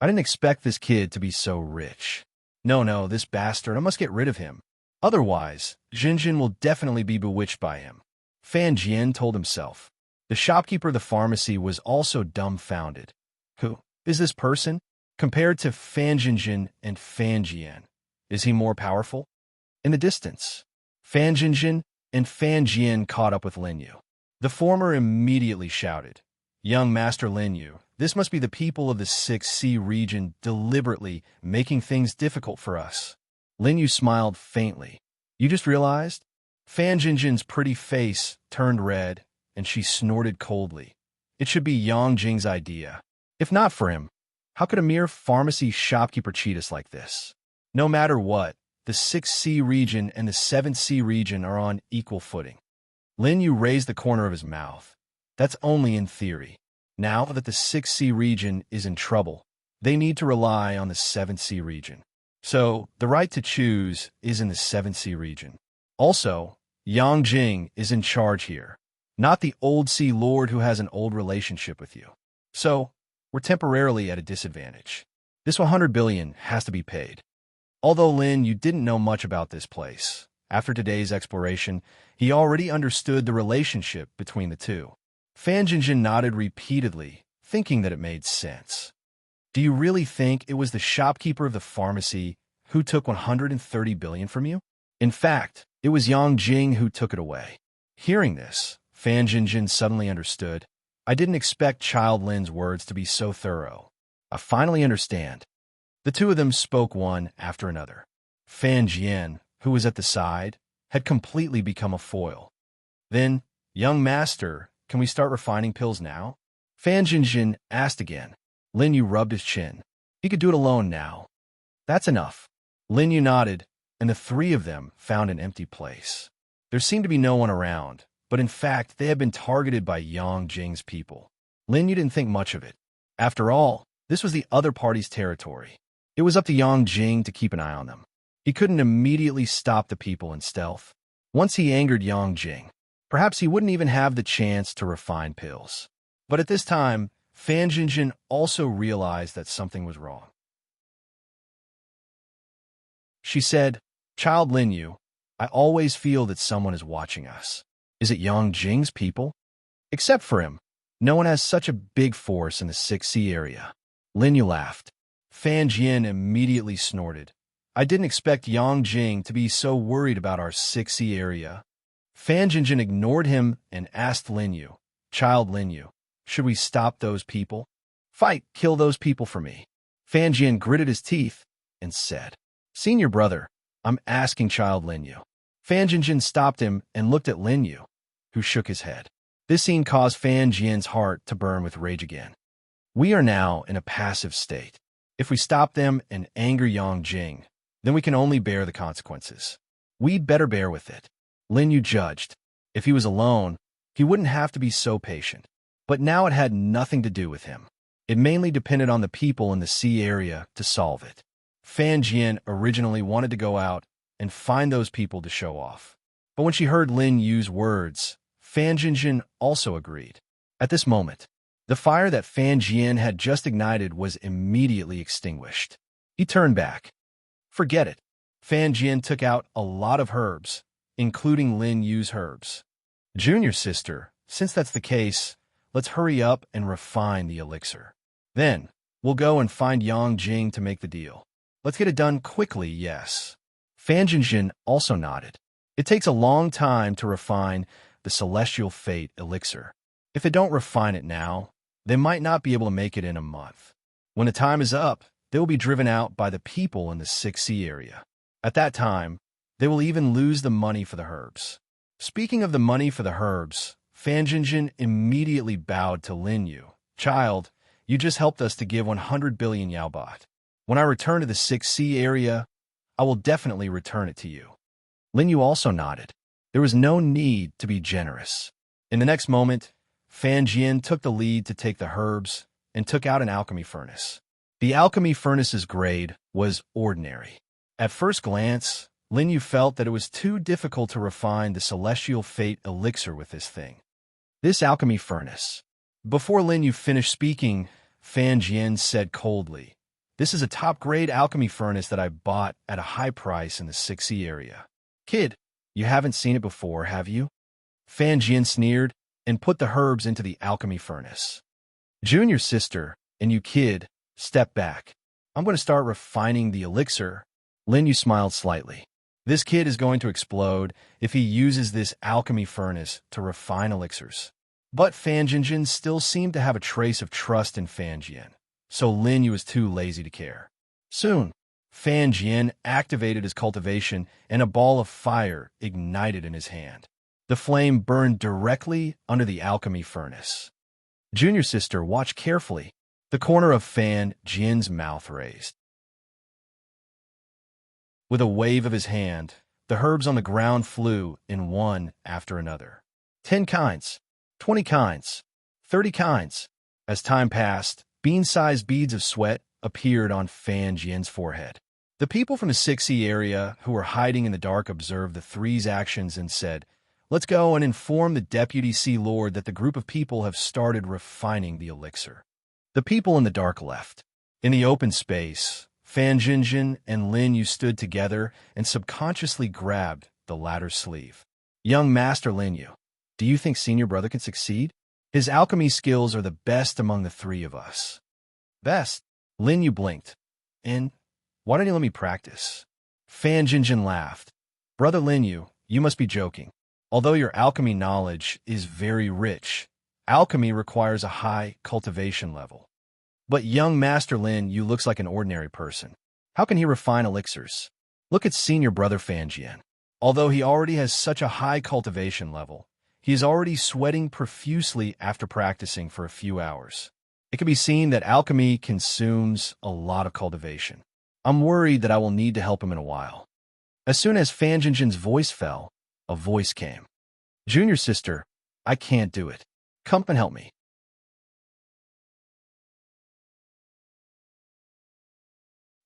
"I didn't expect this kid to be so rich. No, this bastard, I must get rid of him. Otherwise, Jinjin will definitely be bewitched by him," Fan Jian told himself. The shopkeeper of the pharmacy was also dumbfounded. Who is this person? Compared to Fanjinjin and Fanjian, is he more powerful? In the distance, Fanjinjin and Fanjian caught up with Linyu. The former immediately shouted, "Young Master Linyu, this must be the people of the 6C region deliberately making things difficult for us." Linyu smiled faintly. "You just realized?" Fanjinjin's pretty face turned red, and she snorted coldly. "It should be Yang Jing's idea. If not for him, how could a mere pharmacy shopkeeper cheat us like this? No matter what, the 6C region and the 7C region are on equal footing." Linyu raised the corner of his mouth. "That's only in theory. Now that the 6C region is in trouble, they need to rely on the 7C region. So, the right to choose is in the 7C region. Also, Yang Jing is in charge here, not the old Sea Lord who has an old relationship with you. So, we're temporarily at a disadvantage. This 100 billion has to be paid." Although Lin, you didn't know much about this place. After today's exploration, he already understood the relationship between the two. Fanjinjin nodded repeatedly, thinking that it made sense. "Do you really think it was the shopkeeper of the pharmacy who took 130 billion from you? In fact, it was Yang Jing who took it away." Hearing this, Fanjinjin suddenly understood. "I didn't expect Child Lin's words to be so thorough. I finally understand." The two of them spoke one after another. Fan Jian, who was at the side, had completely become a foil. "Then, young master, can we start refining pills now?" Fan Jinjin asked again. Lin Yu rubbed his chin. He could do it alone now. "That's enough." Lin Yu nodded, and the three of them found an empty place. There seemed to be no one around, but in fact they had been targeted by Yang Jing's people. Lin Yu didn't think much of it. After all, this was the other party's territory. It was up to Yang Jing to keep an eye on them. He couldn't immediately stop the people in stealth. Once he angered Yang Jing, perhaps he wouldn't even have the chance to refine pills. But at this time, Fan Jinjin also realized that something was wrong. She said, "Child Lin Yu, I always feel that someone is watching us. Is it Yang Jing's people? Except for him, no one has such a big force in the 6C area." Lin Yu laughed. Fan Jian immediately snorted. "I didn't expect Yang Jing to be so worried about our 6C area." Fan Jinjin ignored him and asked Lin Yu, "Child Lin Yu, should we stop those people? Kill those people for me." Fan Jian gritted his teeth and said, "Senior brother, I'm asking Child Lin Yu." Fan Jinjin stopped him and looked at Lin Yu, who shook his head. This scene caused Fan Jian's heart to burn with rage again. "We are now in a passive state. If we stop them and anger Yang Jing, then we can only bear the consequences. We'd better bear with it." Lin Yu judged. If he was alone, he wouldn't have to be so patient. But now it had nothing to do with him. It mainly depended on the people in the sea area to solve it. Fan Jian originally wanted to go out and find those people to show off. But when she heard Lin Yu's words, Fan Jinjin also agreed. At this moment, the fire that Fan Jian had just ignited was immediately extinguished. He turned back. "Forget it." Fan Jian took out a lot of herbs, including Lin Yu's herbs. "Junior sister, since that's the case, let's hurry up and refine the elixir. Then, we'll go and find Yang Jing to make the deal. Let's get it done quickly, yes." Fan Jinjin also nodded. It takes a long time to refine the Celestial Fate elixir. If they don't refine it now, they might not be able to make it in a month. When the time is up, they will be driven out by the people in the 6C area. At that time, they will even lose the money for the herbs. Speaking of the money for the herbs, Fan Jinjin immediately bowed to Lin Yu. "Child, you just helped us to give 100 billion Yaobat. When I return to the 6C area, I will definitely return it to you." Lin Yu also nodded. There was no need to be generous. In the next moment, Fan Jian took the lead to take the herbs and took out an alchemy furnace. The alchemy furnace's grade was ordinary. At first glance, Lin Yu felt that it was too difficult to refine the Celestial Fate elixir with this thing. This alchemy furnace. Before Lin Yu finished speaking, Fan Jian said coldly, "This is a top-grade alchemy furnace that I bought at a high price in the 6E area. Kid, you haven't seen it before, have you?" Fan Jian sneered, and put the herbs into the alchemy furnace. Junior's sister, and you kid, step back. I'm going to start refining the elixir. Lin Yu smiled slightly. This kid is going to explode if he uses this alchemy furnace to refine elixirs. But Fan Jinjin still seemed to have a trace of trust in Fan Jian, so Lin Yu was too lazy to care. Soon, Fan Jian activated his cultivation and a ball of fire ignited in his hand. The flame burned directly under the alchemy furnace. Junior sister watched carefully, the corner of Fan Jian's mouth raised. With a wave of his hand, the herbs on the ground flew in one after another. 10 kinds, 20 kinds, 30 kinds. As time passed, bean-sized beads of sweat appeared on Fan Jian's forehead. The people from the 6E area who were hiding in the dark observed the three's actions and said, "Let's go and inform the Deputy Sea Lord that the group of people have started refining the elixir." The people in the dark left. In the open space, Fan Jinjin and Lin Yu stood together and subconsciously grabbed the latter's sleeve. "Young Master Lin Yu, do you think senior brother can succeed? His alchemy skills are the best among the three of us." "Best?" Lin Yu blinked. "And why don't you let me practice?" Fan Jinjin laughed. "Brother Lin Yu, you must be joking. Although your alchemy knowledge is very rich, alchemy requires a high cultivation level. But young Master Lin Yu looks like an ordinary person. How can he refine elixirs? Look at senior brother Fan Jian. Although he already has such a high cultivation level, he is already sweating profusely after practicing for a few hours. It can be seen that alchemy consumes a lot of cultivation. I'm worried that I will need to help him in a while." As soon as Fan Jinjin's voice fell, a voice came. "Junior sister, I can't do it. Come and help me."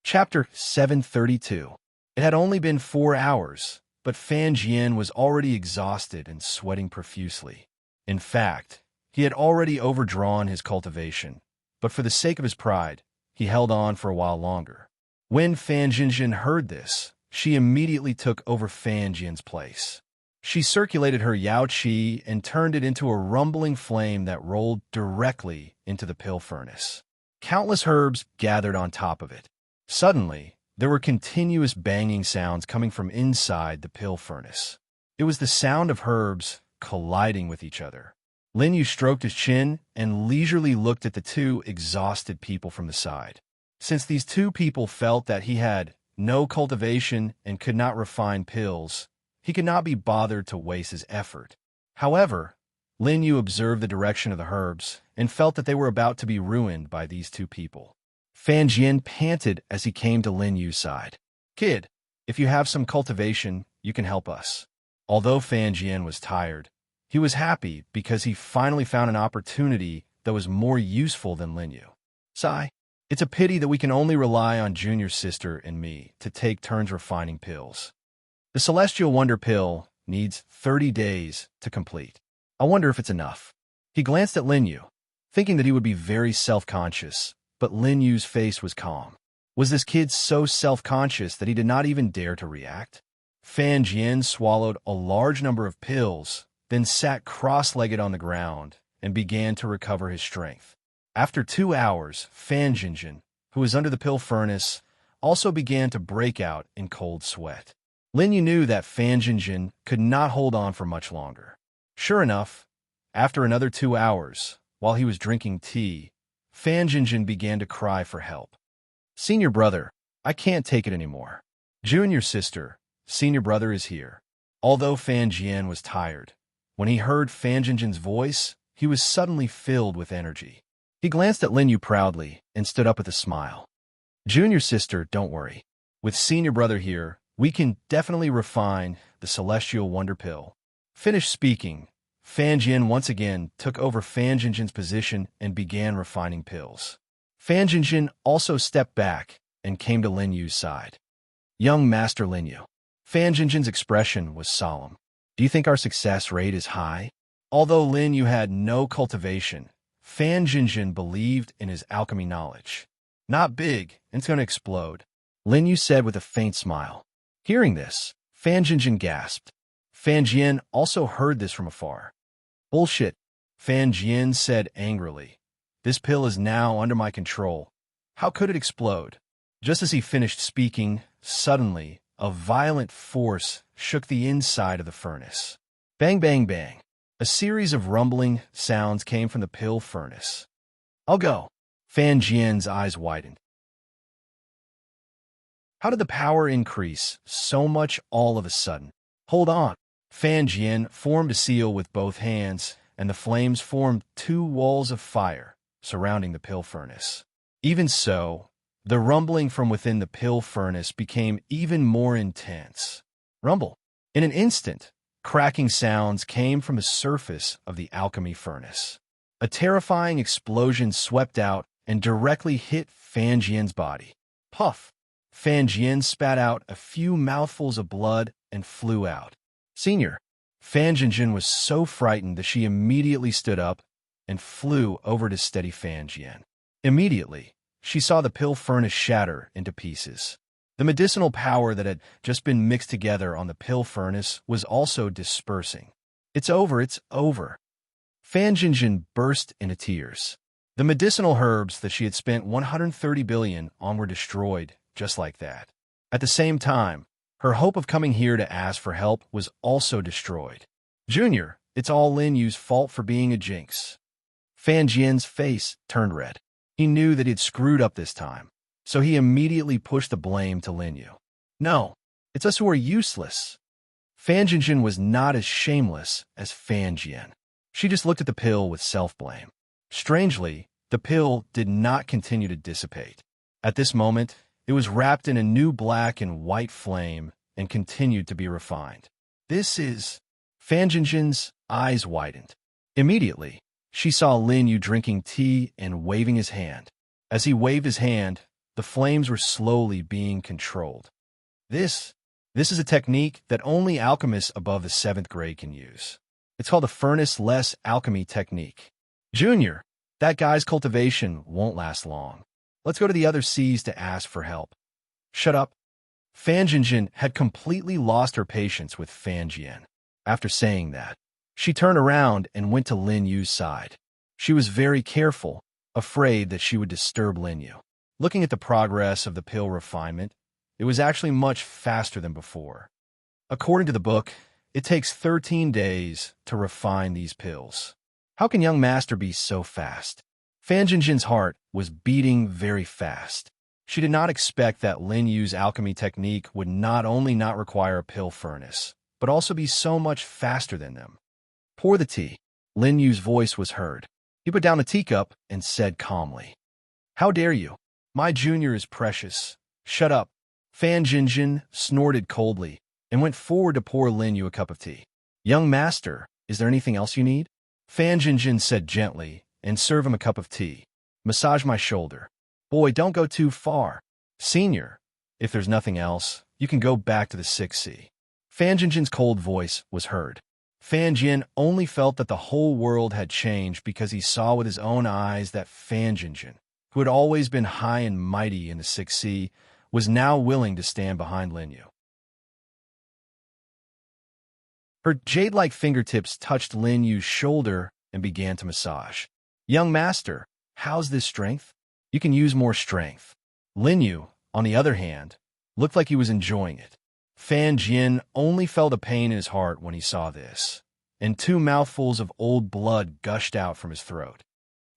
Chapter 732. It had only been 4 hours, but Fan Jian was already exhausted and sweating profusely. In fact, he had already overdrawn his cultivation, but for the sake of his pride, he held on for a while longer. When Fan Jinjin heard this, she immediately took over Fan Jian's place. She circulated her Yao Qi and turned it into a rumbling flame that rolled directly into the pill furnace. Countless herbs gathered on top of it. Suddenly, there were continuous banging sounds coming from inside the pill furnace. It was the sound of herbs colliding with each other. Lin Yu stroked his chin and leisurely looked at the two exhausted people from the side. Since these two people felt that he had no cultivation and could not refine pills, he could not be bothered to waste his effort. However, Lin Yu observed the direction of the herbs and felt that they were about to be ruined by these two people. Fan Jian panted as he came to Lin Yu's side. "Kid, if you have some cultivation, you can help us." Although Fan Jian was tired, he was happy because he finally found an opportunity that was more useful than Lin Yu. "Sigh, it's a pity that we can only rely on Junior sister and me to take turns refining pills. The Celestial Wonder Pill needs 30 days to complete. I wonder if it's enough." He glanced at Lin Yu, thinking that he would be very self-conscious, but Lin Yu's face was calm. Was this kid so self-conscious that he did not even dare to react? Fan Jian swallowed a large number of pills, then sat cross-legged on the ground and began to recover his strength. After 2 hours, Fan Jinjin, who was under the pill furnace, also began to break out in cold sweat. Lin Yu knew that Fan Jinjin could not hold on for much longer. Sure enough, after another 2 hours, while he was drinking tea, Fan Jinjin began to cry for help. "Senior brother, I can't take it anymore." "Junior sister, senior brother is here." Although Fan Jian was tired, when he heard Fan Jinjin's voice, he was suddenly filled with energy. He glanced at Lin Yu proudly and stood up with a smile. "Junior sister, don't worry. With senior brother here, we can definitely refine the Celestial Wonder Pill." Finished speaking, Fan Jian once again took over Fan Jinjin's position and began refining pills. Fan Jinjin also stepped back and came to Lin Yu's side. "Young Master Lin Yu." Fan Jinjin's expression was solemn. "Do you think our success rate is high?" Although Lin Yu had no cultivation, Fan Jinjin believed in his alchemy knowledge. "Not big, and it's going to explode," Lin Yu said with a faint smile. Hearing this, Fan Jinjin gasped. Fan Jian also heard this from afar. "Bullshit. Fan Jian said angrily. This pill is now under my control. How could it explode? Just as he finished speaking, suddenly, a violent force shook the inside of the furnace. Bang, bang, bang. A series of rumbling sounds came from the pill furnace. I'll go. Fan Jian's eyes widened. How did the power increase so much all of a sudden? Hold on. Fan Jian formed a seal with both hands, and the flames formed 2 walls of fire surrounding the pill furnace. Even so, the rumbling from within the pill furnace became even more intense. Rumble. In an instant, cracking sounds came from the surface of the alchemy furnace. A terrifying explosion swept out and directly hit Fan Jian's body. Puff! Fan Jian spat out a few mouthfuls of blood and flew out. Senior. Fan Jinjin was so frightened that she immediately stood up and flew over to steady Fan Jian. Immediately, she saw the pill furnace shatter into pieces. The medicinal power that had just been mixed together on the pill furnace was also dispersing. It's over, it's over. Fan Jinjin burst into tears. The medicinal herbs that she had spent 130 billion on were destroyed, just like that. At the same time, her hope of coming here to ask for help was also destroyed. Junior, it's all Lin Yu's fault for being a jinx. Fan Jian's face turned red. He knew that he'd screwed up this time, so he immediately pushed the blame to Lin Yu. No, it's us who are useless. Fan Jinjin was not as shameless as Fan Jian. She just looked at the pill with self-blame. Strangely, the pill did not continue to dissipate. At this moment, it was wrapped in a new black and white flame and continued to be refined. This is... Fan Jinjin's eyes widened. Immediately, she saw Lin Yu drinking tea and waving his hand. As he waved his hand, the flames were slowly being controlled. This is a technique that only alchemists above the 7th grade can use. It's called the furnace-less alchemy technique. Junior, that guy's cultivation won't last long. Let's go to the other seas to ask for help. Shut up. Fan Jinjin had completely lost her patience with Fan Jian. After saying that, she turned around and went to Lin Yu's side. She was very careful, afraid that she would disturb Lin Yu. Looking at the progress of the pill refinement, it was actually much faster than before. According to the book, it takes 13 days to refine these pills. How can young master be so fast? Fan Jinjin's heart was beating very fast. She did not expect that Lin Yu's alchemy technique would not only not require a pill furnace, but also be so much faster than them. Pour the tea. Lin Yu's voice was heard. He put down the teacup and said calmly, How dare you? My junior is precious. Shut up. Fan Jinjin snorted coldly and went forward to pour Lin Yu a cup of tea. Young master, is there anything else you need? Fan Jinjin said gently and serve him a cup of tea. Massage my shoulder. Boy, don't go too far. Senior, if there's nothing else, you can go back to the 6th sea. Fan Jinjin's cold voice was heard. Fan Jian only felt that the whole world had changed because he saw with his own eyes that Fan Jinjin, who had always been high and mighty in the 6th sea, was now willing to stand behind Lin Yu. Her jade-like fingertips touched Lin Yu's shoulder and began to massage. Young master, how's this strength? You can use more strength. Lin Yu, on the other hand, looked like he was enjoying it. Fan Jian only felt a pain in his heart when he saw this, and 2 mouthfuls of old blood gushed out from his throat.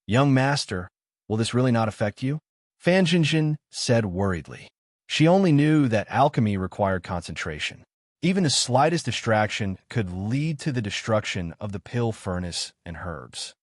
Young master, will this really not affect you? Fan Jinjin said worriedly. She only knew that alchemy required concentration. Even the slightest distraction could lead to the destruction of the pill furnace and herbs.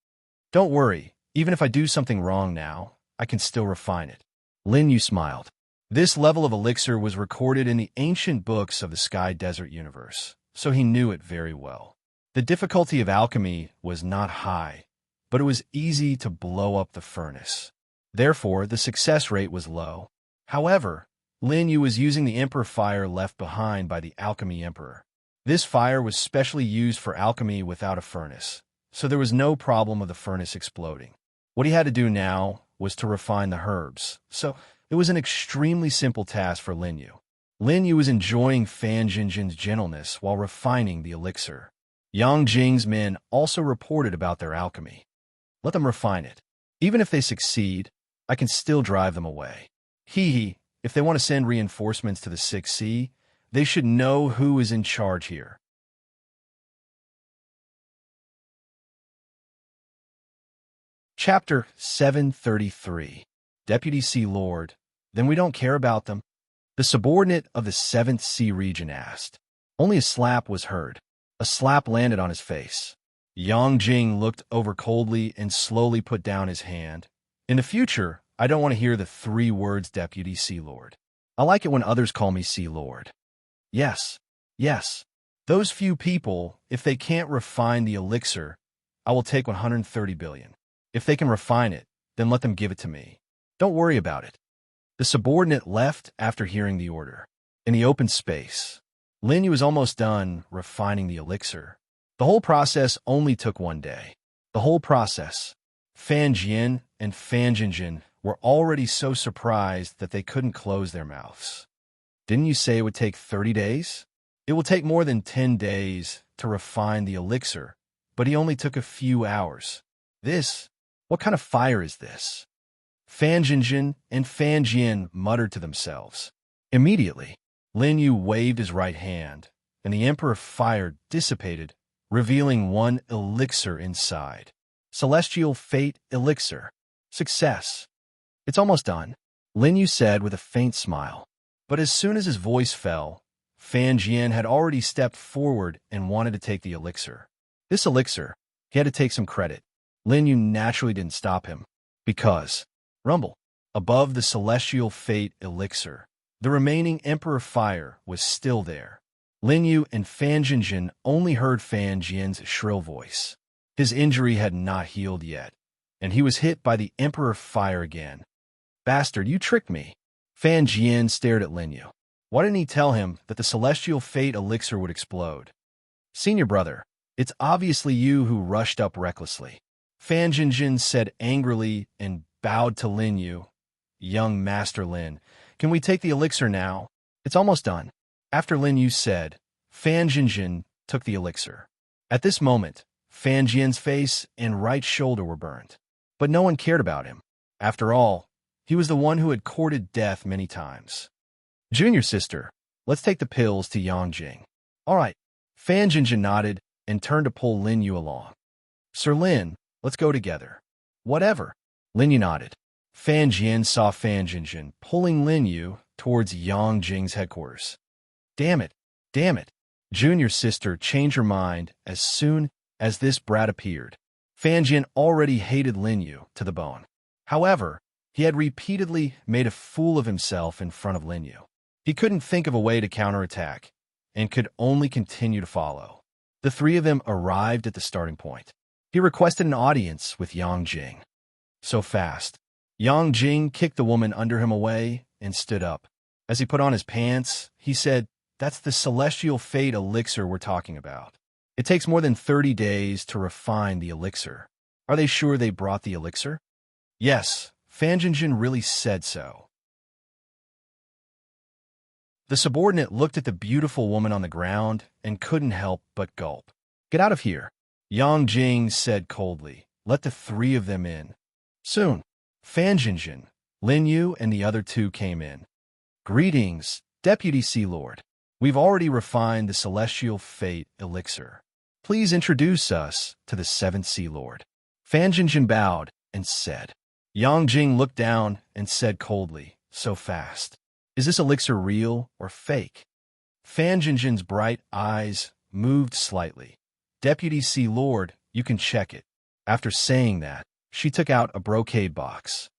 Don't worry, even if I do something wrong now, I can still refine it. Lin Yu smiled. This level of elixir was recorded in the ancient books of the Sky Desert universe, so he knew it very well. The difficulty of alchemy was not high, but it was easy to blow up the furnace. Therefore, the success rate was low. However, Lin Yu was using the Emperor fire left behind by the Alchemy Emperor. This fire was specially used for alchemy without a furnace, so there was no problem of the furnace exploding. What he had to do now was to refine the herbs, so it was an extremely simple task for Lin Yu. Lin Yu was enjoying Fan Jinjin's gentleness while refining the elixir. Yang Jing's men also reported about their alchemy. Let them refine it. Even if they succeed, I can still drive them away. If they want to send reinforcements to the 6th Sea, they should know who is in charge here. Chapter 733. Deputy Sea Lord. Then we don't care about them? The subordinate of the 7th Sea region asked. Only a slap was heard. A slap landed on his face. Yang Jing looked over coldly and slowly put down his hand. In the future, I don't want to hear the 3 words Deputy Sea Lord. I like it when others call me Sea Lord. Yes, yes. Those few people, if they can't refine the elixir, I will take 130 billion. If they can refine it, then let them give it to me. Don't worry about it. The subordinate left after hearing the order. In the open space, Lin Yu was almost done refining the elixir. The whole process only took 1 day. The whole process. Fan Jian and Fan Jinjin were already so surprised that they couldn't close their mouths. Didn't you say it would take 30 days? It will take more than 10 days to refine the elixir, but he only took a few hours. What kind of fire is this? Fan Jinjin and Fan Jian muttered to themselves. Immediately, Lin Yu waved his right hand, and the Emperor fire dissipated, revealing 1 elixir inside. Celestial Fate Elixir. Success. It's almost done, Lin Yu said with a faint smile. But as soon as his voice fell, Fan Jian had already stepped forward and wanted to take the elixir. This elixir, he had to take some credit. Lin Yu naturally didn't stop him. Because, rumble, above the Celestial Fate Elixir, the remaining Emperor Fire was still there. Lin Yu and Fan Jinjin only heard Fan Jian's shrill voice. His injury had not healed yet, and he was hit by the Emperor Fire again. Bastard, you tricked me. Fan Jian stared at Lin Yu. Why didn't he tell him that the Celestial Fate Elixir would explode? Senior brother, it's obviously you who rushed up recklessly. Fan Jinjin said angrily and bowed to Lin Yu. Young Master Lin, can we take the elixir now? It's almost done. After Lin Yu said, Fan Jinjin took the elixir. At this moment, Fan Jian's face and right shoulder were burned. But no one cared about him. After all, he was the one who had courted death many times. Junior sister, let's take the pills to Yang Jing. All right. Fan Jinjin nodded and turned to pull Lin Yu along. Sir Lin, let's go together. Whatever. Lin Yu nodded. Fan Jian saw Fan Jinjin pulling Lin Yu towards Yang Jing's headquarters. Damn it. Junior sister changed her mind as soon as this brat appeared. Fan Jian already hated Lin Yu to the bone. However, he had repeatedly made a fool of himself in front of Lin Yu. He couldn't think of a way to counterattack and could only continue to follow. The 3 of them arrived at the starting point. He requested an audience with Yang Jing. So fast. Yang Jing kicked the woman under him away and stood up. As he put on his pants, he said, That's the Celestial Fate Elixir we're talking about. It takes more than 30 days to refine the elixir. Are they sure they brought the elixir? Yes, Fan Jinjin really said so. The subordinate looked at the beautiful woman on the ground and couldn't help but gulp. Get out of here, Yang Jing said coldly. Let the 3 of them in. Soon, Fan Jinjin, Lin Yu, and the other 2 came in. Greetings, Deputy Sea Lord. We've already refined the Celestial Fate Elixir. Please introduce us to the 7th Sea Lord. Fan Jinjin bowed and said. Yang Jing looked down and said coldly, So fast. Is this elixir real or fake? Fan Jinjin's bright eyes moved slightly. Deputy Sea Lord, you can check it. After saying that, she took out a brocade box.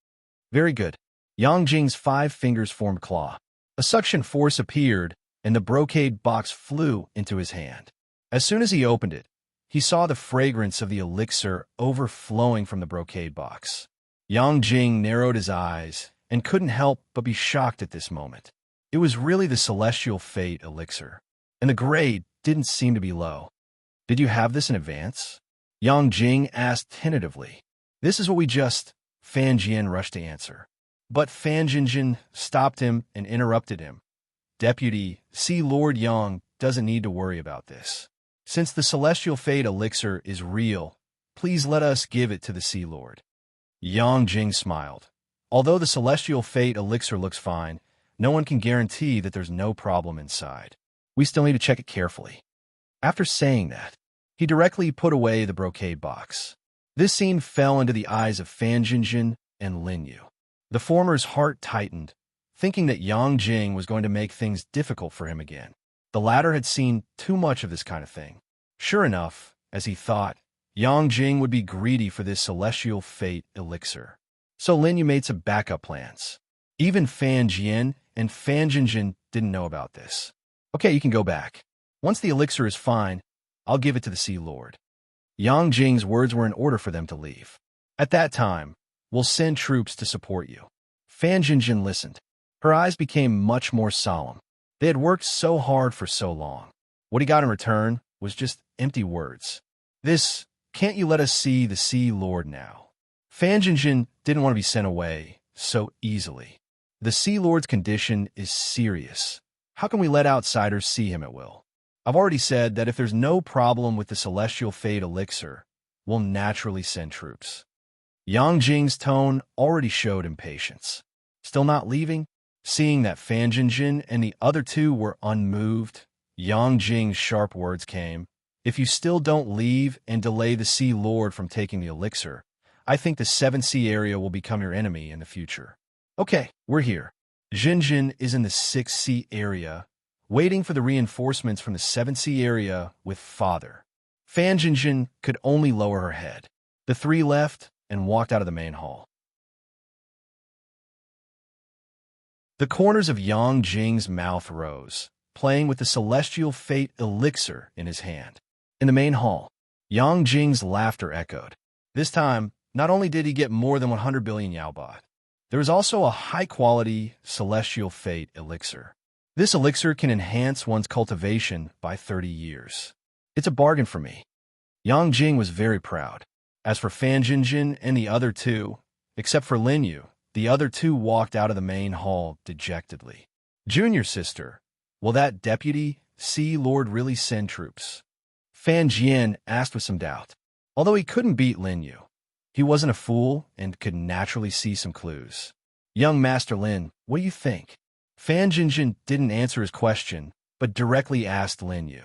Very good. Yang Jing's 5 fingers formed claw. A suction force appeared, and the brocade box flew into his hand. As soon as he opened it, he saw the fragrance of the elixir overflowing from the brocade box. Yang Jing narrowed his eyes and couldn't help but be shocked at this moment. It was really the Celestial Fate Elixir, and the grade didn't seem to be low. Did you have this in advance? Yang Jing asked tentatively. This is what we just... Fan Jian rushed to answer. But Fan Jinjin stopped him and interrupted him. Deputy Sea Lord Yang doesn't need to worry about this. Since the celestial fate elixir is real, please let us give it to the Sea Lord. Yang Jing smiled. Although the celestial fate elixir looks fine, no one can guarantee that there's no problem inside. We still need to check it carefully. After saying that, he directly put away the brocade box. This scene fell into the eyes of Fan Jinjin and Lin Yu. The former's heart tightened, thinking that Yang Jing was going to make things difficult for him again. The latter had seen too much of this kind of thing. Sure enough, as he thought, Yang Jing would be greedy for this celestial fate elixir. So Lin Yu made some backup plans. Even Fan Jian and Fan Jinjin didn't know about this. Okay, you can go back. Once the elixir is fine, I'll give it to the Sea Lord. Yang Jing's words were in order for them to leave. At that time, we'll send troops to support you. Fan Jinjin listened. Her eyes became much more solemn. They had worked so hard for so long. What he got in return was just empty words. This, can't you let us see the Sea Lord now? Fan Jinjin didn't want to be sent away so easily. The Sea Lord's condition is serious. How can we let outsiders see him at will? I've already said that if there's no problem with the celestial fate elixir, we'll naturally send troops. Yang Jing's tone already showed impatience. Still not leaving? Seeing that Fan Jinjin and the other two were unmoved, Yang Jing's sharp words came. If you still don't leave and delay the Sea Lord from taking the elixir, I think the 7 Sea area will become your enemy in the future. Okay, we're here. Jinjin is in the 6 Sea area, waiting for the reinforcements from the 7 Sea area with Father. Fan Jinjin could only lower her head. The three left and walked out of the main hall. The corners of Yang Jing's mouth rose, playing with the celestial fate elixir in his hand. In the main hall, Yang Jing's laughter echoed. This time, not only did he get more than 100 billion Yaobaht, there was also a high-quality celestial fate elixir. This elixir can enhance one's cultivation by 30 years. It's a bargain for me. Yang Jing was very proud. As for Fan Jinjin and the other two, except for Lin Yu, the other two walked out of the main hall dejectedly. Junior sister, will that deputy Sea Lord really send troops? Fan Jian asked with some doubt. Although he couldn't beat Lin Yu, he wasn't a fool and could naturally see some clues. Young Master Lin, what do you think? Fan Jinjin didn't answer his question, but directly asked Lin Yu.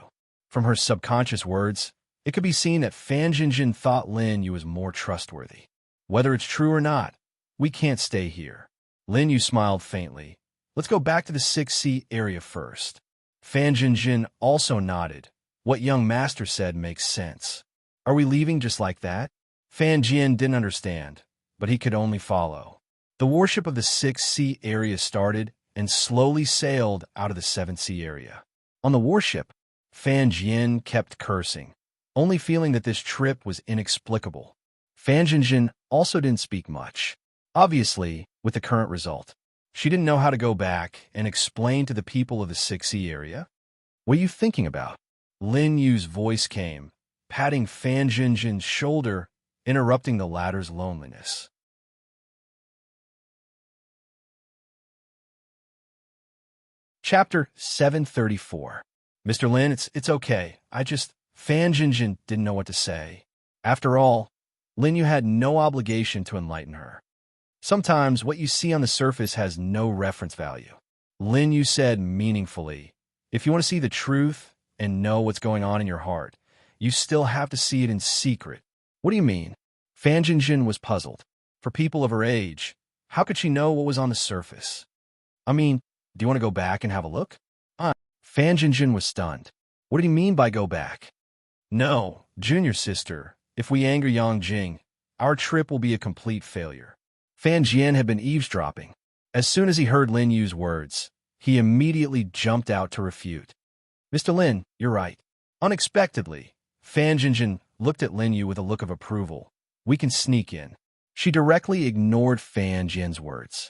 From her subconscious words, it could be seen that Fan Jinjin thought Lin Yu was more trustworthy. Whether it's true or not, we can't stay here. Lin Yu smiled faintly. Let's go back to the 6 Sea area first. Fan Jinjin also nodded. What young master said makes sense. Are we leaving just like that? Fan Jian didn't understand, but he could only follow. The warship of the 6 Sea area started and slowly sailed out of the 7 Sea area. On the warship, Fan Jian kept cursing, only feeling that this trip was inexplicable. Fan Jinjin also didn't speak much. Obviously, with the current result, she didn't know how to go back and explain to the people of the 6 Sea area. What are you thinking about? Lin Yu's voice came, patting Fan Jinjin's shoulder, interrupting the latter's loneliness. Chapter 734. Mr. Lin, it's okay. Fan Jinjin didn't know what to say. After all, Lin Yu had no obligation to enlighten her. Sometimes what you see on the surface has no reference value. Lin Yu said meaningfully, if you want to see the truth and know what's going on in your heart, you still have to see it in secret. What do you mean? Fan Jinjin was puzzled. For people of her age, how could she know what was on the surface? I mean, do you want to go back and have a look? Fan Jinjin was stunned. What did he mean by go back? No, junior sister, if we anger Yang Jing, our trip will be a complete failure. Fan Jian had been eavesdropping. As soon as he heard Lin Yu's words, he immediately jumped out to refute. Mr. Lin, you're right. Unexpectedly, Fan Jinjin looked at Lin Yu with a look of approval. We can sneak in. She directly ignored Fan Jian's words.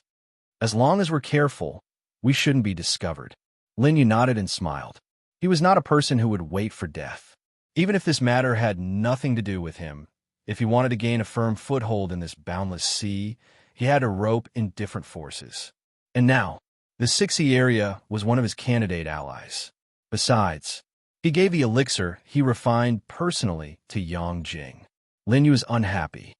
As long as we're careful, we shouldn't be discovered. Lin Yu nodded and smiled. He was not a person who would wait for death. Even if this matter had nothing to do with him, if he wanted to gain a firm foothold in this boundless sea, he had to rope in different forces. And now, the 6 Sea area was one of his candidate allies. Besides, He gave the elixir he refined personally to Yang Jing. Lin Yu is unhappy.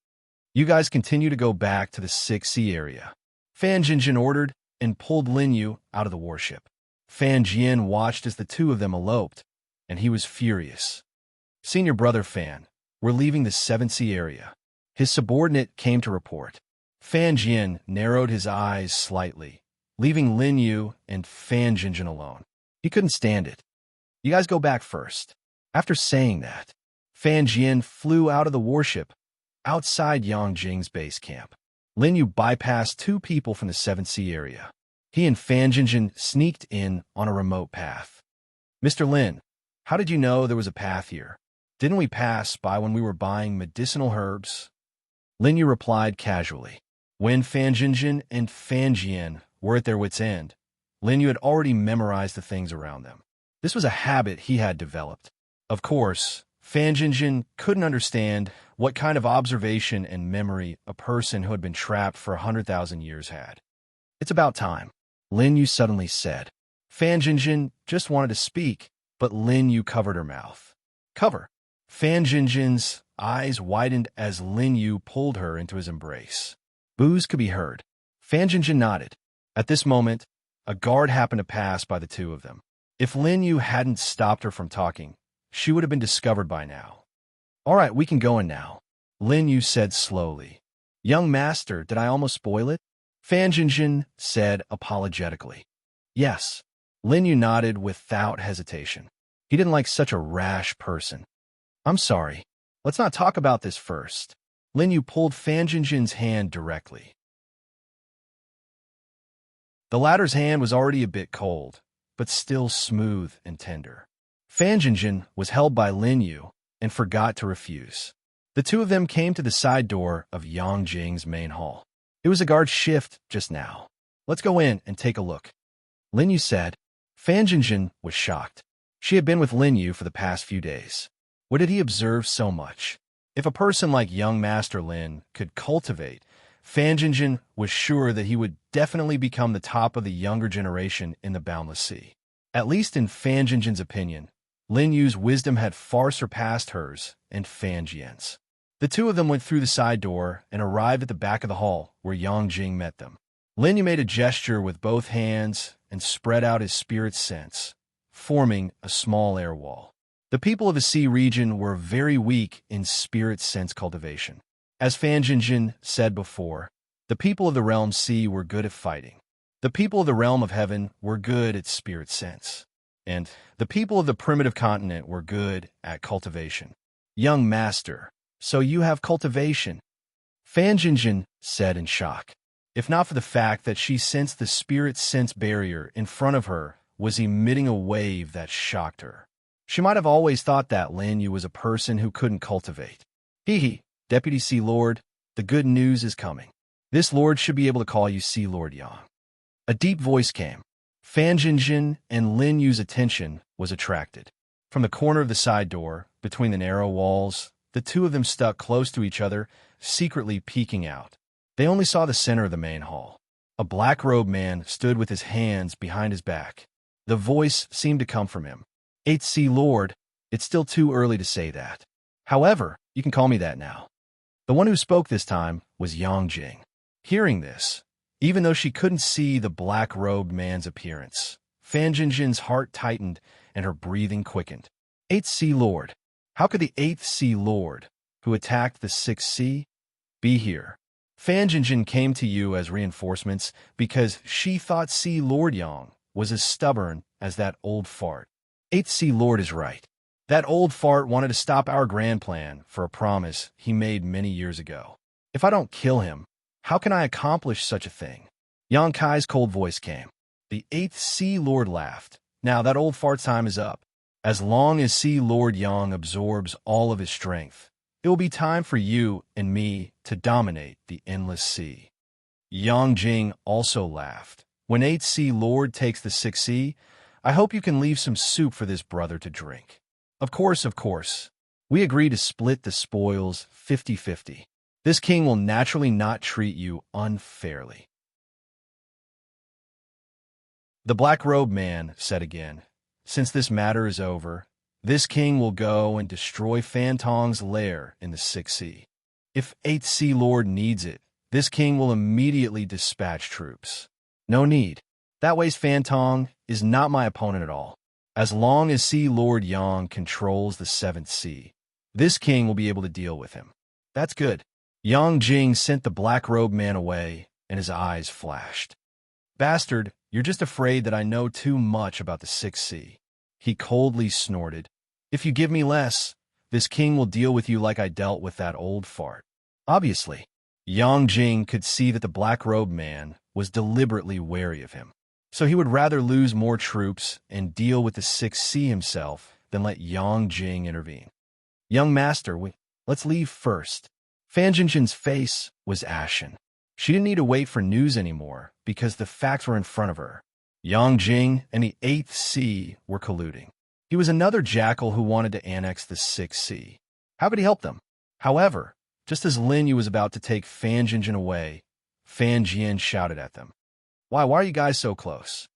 You guys continue to go back to the 6C area. Fan Jinjin ordered and pulled Lin Yu out of the warship. Fan Jian watched as the two of them eloped, and he was furious. Senior brother Fan, we're leaving the 7C area. His subordinate came to report. Fan Jian narrowed his eyes slightly, leaving Lin Yu and Fan Jinjin alone. He couldn't stand it. You guys go back first. After saying that, Fan Jian flew out of the warship, outside Yang Jing's base camp. Lin Yu bypassed two people from the 7C area. He and Fan Jinjin sneaked in on a remote path. Mr. Lin, how did you know there was a path here? Didn't we pass by when we were buying medicinal herbs? Lin Yu replied casually. When Fan Jinjin and Fan Jian were at their wits' end, Lin Yu had already memorized the things around them. This was a habit he had developed. Of course, Fan Jinjin couldn't understand what kind of observation and memory a person who had been trapped for 100,000 years had. It's about time, Lin Yu suddenly said. Fan Jinjin just wanted to speak, but Lin Yu covered her mouth. Cover. Fan Jinjin's eyes widened as Lin Yu pulled her into his embrace. Boos could be heard. Fan Jinjin nodded. At this moment, a guard happened to pass by the two of them. If Lin Yu hadn't stopped her from talking, she would have been discovered by now. All right, we can go in now, Lin Yu said slowly. Young master, did I almost spoil it? Fan Jinjin said apologetically. Yes. Lin Yu nodded without hesitation. He didn't like such a rash person. I'm sorry. Let's not talk about this first. Lin Yu pulled Fan Jinjin's hand directly. The latter's hand was already a bit cold, but still smooth and tender. Fan Jinjin was held by Lin Yu and forgot to refuse. The two of them came to the side door of Yang Jing's main hall. It was a guard shift just now. Let's go in and take a look, Lin Yu said. Fan Jinjin was shocked. She had been with Lin Yu for the past few days. What did he observe so much? If a person like young Master Lin could cultivate, Fan Jinjin was sure that he would definitely become the top of the younger generation in the Boundless Sea. At least in Fan Jinjin's opinion, Lin Yu's wisdom had far surpassed hers and Fan Jian's. The two of them went through the side door and arrived at the back of the hall where Yang Jing met them. Lin Yu made a gesture with both hands and spread out his spirit sense, forming a small air wall. The people of the sea region were very weak in spirit sense cultivation. As Fan Jinjin said before, the people of the realm sea were good at fighting. The people of the realm of heaven were good at spirit sense. And the people of the primitive continent were good at cultivation. Young master, so you have cultivation? Fan Jinjin said in shock. If not for the fact that she sensed the spirit sense barrier in front of her was emitting a wave that shocked her. She might have always thought that Lin Yu was a person who couldn't cultivate. Hee, Deputy Sea Lord, the good news is coming. This lord should be able to call you Sea Lord Yang. A deep voice came. Fan Jinjin and Lin Yu's attention was attracted. From the corner of the side door, between the narrow walls, the two of them stuck close to each other, secretly peeking out. They only saw the center of the main hall. A black-robed man stood with his hands behind his back. The voice seemed to come from him. 8th Sea Lord, it's still too early to say that. However, you can call me that now. The one who spoke this time was Yang Jing. Hearing this, even though she couldn't see the black-robed man's appearance, Fan Jinjin's heart tightened and her breathing quickened. 8th Sea Lord. How could the 8th Sea Lord, who attacked the 6th Sea, be here? Fan Jinjin came to you as reinforcements because she thought Sea Lord Yang was as stubborn as that old fart. 8th Sea Lord is right. That old fart wanted to stop our grand plan for a promise he made many years ago. If I don't kill him, how can I accomplish such a thing? Yang Kai's cold voice came. The 8th Sea Lord laughed. Now that old fart's time is up. As long as Sea Lord Yang absorbs all of his strength, it will be time for you and me to dominate the endless sea. Yang Jing also laughed. When 8th Sea Lord takes the 6th Sea, I hope you can leave some soup for this brother to drink. Of course. We agree to split the spoils 50-50. This king will naturally not treat you unfairly. The black-robed man said again, since this matter is over, This king will go and destroy Fan Tong's lair in the Sixth Sea. If Eighth Sea Lord needs it, this king will immediately dispatch troops. No need. That way Fan Tong is not my opponent at all. As long as Sea Lord Yang controls the Seventh Sea, this king will be able to deal with him. That's good. Yang Jing sent the black-robed man away, and his eyes flashed. Bastard, you're just afraid that I know too much about the Sixth Sea. He coldly snorted. If you give me less, this king will deal with you like I dealt with that old fart. Obviously, Yang Jing could see that the black-robed man was deliberately wary of him. So he would rather lose more troops and deal with the Sixth Sea himself than let Yang Jing intervene. Young master, let's leave first. Fan Jinjin's face was ashen. She didn't need to wait for news anymore because the facts were in front of her. Yang Jing and the Eighth Sea were colluding. He was another jackal who wanted to annex the Sixth Sea. How could he help them? However, just as Lin Yu was about to take Fan Jinjin away, Fan Jian shouted at them. Why are you guys so close?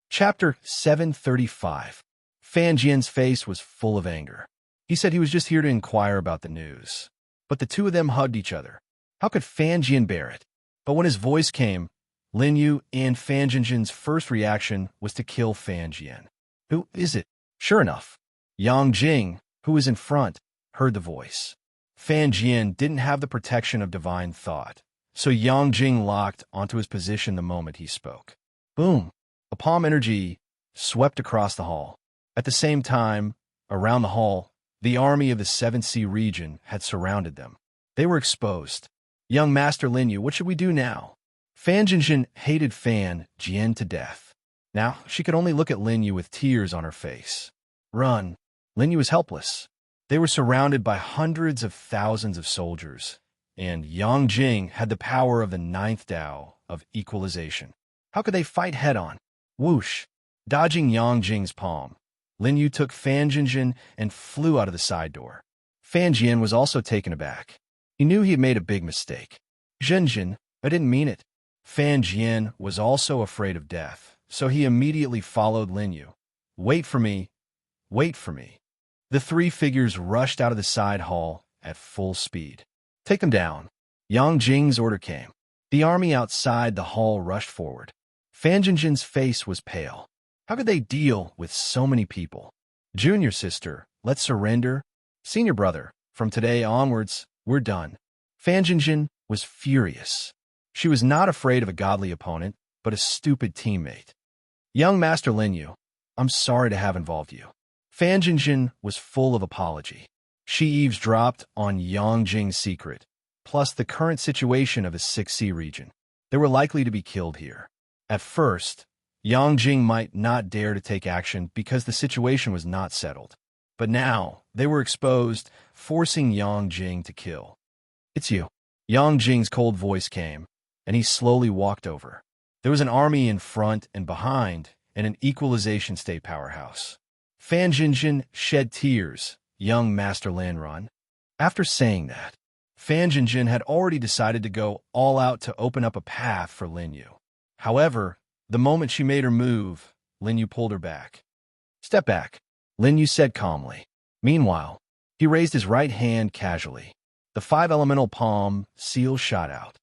Chapter 735. Fan Jian's face was full of anger. He said he was just here to inquire about the news. But the two of them hugged each other. How could Fan Jian bear it? But when his voice came, Lin Yu and Fan Jinjin's first reaction was to kill Fan Jian. Who is it? Sure enough, Yang Jing, who was in front, heard the voice. Fan Jian didn't have the protection of divine thought, so Yang Jing locked onto his position the moment he spoke. Boom! A palm energy swept across the hall. At the same time, around the hall, the army of the Seventh Sea region had surrounded them. They were exposed. Young Master Lin Yu, what should we do now? Fan Jinjin hated Fan Jian to death. Now, she could only look at Lin Yu with tears on her face. Run! Lin Yu was helpless. They were surrounded by hundreds of thousands of soldiers, and Yang Jing had the power of the ninth Tao of equalization. How could they fight head-on? Whoosh! Dodging Yang Jing's palm, Lin Yu took Fan Jinjin and flew out of the side door. Fan Jian was also taken aback. He knew he had made a big mistake. Jinjin, I didn't mean it. Fan Jian was also afraid of death, so he immediately followed Lin Yu. Wait for me. Wait for me. The three figures rushed out of the side hall at full speed. Take them down. Yang Jing's order came. The army outside the hall rushed forward. Fan Jinjin's face was pale. How could they deal with so many people? Junior sister, let's surrender. Senior brother, from today onwards, we're done. Fan Jinjin was furious. She was not afraid of a godly opponent, but a stupid teammate. Young Master Lin Yu, I'm sorry to have involved you. Fan Jinjin was full of apology. She eavesdropped on Yang Jing's secret, plus the current situation of the Sixth Sea region. They were likely to be killed here. At first, Yang Jing might not dare to take action because the situation was not settled. But now, they were exposed, forcing Yang Jing to kill. It's you. Yang Jing's cold voice came, and he slowly walked over. There was an army in front and behind, and an equalization state powerhouse. Fan Jinjin shed tears, young Master Lanran. After saying that, Fan Jinjin had already decided to go all out to open up a path for Lin Yu. However, the moment she made her move, Lin Yu pulled her back. Step back, Lin Yu said calmly. Meanwhile, he raised his right hand casually. The five-elemental palm seal shot out.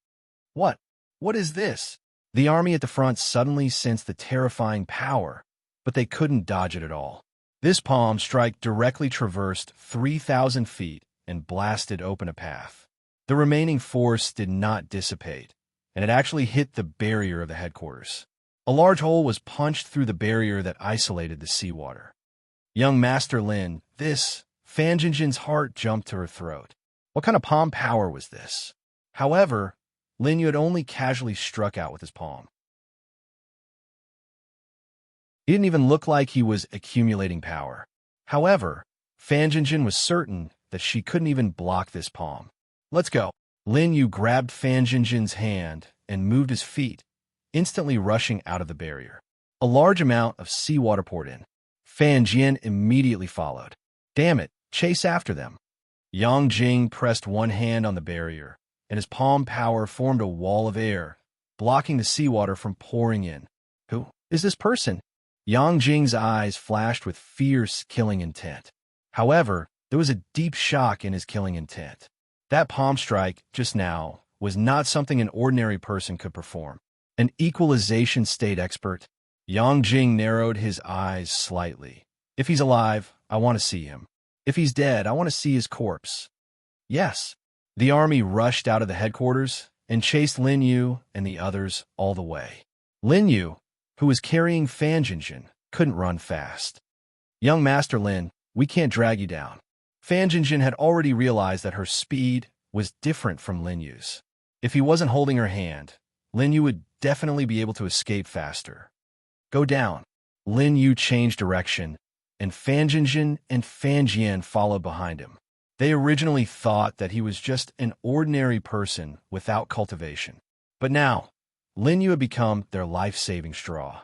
What? What is this? The army at the front suddenly sensed the terrifying power, but they couldn't dodge it at all. This palm strike directly traversed 3,000 feet and blasted open a path. The remaining force did not dissipate, and it actually hit the barrier of the headquarters. A large hole was punched through the barrier that isolated the seawater. Young Master Lin, this, Fan Jinjin's heart jumped to her throat. What kind of palm power was this? However, Lin Yu had only casually struck out with his palm. He didn't even look like he was accumulating power. However, Fan Jinjin was certain that she couldn't even block this palm. Let's go. Lin Yu grabbed Fan Jinjin's hand and moved his feet, instantly rushing out of the barrier. A large amount of seawater poured in. Fan Jian immediately followed. Damn it, chase after them. Yang Jing pressed one hand on the barrier, and his palm power formed a wall of air, blocking the seawater from pouring in. is this person? Yang Jing's eyes flashed with fierce killing intent. However, there was a deep shock in his killing intent. That palm strike, just now, was not something an ordinary person could perform. An equalization state expert? Yang Jing narrowed his eyes slightly. If he's alive, I want to see him. If he's dead, I want to see his corpse. Yes. The army rushed out of the headquarters and chased Lin Yu and the others all the way. Lin Yu, who was carrying Fan Jinjin, couldn't run fast. Young Master Lin, we can't drag you down. Fan Jinjin had already realized that her speed was different from Lin Yu's. If he wasn't holding her hand, Lin Yu would definitely be able to escape faster. Go down. Lin Yu changed direction, and Fan Jinjin and Fan Jian followed behind him. They originally thought that he was just an ordinary person without cultivation. But now, Lin Yu had become their life-saving straw.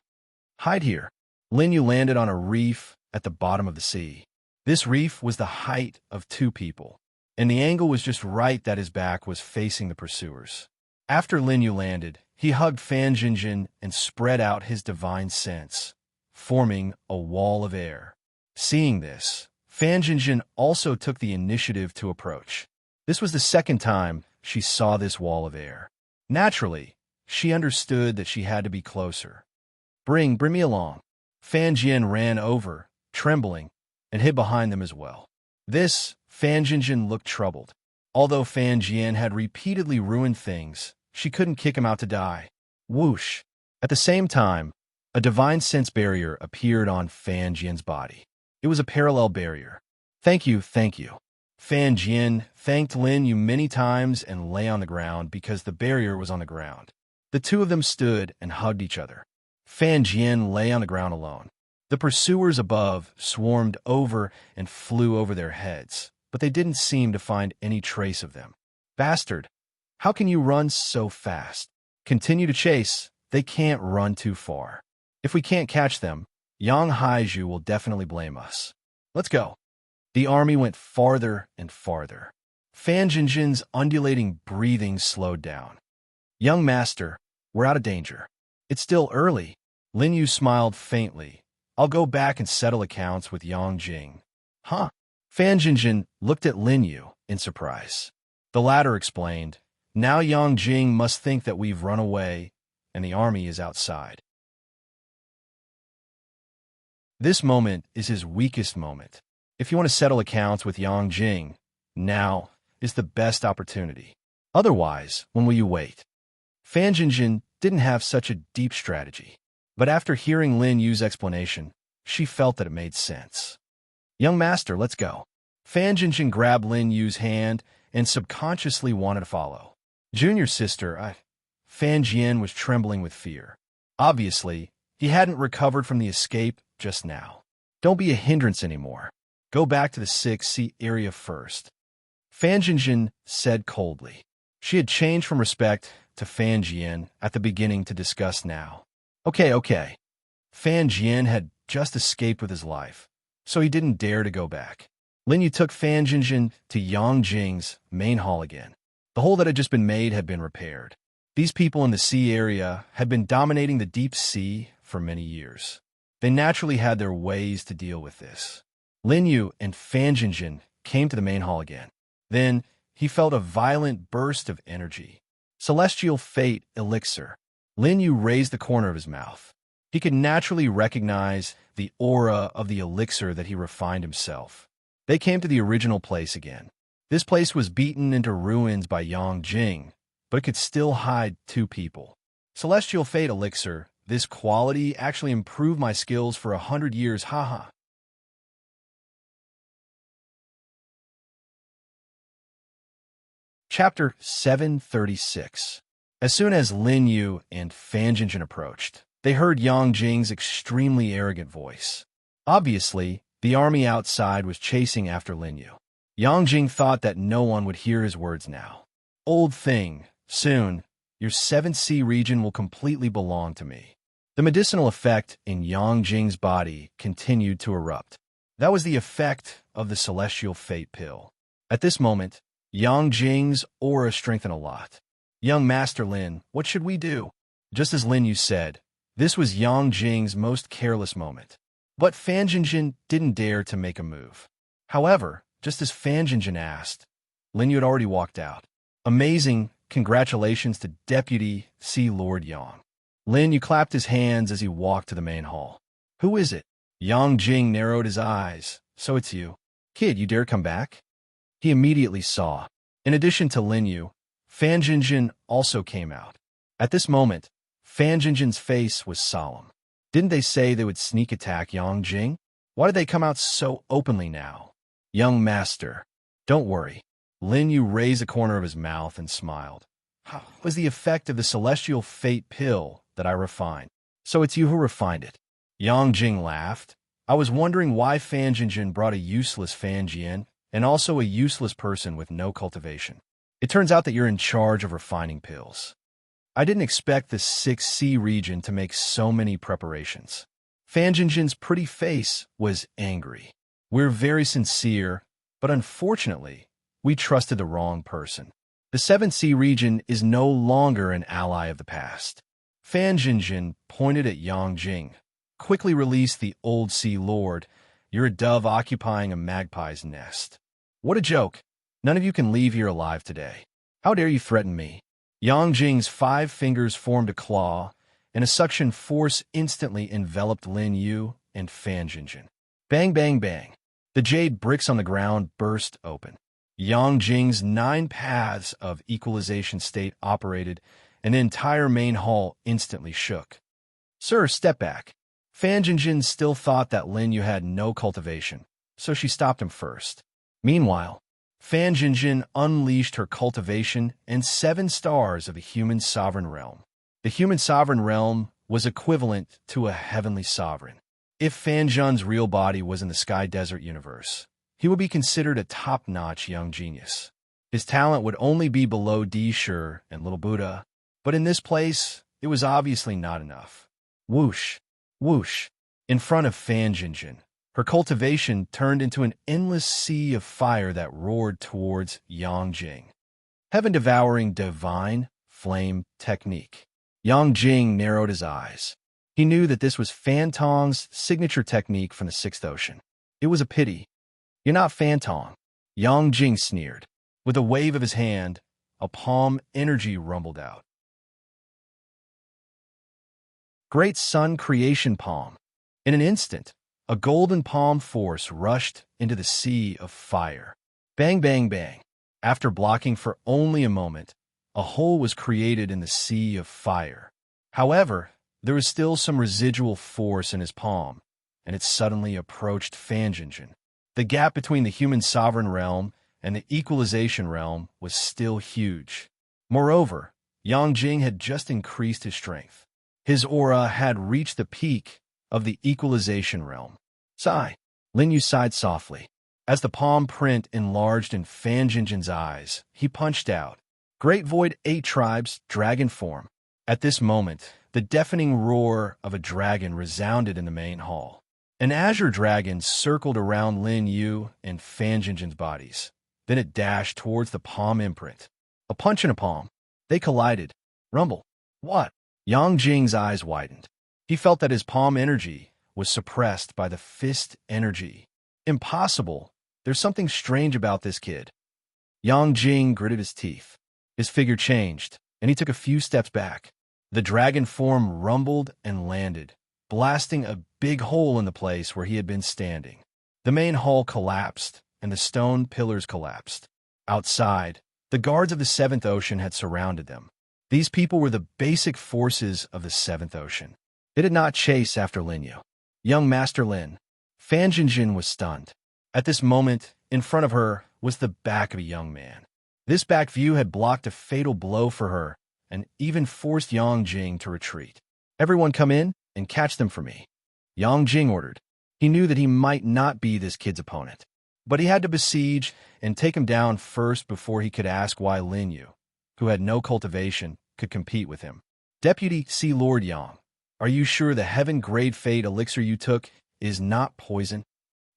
Hide here. Lin Yu landed on a reef at the bottom of the sea. This reef was the height of 2 people, and the angle was just right that his back was facing the pursuers. After Lin Yu landed, he hugged Fan Jinjin and spread out his divine sense, forming a wall of air. Seeing this, Fan Jinjin also took the initiative to approach. This was the second time she saw this wall of air. Naturally, she understood that she had to be closer. Bring me along. Fan Jian ran over, trembling, and hid behind them as well. This, Fan Jinjin looked troubled. Although Fan Jian had repeatedly ruined things, she couldn't kick him out to die. Whoosh! At the same time, a divine sense barrier appeared on Fan Jian's body. It was a parallel barrier. Thank you. Fan Jian thanked Lin Yu many times and lay on the ground because the barrier was on the ground. The 2 of them stood and hugged each other. Fan Jian lay on the ground alone. The pursuers above swarmed over and flew over their heads, but they didn't seem to find any trace of them. Bastard! How can you run so fast? Continue to chase. They can't run too far. If we can't catch them, Yang Haiju will definitely blame us. Let's go. The army went farther and farther. Fan Jinjin's undulating breathing slowed down. Young Master, we're out of danger. It's still early. Lin Yu smiled faintly. I'll go back and settle accounts with Yang Jing. Huh? Fan Jinjin looked at Lin Yu in surprise. The latter explained, now Yang Jing must think that we've run away and the army is outside. This moment is his weakest moment. If you want to settle accounts with Yang Jing, now is the best opportunity. Otherwise, when will you wait? Fan Jinjin didn't have such a deep strategy, but after hearing Lin Yu's explanation, she felt that it made sense. Young Master, let's go. Fan Jinjin grabbed Lin Yu's hand and subconsciously wanted to follow. Junior sister, Fan Jian was trembling with fear. Obviously, he hadn't recovered from the escape just now. Don't be a hindrance anymore. Go back to the 6C area first. Fan Jinjin said coldly. She had changed from respect to Fan Jian at the beginning to disgust now. Okay. Fan Jian had just escaped with his life, so he didn't dare to go back. Lin Yu took Fan Jinjin to Yang Jing's main hall again. The hole that had just been made had been repaired. These people in the sea area had been dominating the deep sea for many years. They naturally had their ways to deal with this. Lin Yu and Fan Jinjin came to the main hall again. Then, he felt a violent burst of energy. Celestial Fate Elixir. Lin Yu raised the corner of his mouth. He could naturally recognize the aura of the elixir that he refined himself. They came to the original place again. This place was beaten into ruins by Yang Jing, but it could still hide 2 people. Celestial Fate Elixir, this quality actually improved my skills for 100 years, haha. Chapter 736. As soon as Lin Yu and Fan Jinjin approached, they heard Yang Jing's extremely arrogant voice. Obviously, the army outside was chasing after Lin Yu. Yang Jing thought that no one would hear his words now. Old thing, soon, your 7C region will completely belong to me. The medicinal effect in Yang Jing's body continued to erupt. That was the effect of the Celestial Fate pill. At this moment, Yang Jing's aura strengthened a lot. Young Master Lin, what should we do? Just as Lin Yu said, This was Yang Jing's most careless moment. But Fan Jinjin didn't dare to make a move. However, just as Fan Jinjin asked, Lin Yu had already walked out. Amazing, congratulations to Deputy Sea Lord Yang. Lin Yu clapped his hands as he walked to the main hall. Who is it? Yang Jing narrowed his eyes. So it's you. Kid, you dare come back? He immediately saw. In addition to Lin Yu, Fan Jinjin also came out. At this moment, Fan Jinjin's face was solemn. Didn't they say they would sneak attack Yang Jing? Why did they come out so openly now? Young master, don't worry. Lin Yu raised the corner of his mouth and smiled. It was the effect of the celestial fate pill that I refined. So it's you who refined it. Yang Jing laughed. I was wondering why Fan Jinjin brought a useless Fan Jian and also a useless person with no cultivation. It turns out that you're in charge of refining pills. I didn't expect the 6C region to make so many preparations. Fan Jinjin's pretty face was angry. We're very sincere, but unfortunately, we trusted the wrong person. The 7C region is no longer an ally of the past. Fan Jinjin pointed at Yang Jing. Quickly release the old Sea Lord. You're a dove occupying a magpie's nest. What a joke. None of you can leave here alive today. How dare you threaten me? Yang Jing's 5 fingers formed a claw, and a suction force instantly enveloped Lin Yu and Fan Jinjin. Bang, bang, bang. The jade bricks on the ground burst open. Yang Jing's 9 paths of equalization state operated, and the entire main hall instantly shook. Sir, step back. Fan Jinjin still thought that Lin Yu had no cultivation, so she stopped him first. Meanwhile, Fan Jinjin unleashed her cultivation and 7 stars of the human sovereign realm. The human sovereign realm was equivalent to a heavenly sovereign. If Fan Zhen's real body was in the Sky Desert universe, he would be considered a top-notch young genius. His talent would only be below Di Shi and Little Buddha, but in this place, it was obviously not enough. Whoosh, whoosh. In front of Fan Jinjin, her cultivation turned into an endless sea of fire that roared towards Yang Jing. Heaven-devouring divine flame technique. Yang Jing narrowed his eyes. He knew that this was Fan Tong's signature technique from the 6th ocean. It was a pity. You're not Fan Tong. Yang Jing sneered. With a wave of his hand, a palm energy rumbled out. Great Sun Creation Palm. In an instant, a golden palm force rushed into the sea of fire. Bang, bang, bang. After blocking for only a moment, a hole was created in the sea of fire. However, there was still some residual force in his palm, and it suddenly approached Fan Jinjin. The gap between the human sovereign realm and the equalization realm was still huge. Moreover, Yang Jing had just increased his strength. His aura had reached the peak of the equalization realm. Sigh. Lin Yu sighed softly. As the palm print enlarged in Fan Jinjin's eyes, he punched out. Great Void 8 Tribes, Dragon Form. At this moment, the deafening roar of a dragon resounded in the main hall. An azure dragon circled around Lin Yu and Fan Jinjin's bodies. Then it dashed towards the palm imprint. A punch and a palm. They collided. Rumble. What? Yang Jing's eyes widened. He felt that his palm energy was suppressed by the fist energy. Impossible. There's something strange about this kid. Yang Jing gritted his teeth. His figure changed, and he took a few steps back. The dragon form rumbled and landed, blasting a big hole in the place where he had been standing. The main hall collapsed, and the stone pillars collapsed. Outside, the guards of the 7th Ocean had surrounded them. These people were the basic forces of the 7th Ocean. They did not chase after Lin Yu. Young Master Lin. Fan Jinjin was stunned. At this moment, in front of her was the back of a young man. This back view had blocked a fatal blow for her and even forced Yang Jing to retreat. Everyone come in and catch them for me. Yang Jing ordered. He knew that he might not be this kid's opponent, but he had to besiege and take him down first before he could ask why Lin Yu, who had no cultivation, could compete with him. Deputy Sea Lord Yang, are you sure the heaven-grade fate elixir you took is not poison?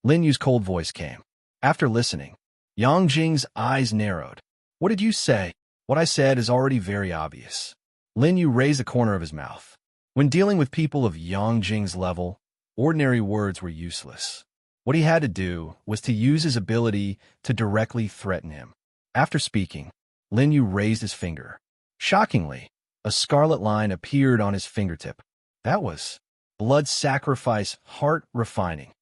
Lin Yu's cold voice came. After listening, Yang Jing's eyes narrowed. What did you say? What I said is already very obvious. Lin Yu raised the corner of his mouth. When dealing with people of Yang Jing's level, ordinary words were useless. What he had to do was to use his ability to directly threaten him. After speaking, Lin Yu raised his finger. Shockingly, a scarlet line appeared on his fingertip. That was blood sacrifice, heart refining.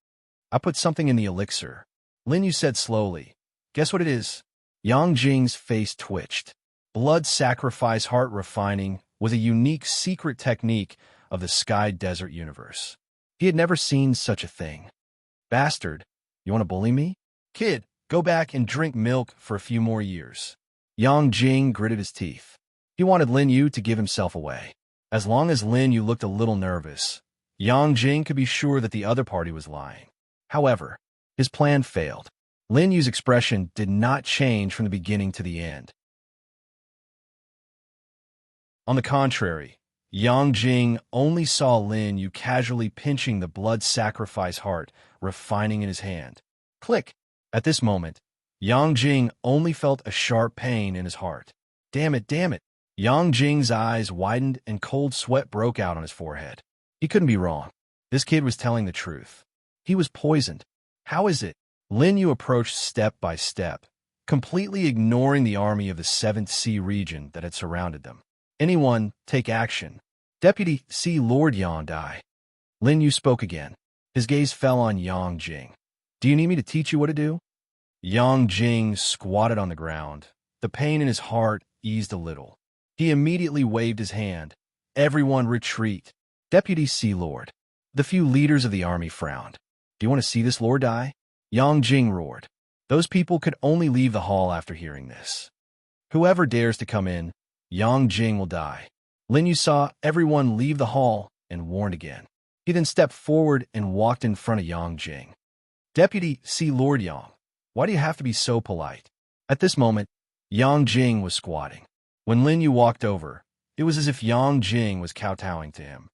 I put something in the elixir. Lin Yu said slowly. Guess what it is? Yang Jing's face twitched. Blood sacrifice, heart refining was a unique secret technique of the Sky Desert universe. He had never seen such a thing. Bastard, you want to bully me? Kid, go back and drink milk for a few more years. Yang Jing gritted his teeth. He wanted Lin Yu to give himself away. As long as Lin Yu looked a little nervous, Yang Jing could be sure that the other party was lying. However, his plan failed. Lin Yu's expression did not change from the beginning to the end. On the contrary, Yang Jing only saw Lin Yu casually pinching the blood sacrifice heart, refining in his hand. Click! At this moment, Yang Jing only felt a sharp pain in his heart. Damn it, damn it! Yang Jing's eyes widened and cold sweat broke out on his forehead. He couldn't be wrong. This kid was telling the truth. He was poisoned. How is it? Lin Yu approached step by step, completely ignoring the army of the 7th Sea region that had surrounded them. Anyone, take action. Deputy Sea Lord Yang Dai. Lin Yu spoke again. His gaze fell on Yang Jing. Do you need me to teach you what to do? Yang Jing squatted on the ground. The pain in his heart eased a little. He immediately waved his hand. Everyone retreat. Deputy Sea Lord. The few leaders of the army frowned. Do you want to see this, Lord Dai? Yang Jing roared. Those people could only leave the hall after hearing this. Whoever dares to come in, Yang Jing will die. Lin Yu saw everyone leave the hall and warned again. He then stepped forward and walked in front of Yang Jing. Deputy Sea Lord Yang, why do you have to be so polite? At this moment, Yang Jing was squatting. When Lin Yu walked over, it was as if Yang Jing was kowtowing to him.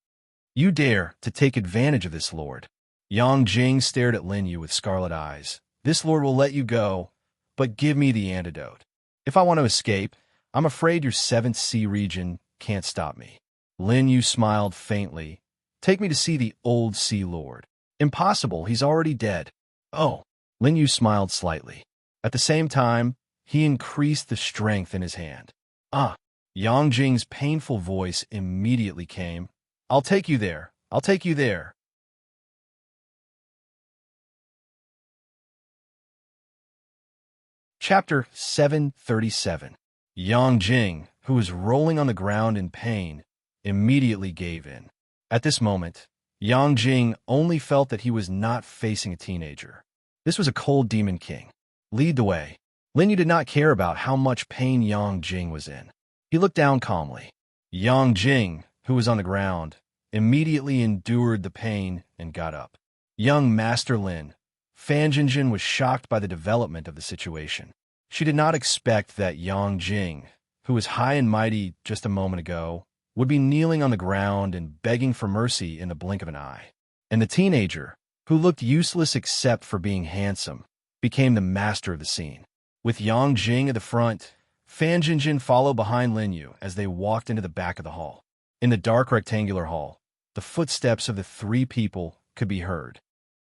You dare to take advantage of this, Lord. Yang Jing stared at Lin Yu with scarlet eyes. This Lord will let you go, but give me the antidote. If I want to escape, I'm afraid your 7th Sea region can't stop me. Lin Yu smiled faintly. Take me to see the old Sea Lord. Impossible, he's already dead. Oh, Lin Yu smiled slightly. At the same time, he increased the strength in his hand. Yang Jing's painful voice immediately came. I'll take you there. I'll take you there. Chapter 737. Yang Jing, who was rolling on the ground in pain, immediately gave in. At this moment, Yang Jing only felt that he was not facing a teenager. This was a cold demon king. Lead the way. Lin Yu did not care about how much pain Yang Jing was in. He looked down calmly. Yang Jing, who was on the ground, immediately endured the pain and got up. Young Master Lin, Fan Jinjin was shocked by the development of the situation. She did not expect that Yang Jing, who was high and mighty just a moment ago, would be kneeling on the ground and begging for mercy in the blink of an eye. And the teenager, who looked useless except for being handsome, became the master of the scene. With Yang Jing at the front, Fan Jinjin followed behind Lin Yu as they walked into the back of the hall. In the dark rectangular hall, the footsteps of the three people could be heard.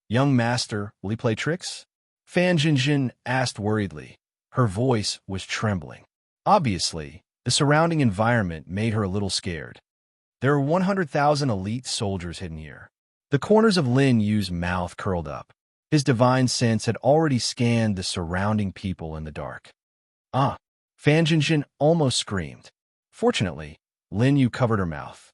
Young Master, will he play tricks? Fan Jinjin asked worriedly. Her voice was trembling. Obviously, the surrounding environment made her a little scared. There are 100,000 elite soldiers hidden here. The corners of Lin Yu's mouth curled up. His divine sense had already scanned the surrounding people in the dark. Fan Jinjin almost screamed. Fortunately, Lin Yu covered her mouth.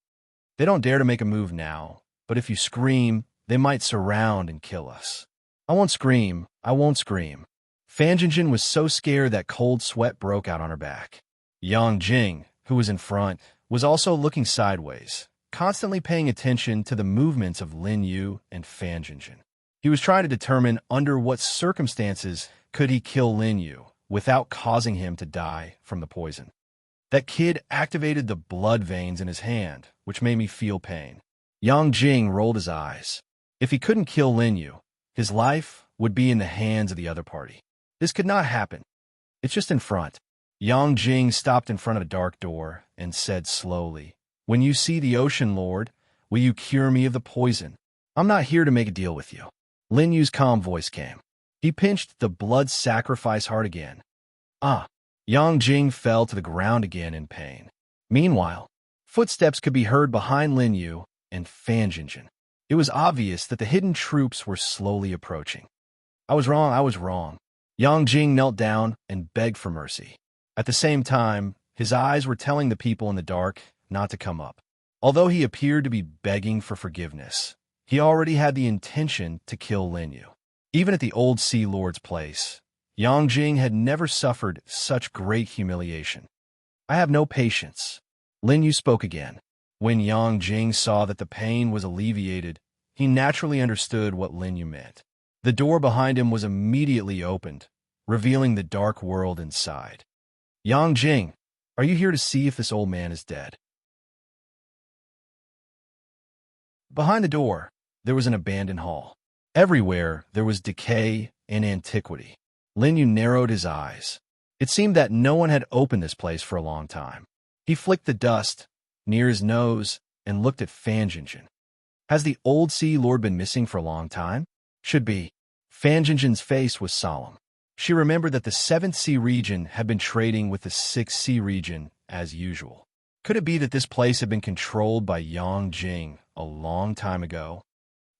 They don't dare to make a move now, but if you scream, they might surround and kill us. I won't scream. I won't scream. Fan Jinjin was so scared that cold sweat broke out on her back. Yang Jing, who was in front, was also looking sideways, constantly paying attention to the movements of Lin Yu and Fan Jinjin. He was trying to determine under what circumstances could he kill Lin Yu without causing him to die from the poison. That kid activated the blood veins in his hand, which made me feel pain. Yang Jing rolled his eyes. If he couldn't kill Lin Yu, his life would be in the hands of the other party. This could not happen. It's just in front. Yang Jing stopped in front of a dark door and said slowly, When you see the Ocean Lord, Will you cure me of the poison? I'm not here to make a deal with you. Lin Yu's calm voice came. He pinched the blood sacrifice heart again. Ah! Yang Jing fell to the ground again in pain. Meanwhile, footsteps could be heard behind Lin Yu and Fan Jinjin. It was obvious that the hidden troops were slowly approaching. I was wrong. Yang Jing knelt down and begged for mercy. At the same time, his eyes were telling the people in the dark not to come up. Although he appeared to be begging for forgiveness, he already had the intention to kill Lin Yu. Even at the old Sea Lord's place, Yang Jing had never suffered such great humiliation. I have no patience. Lin Yu spoke again. When Yang Jing saw that the pain was alleviated, he naturally understood what Lin Yu meant. The door behind him was immediately opened, revealing the dark world inside. Yang Jing, are you here to see if this old man is dead? Behind the door, there was an abandoned hall. Everywhere, there was decay and antiquity. Lin Yu narrowed his eyes. It seemed that no one had opened this place for a long time. He flicked the dust near his nose and looked at Fan Jinjin. Has the old Sea Lord been missing for a long time? Should be. Fan Jinjin's face was solemn. She remembered that the 7th Sea region had been trading with the 6th Sea region as usual. Could it be that this place had been controlled by Yang Jing a long time ago?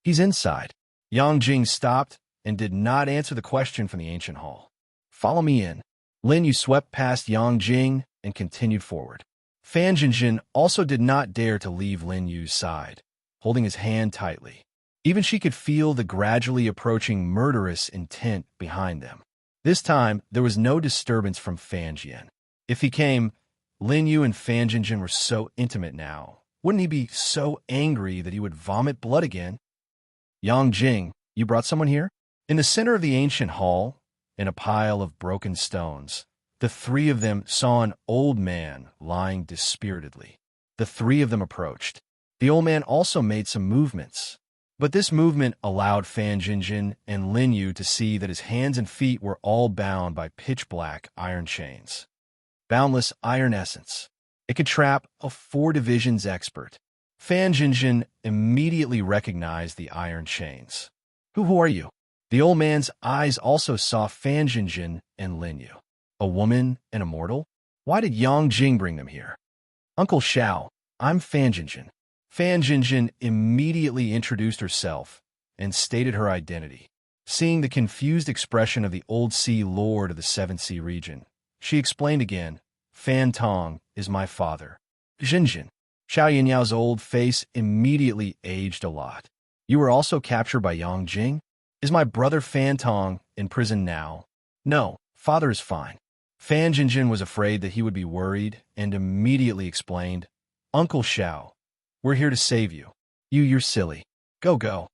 He's inside. Yang Jing stopped and did not answer the question from the ancient hall. Follow me in. Lin Yu swept past Yang Jing and continued forward. Fan Jinjin also did not dare to leave Lin Yu's side, holding his hand tightly. Even she could feel the gradually approaching murderous intent behind them. This time, there was no disturbance from Fan Jian. If he came, Lin Yu and Fan Jinjin were so intimate now. Wouldn't he be so angry that he would vomit blood again? Yang Jing, you brought someone here? In the center of the ancient hall, in a pile of broken stones, the three of them saw an old man lying dispiritedly. The three of them approached. The old man also made some movements, but this movement allowed Fan Jinjin and Lin Yu to see that his hands and feet were all bound by pitch-black iron chains. Boundless iron essence. It could trap a 4 divisions expert. Fan Jinjin immediately recognized the iron chains. Who are you? The old man's eyes also saw Fan Jinjin and Lin Yu. A woman and a mortal? Why did Yang Jing bring them here? Uncle Xiao, I'm Fan Jinjin. Fan Jinjin immediately introduced herself and stated her identity. Seeing the confused expression of the old Sea Lord of the 7th Sea region, she explained again, Fan Tong is my father. Jinjin. Xiao Yanyao's old face immediately aged a lot. You were also captured by Yang Jing? Is my brother Fan Tong in prison now? No, father is fine. Fan Jinjin was afraid that he would be worried and immediately explained, Uncle Xiao, we're here to save you. You're silly. Go. Xiao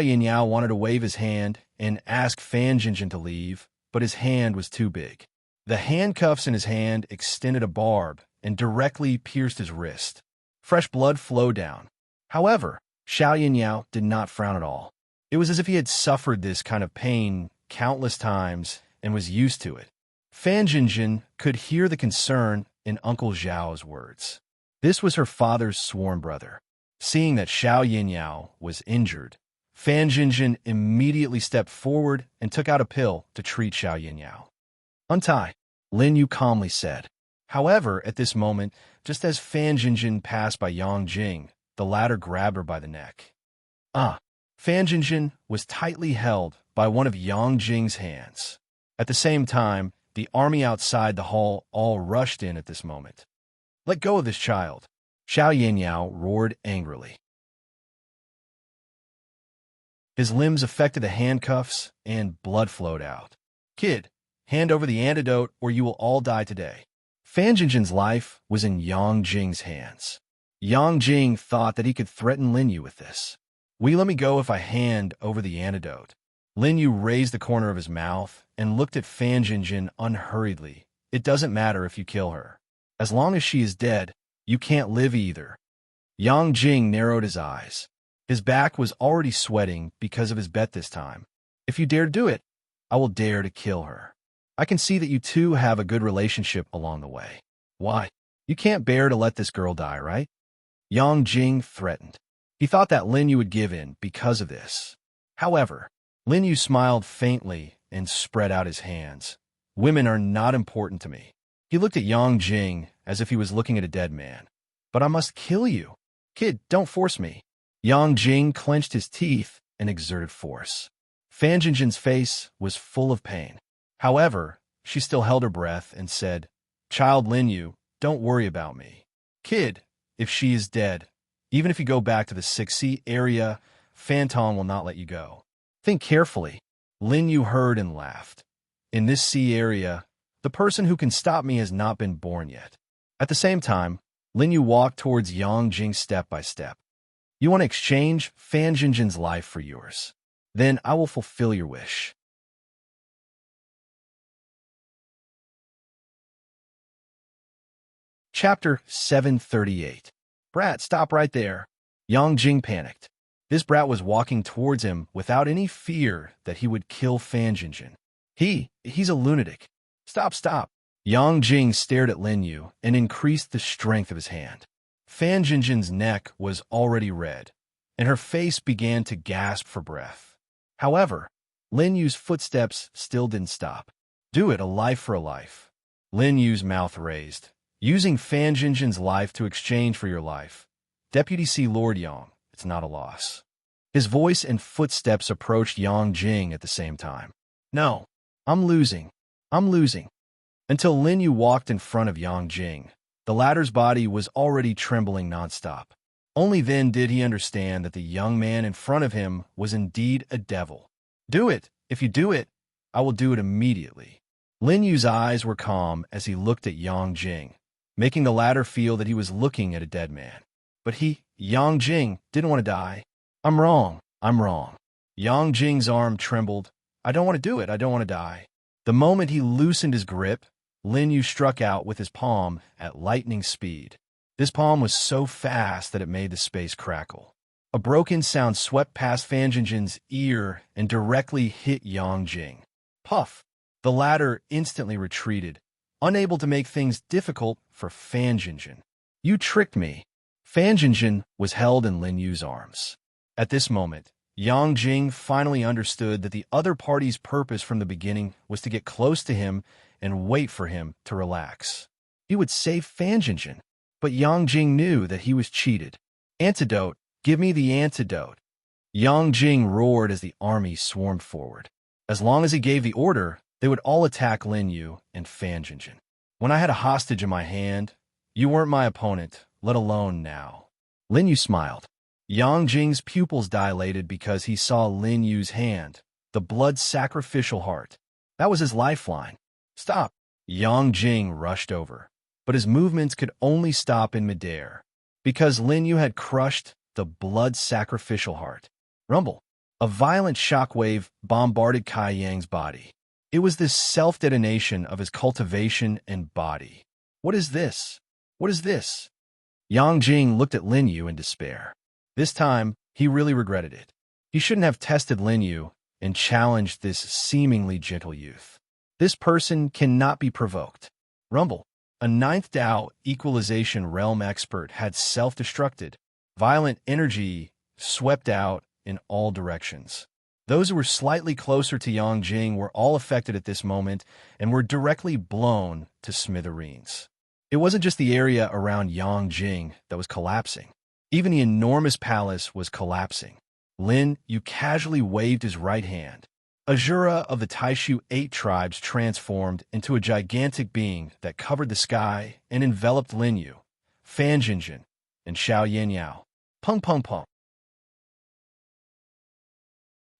Yanyao wanted to wave his hand and ask Fan Jinjin to leave, but his hand was too big. The handcuffs in his hand extended a barb and directly pierced his wrist. Fresh blood flowed down. However, Xiao Yanyao did not frown at all. It was as if he had suffered this kind of pain countless times and was used to it. Fan Jinjin could hear the concern in Uncle Zhao's words. This was her father's sworn brother. Seeing that Xiao Yanyao was injured, Fan Jinjin immediately stepped forward and took out a pill to treat Xiao Yanyao. Untie, Lin Yu calmly said. However, at this moment, just as Fan Jinjin passed by Yang Jing, the latter grabbed her by the neck. Fan Jinjin was tightly held by one of Yang Jing's hands. At the same time, the army outside the hall all rushed in at this moment. Let go of this child, Xiao Yanyao roared angrily. His limbs affected the handcuffs and blood flowed out. Kid, hand over the antidote or you will all die today. Fan Jinjin's life was in Yang Jing's hands. Yang Jing thought that he could threaten Lin Yu with this. Will you let me go if I hand over the antidote? Lin Yu raised the corner of his mouth and looked at Fan Jinjin unhurriedly. It doesn't matter if you kill her. As long as she is dead, you can't live either. Yang Jing narrowed his eyes. His back was already sweating because of his bet this time. If you dare to do it, I will dare to kill her. I can see that you two have a good relationship along the way. Why? You can't bear to let this girl die, right? Yang Jing threatened. He thought that Lin Yu would give in because of this. However, Lin Yu smiled faintly and spread out his hands. Women are not important to me. He looked at Yang Jing as if he was looking at a dead man. But I must kill you. Kid, don't force me. Yang Jing clenched his teeth and exerted force. Fan Jinjin's face was full of pain. However, she still held her breath and said, Child Lin Yu, don't worry about me. Kid, if she is dead, even if you go back to the 6C area, Fantong will not let you go. Think carefully. Lin Yu heard and laughed. In this sea area, the person who can stop me has not been born yet. At the same time, Lin Yu walked towards Yang Jing step by step. You want to exchange Fan Jinjin's life for yours. Then I will fulfill your wish. Chapter 738. Brat, stop right there. Yang Jing panicked. This brat was walking towards him without any fear that he would kill Fan Jinjin. He's a lunatic. Stop. Yang Jing stared at Lin Yu and increased the strength of his hand. Fan Jinjin's neck was already red, and her face began to gasp for breath. However, Lin Yu's footsteps still didn't stop. Do it, a life for a life. Lin Yu's mouth raised. Using Fan Jinjin's life to exchange for your life. Deputy C. Lord Yang, it's not a loss. His voice and footsteps approached Yang Jing at the same time. No, I'm losing. Until Lin Yu walked in front of Yang Jing, the latter's body was already trembling nonstop. Only then did he understand that the young man in front of him was indeed a devil. Do it. If you do it, I will do it immediately. Lin Yu's eyes were calm as he looked at Yang Jing, making the latter feel that he was looking at a dead man. But Yang Jing, didn't want to die. I'm wrong. Yang Jing's arm trembled. I don't want to do it. I don't want to die. The moment he loosened his grip, Lin Yu struck out with his palm at lightning speed. This palm was so fast that it made the space crackle. A broken sound swept past Fan Jinjin's ear and directly hit Yang Jing. Puff! The latter instantly retreated, unable to make things difficult for Fan Jinjin. You tricked me. Fan Jinjin was held in Lin Yu's arms. At this moment, Yang Jing finally understood that the other party's purpose from the beginning was to get close to him and wait for him to relax. He would save Fan Jinjin, but Yang Jing knew that he was cheated. Antidote, give me the antidote. Yang Jing roared as the army swarmed forward. As long as he gave the order, they would all attack Lin Yu and Fan Jinjin. When I had a hostage in my hand, you weren't my opponent, let alone now. Lin Yu smiled. Yang Jing's pupils dilated because he saw Lin Yu's hand, the blood sacrificial heart. That was his lifeline. Stop! Yang Jing rushed over, but his movements could only stop in midair, because Lin Yu had crushed the blood sacrificial heart. Rumble! A violent shockwave bombarded Kai Yang's body. It was this self-detonation of his cultivation and body. What is this? Yang Jing looked at Lin Yu in despair. This time, he really regretted it. He shouldn't have tested Lin Yu and challenged this seemingly gentle youth. This person cannot be provoked. Rumble. A ninth Dao equalization realm expert had self-destructed. Violent energy swept out in all directions. Those who were slightly closer to Yang Jing were all affected at this moment and were directly blown to smithereens. It wasn't just the area around Yang Jing that was collapsing. Even the enormous palace was collapsing. Lin Yu casually waved his right hand. Azura of the Taishu 8 tribes transformed into a gigantic being that covered the sky and enveloped Lin Yu, Fan Jinjin, and Xiao Yanyao. Pung pung pung.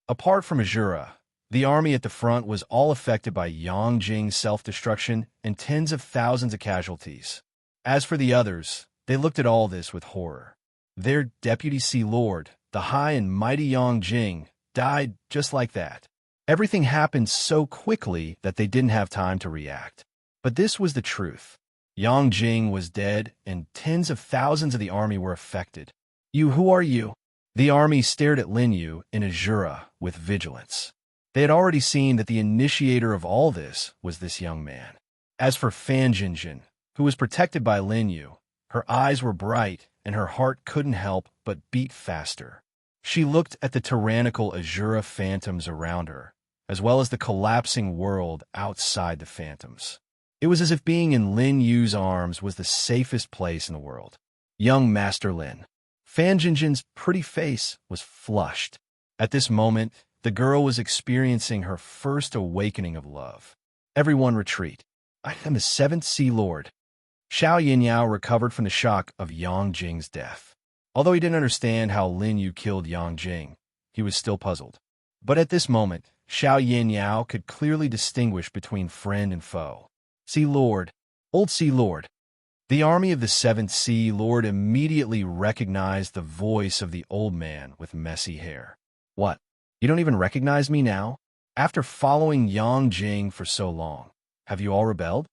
Apart from Azura, the army at the front was all affected by Yang Jing's self-destruction and tens of thousands of casualties. As for the others, they looked at all this with horror. Their Deputy Sea Lord, the high and mighty Yang Jing, died just like that. Everything happened so quickly that they didn't have time to react. But this was the truth. Yang Jing was dead, and tens of thousands of the army were affected. Who are you? The army stared at Lin Yu and Azura with vigilance. They had already seen that the initiator of all this was this young man. As for Fan Jinjin, who was protected by Lin Yu, her eyes were bright and her heart couldn't help but beat faster. She looked at the tyrannical Azura phantoms around her, as well as the collapsing world outside the phantoms. It was as if being in Lin Yu's arms was the safest place in the world. Young Master Lin. Fan Jinjin's pretty face was flushed. At this moment, the girl was experiencing her first awakening of love. Everyone retreat. I am the seventh Sea Lord. Xiao Yinyao recovered from the shock of Yang Jing's death. Although he didn't understand how Lin Yu killed Yang Jing, he was still puzzled. But at this moment, Xiao Yinyao could clearly distinguish between friend and foe. Sea Lord, old Sea Lord. The army of the seventh Sea Lord immediately recognized the voice of the old man with messy hair. What? You don't even recognize me now? After following Yang Jing for so long, have you all rebelled?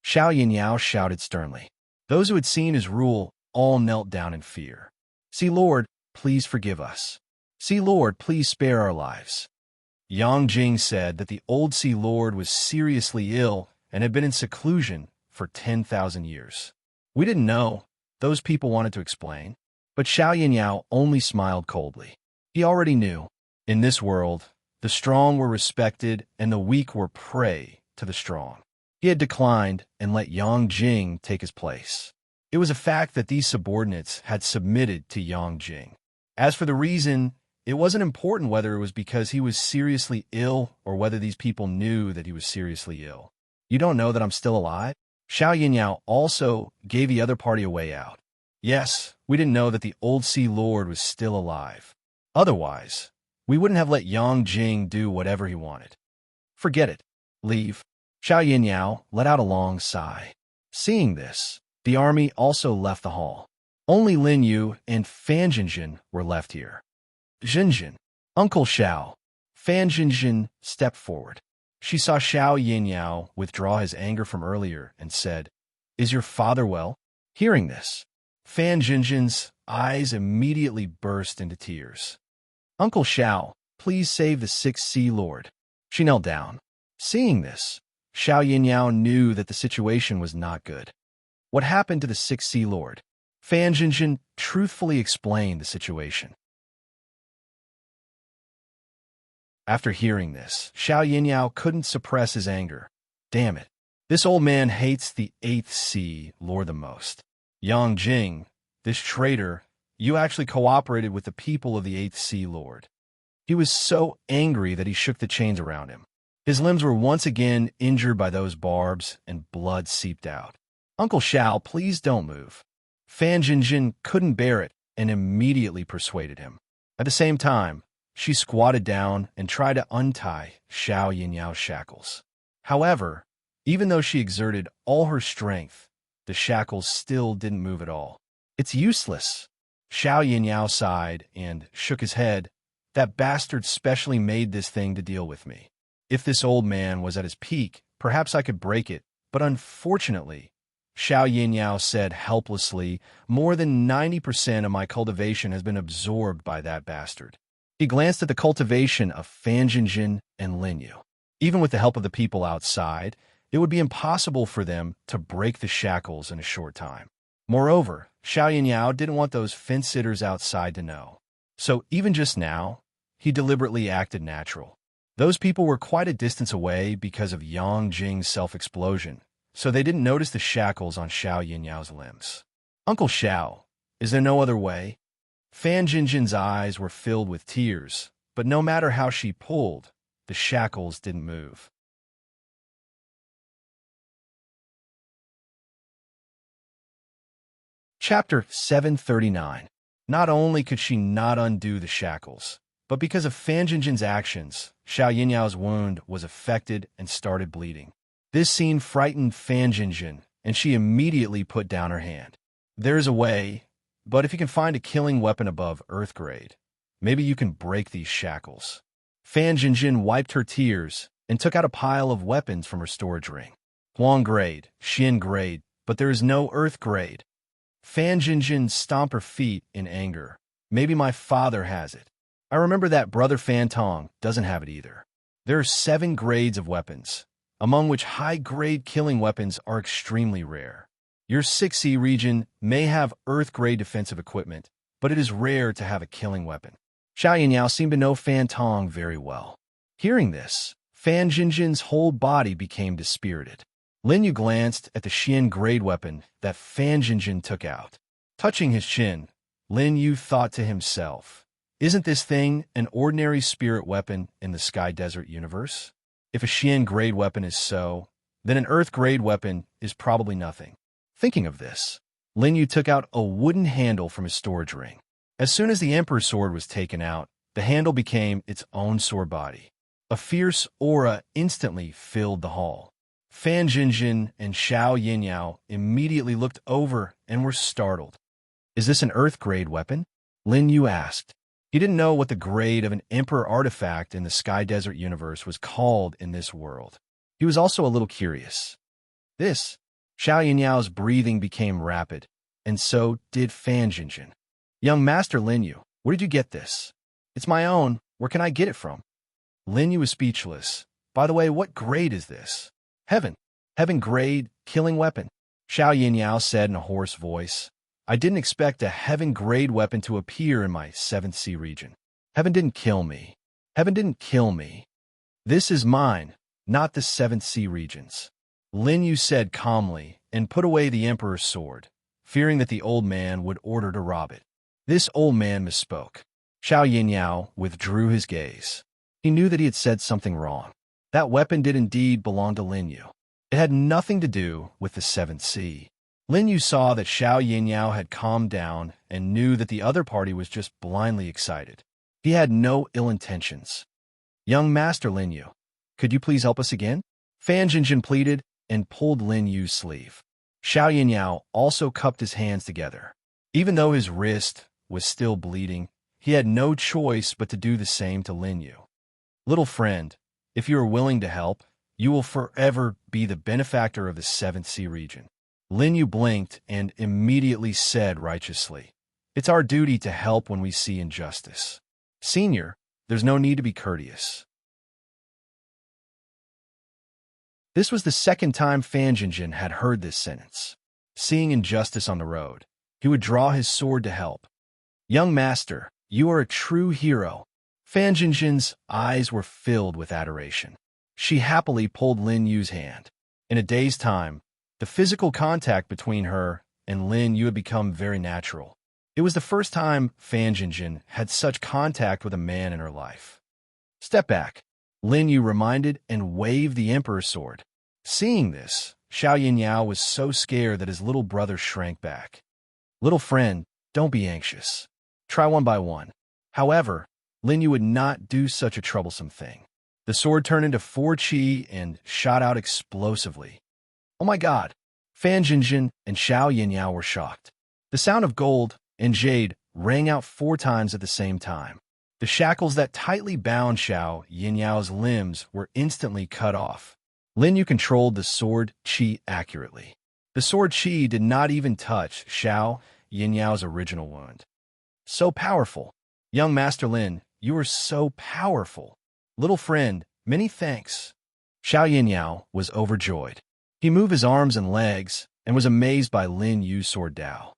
Xiao Yinyao shouted sternly. Those who had seen his rule all knelt down in fear. Sea Lord, please forgive us. Sea Lord, please spare our lives. Yang Jing said that the old Sea Lord was seriously ill and had been in seclusion for 10,000 years. We didn't know. Those people wanted to explain. But Xiao Yinyao only smiled coldly. He already knew. In this world, the strong were respected and the weak were prey to the strong. He had declined and let Yang Jing take his place. It was a fact that these subordinates had submitted to Yang Jing. As for the reason, it wasn't important whether it was because he was seriously ill or whether these people knew that he was seriously ill. You don't know that I'm still alive? Xiao Yinyao also gave the other party a way out. Yes, we didn't know that the old Sea Lord was still alive. Otherwise, we wouldn't have let Yang Jing do whatever he wanted. Forget it. Leave. Xiao Yinyao let out a long sigh. Seeing this, the army also left the hall. Only Lin Yu and Fan Jinjin were left here. Jinjin. Uncle Xiao. Fan Jinjin stepped forward. She saw Xiao Yinyao withdraw his anger from earlier and said, Is your father well? Hearing this, Fan Jinjin's eyes immediately burst into tears. Uncle Xiao, please save the sixth Sea Lord. She knelt down. Seeing this, Xiao Yinyao knew that the situation was not good. What happened to the sixth Sea Lord? Fan Jinjin truthfully explained the situation. After hearing this, Xiao Yinyao couldn't suppress his anger. Damn it. This old man hates the 8th Sea Lord the most. Yang Jing, this traitor, you actually cooperated with the people of the 8th Sea Lord. He was so angry that he shook the chains around him. His limbs were once again injured by those barbs, and blood seeped out. Uncle Xiao, please don't move. Fan Jinjin couldn't bear it and immediately persuaded him. At the same time, she squatted down and tried to untie Xiao Yinyao's shackles. However, even though she exerted all her strength, the shackles still didn't move at all. It's useless. Xiao Yinyao sighed and shook his head. That bastard specially made this thing to deal with me. If this old man was at his peak, perhaps I could break it, but unfortunately, Xiao Yinyao said helplessly, more than 90% of my cultivation has been absorbed by that bastard. He glanced at the cultivation of Fan Jinjin and Lin Yu. Even with the help of the people outside, it would be impossible for them to break the shackles in a short time. Moreover, Xiao Yinyao didn't want those fence-sitters outside to know. So even just now, he deliberately acted natural. Those people were quite a distance away because of Yang Jing's self-explosion, so they didn't notice the shackles on Xiao Yinyao's limbs. Uncle Xiao, is there no other way? Fan Jinjin's eyes were filled with tears, but no matter how she pulled, the shackles didn't move. Chapter 739. Not only could she not undo the shackles, but because of Fan Jinjin's actions, Xiao Yinyao's wound was affected and started bleeding. This scene frightened Fan Jinjin, and she immediately put down her hand. There is a way, but if you can find a killing weapon above Earth grade, maybe you can break these shackles. Fan Jinjin wiped her tears and took out a pile of weapons from her storage ring. Huang grade, Xin grade, but there is no Earth grade. Fan Jinjin stomped her feet in anger. Maybe my father has it. I remember that Brother Fan Tong doesn't have it either. There are 7 grades of weapons, among which high-grade killing weapons are extremely rare. Your 6C region may have Earth-grade defensive equipment, but it is rare to have a killing weapon. Xiao Yinyao seemed to know Fan Tong very well. Hearing this, Fan Jinjin's whole body became dispirited. Lin Yu glanced at the Xian grade weapon that Fan Jinjin took out. Touching his chin, Lin Yu thought to himself, isn't this thing an ordinary spirit weapon in the Sky Desert universe? If a Xian grade weapon is so, then an Earth grade weapon is probably nothing. Thinking of this, Lin Yu took out a wooden handle from his storage ring. As soon as the Emperor's sword was taken out, the handle became its own sword body. A fierce aura instantly filled the hall. Fan Jinjin and Xiao Yinyao immediately looked over and were startled. Is this an Earth grade weapon? Lin Yu asked. He didn't know what the grade of an Emperor artifact in the Sky Desert universe was called in this world. He was also a little curious. Xiao Yinyao's breathing became rapid, and so did Fan Jinjin. Young Master Lin Yu, where did you get this? It's my own. Where can I get it from? Lin Yu was speechless. By the way, what grade is this? Heaven. Heaven grade, killing weapon. Xiao Yinyao said in a hoarse voice. I didn't expect a heaven grade weapon to appear in my 7th Sea region. Heaven didn't kill me. Heaven didn't kill me. This is mine, not the 7th Sea region's. Lin Yu said calmly and put away the Emperor's sword, fearing that the old man would order to rob it. This old man misspoke. Xiao Yinyao withdrew his gaze. He knew that he had said something wrong. That weapon did indeed belong to Lin Yu. It had nothing to do with the 7th Sea. Lin Yu saw that Xiao Yinyao had calmed down and knew that the other party was just blindly excited. He had no ill intentions. Young Master Lin Yu, could you please help us again? Fan Jinjin pleaded and pulled Lin Yu's sleeve. Xiao Yinyao also cupped his hands together. Even though his wrist was still bleeding, he had no choice but to do the same to Lin Yu. Little friend, if you are willing to help, you will forever be the benefactor of the 7th Sea region. Lin Yu blinked and immediately said righteously, it's our duty to help when we see injustice. Senior, there's no need to be courteous. This was the second time Fan Jinjin had heard this sentence. Seeing injustice on the road, he would draw his sword to help. Young master, you are a true hero. Fan Jinjin's eyes were filled with adoration. She happily pulled Lin Yu's hand. In a day's time, the physical contact between her and Lin Yu had become very natural. It was the first time Fan Jinjin had such contact with a man in her life. Step back, Lin Yu reminded and waved the Emperor's sword. Seeing this, Xiao Yinyao was so scared that his little brother shrank back. Little friend, don't be anxious. Try one by one. However, Lin Yu would not do such a troublesome thing. The sword turned into 4 qi and shot out explosively. Oh my god! Fan Jinjin and Xiao Yinyao were shocked. The sound of gold and jade rang out 4 times at the same time. The shackles that tightly bound Xiao Yinyao's limbs were instantly cut off. Lin Yu controlled the sword qi accurately. The sword qi did not even touch Xiao Yinyao's original wound. So powerful. Young Master Lin, you are so powerful. Little friend, many thanks. Xiao Yinyao was overjoyed. He moved his arms and legs and was amazed by Lin Yu's sword Dao.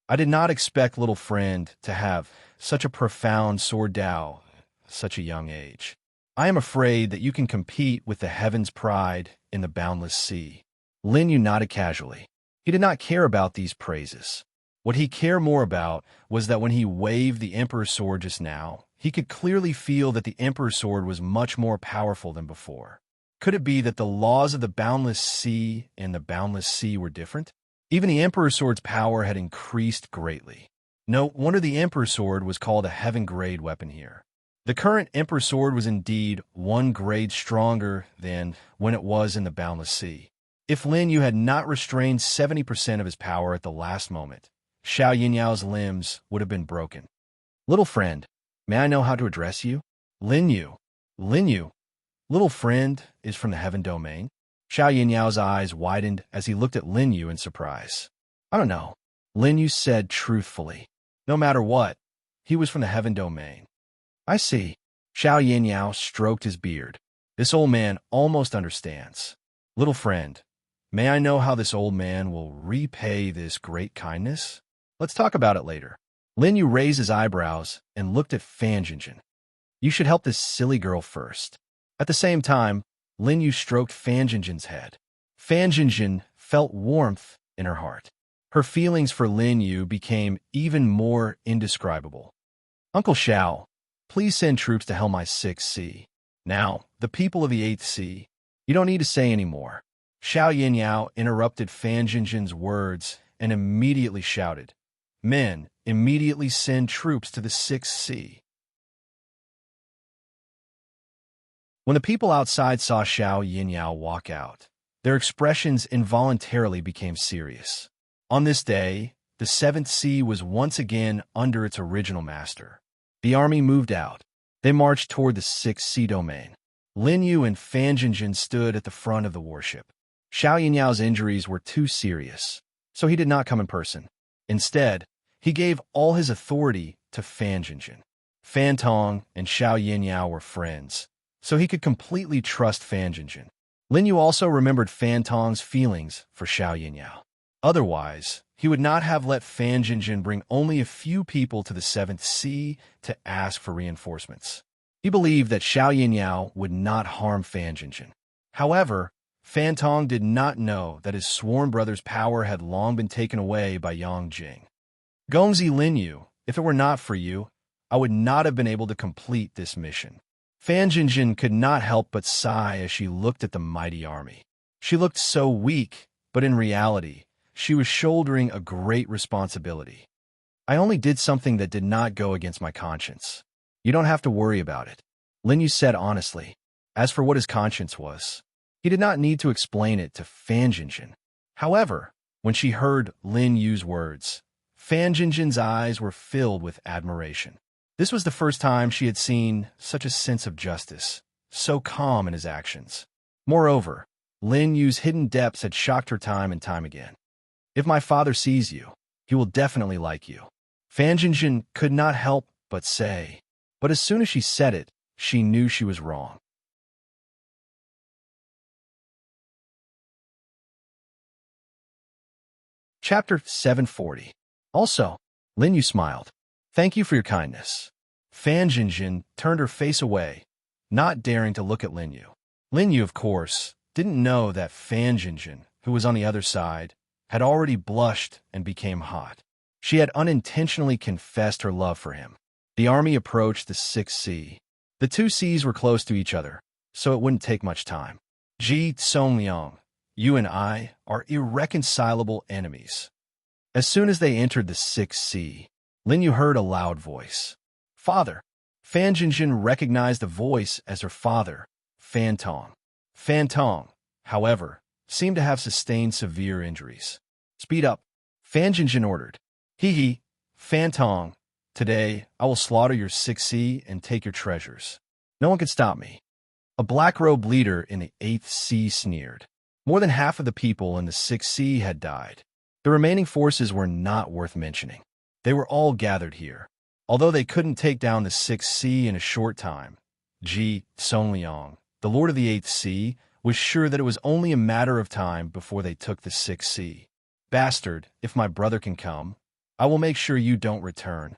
I did not expect little friend to have such a profound sword Dao at such a young age. I am afraid that you can compete with the heaven's pride in the boundless sea. Lin Yu nodded casually. He did not care about these praises. What he cared more about was that when he waved the Emperor's sword just now, he could clearly feel that the Emperor's sword was much more powerful than before. Could it be that the laws of the boundless sea and the boundless sea were different? Even the Emperor's sword's power had increased greatly. No wonder the Emperor's sword was called a heaven-grade weapon here. The current Emperor's sword was indeed 1 grade stronger than when it was in the boundless sea. If Lin Yu had not restrained 70% of his power at the last moment, Xiao Yinyao's limbs would have been broken. Little friend, may I know how to address you? Lin Yu. Lin Yu. Little friend is from the heaven domain. Xiao Yinyao's eyes widened as he looked at Lin Yu in surprise. I don't know. Lin Yu said truthfully. No matter what, he was from the heaven domain. I see. Xiao Yinyao stroked his beard. This old man almost understands. Little friend, may I know how this old man will repay this great kindness? Let's talk about it later. Lin Yu raised his eyebrows and looked at Fan Jinjin. You should help this silly girl first. At the same time, Lin Yu stroked Fan Jinjin's head. Fan Jinjin felt warmth in her heart. Her feelings for Lin Yu became even more indescribable. Uncle Xiao, please send troops to help my 6th Sea. Now, the people of the 8th Sea, you don't need to say any more. Xiao Yinyao interrupted Fan Jinjin's words and immediately shouted, Men, immediately send troops to the 6th Sea. When the people outside saw Xiao Yinyao walk out, their expressions involuntarily became serious. On this day, the 7th Sea was once again under its original master. The army moved out. They marched toward the 6th Sea domain. Lin Yu and Fan Jinjin stood at the front of the warship. Xiao Yinyao's injuries were too serious, so he did not come in person. Instead, he gave all his authority to Fan Jinjin. Fan Tong and Xiao Yinyao were friends, so he could completely trust Fan Jinjin. Lin Yu also remembered Fan Tong's feelings for Xiao Yinyao. Otherwise, he would not have let Fan Jinjin bring only a few people to the 7th Sea to ask for reinforcements. He believed that Xiao Yinyao would not harm Fan Jinjin. However, Fan Tong did not know that his sworn brother's power had long been taken away by Yang Jing. Gongzi Lin Yu, if it were not for you, I would not have been able to complete this mission. Fan Jinjin could not help but sigh as she looked at the mighty army. She looked so weak, but in reality, she was shouldering a great responsibility. I only did something that did not go against my conscience. You don't have to worry about it, Lin Yu said honestly. As for what his conscience was, he did not need to explain it to Fan Jinjin. However, when she heard Lin Yu's words, Fan Jinjin's eyes were filled with admiration. This was the first time she had seen such a sense of justice, so calm in his actions. Moreover, Lin Yu's hidden depths had shocked her time and time again. If my father sees you, he will definitely like you, Fan Jinjin could not help but say. But as soon as she said it, she knew she was wrong. Chapter 740. Also, Lin Yu smiled. Thank you for your kindness. Fan Jinjin turned her face away, not daring to look at Lin Yu. Lin Yu, of course, didn't know that Fan Jinjin, who was on the other side, had already blushed and became hot. She had unintentionally confessed her love for him. The army approached the 6th Sea. The two seas were close to each other, so it wouldn't take much time. Ji Songliang, you and I are irreconcilable enemies. As soon as they entered the 6th Sea, Lin Yu heard a loud voice. Father! Fan Jinjin recognized the voice as her father, Fan Tong. Fan Tong, however, seemed to have sustained severe injuries. Speed up, Fan Jinjin ordered. Hee, Fan Tong, today I will slaughter your 6th Sea and take your treasures. No one can stop me. A black-robed leader in the 8th Sea sneered. More than half of the people in the 6th Sea had died. The remaining forces were not worth mentioning. They were all gathered here. Although they couldn't take down the 6th Sea in a short time, Ji Songliang, the lord of the 8th Sea, was sure that it was only a matter of time before they took the 6th Sea. Bastard, if my brother can come, I will make sure you don't return.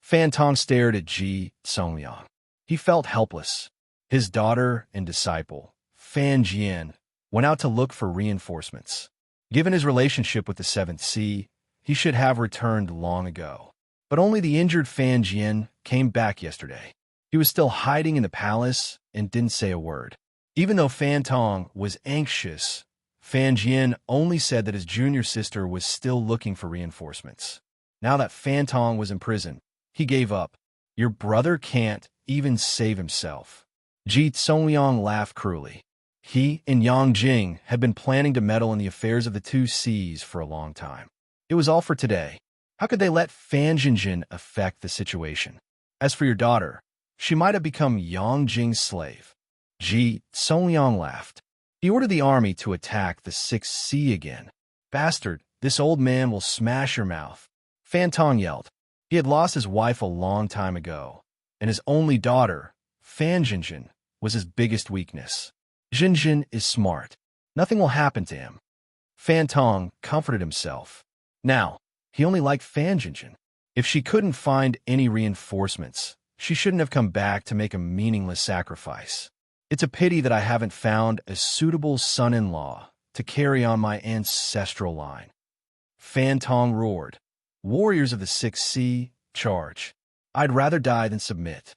Fan Tong stared at Ji Songliang. He felt helpless. His daughter and disciple, Fan Jian, went out to look for reinforcements. Given his relationship with the 7th Sea, he should have returned long ago. But only the injured Fan Jian came back yesterday. He was still hiding in the palace and didn't say a word. Even though Fan Tong was anxious, Fan Jian only said that his junior sister was still looking for reinforcements. Now that Fan Tong was in prison, he gave up. Your brother can't even save himself. Ji Songliang laughed cruelly. He and Yang Jing had been planning to meddle in the affairs of the two seas for a long time. It was all for today. How could they let Fan Jinjin affect the situation? As for your daughter, she might have become Yang Jing's slave. Ji Songliang laughed. He ordered the army to attack the 6th Sea again. Bastard, this old man will smash your mouth. Fan Tong yelled. He had lost his wife a long time ago, and his only daughter, Fan Jinjin, was his biggest weakness. Jinjin is smart. Nothing will happen to him. Fan Tong comforted himself. Now, he only liked Fan Jinjin. If she couldn't find any reinforcements, she shouldn't have come back to make a meaningless sacrifice. It's a pity that I haven't found a suitable son-in-law to carry on my ancestral line. Fan Tong roared. Warriors of the 6th Sea, charge. I'd rather die than submit.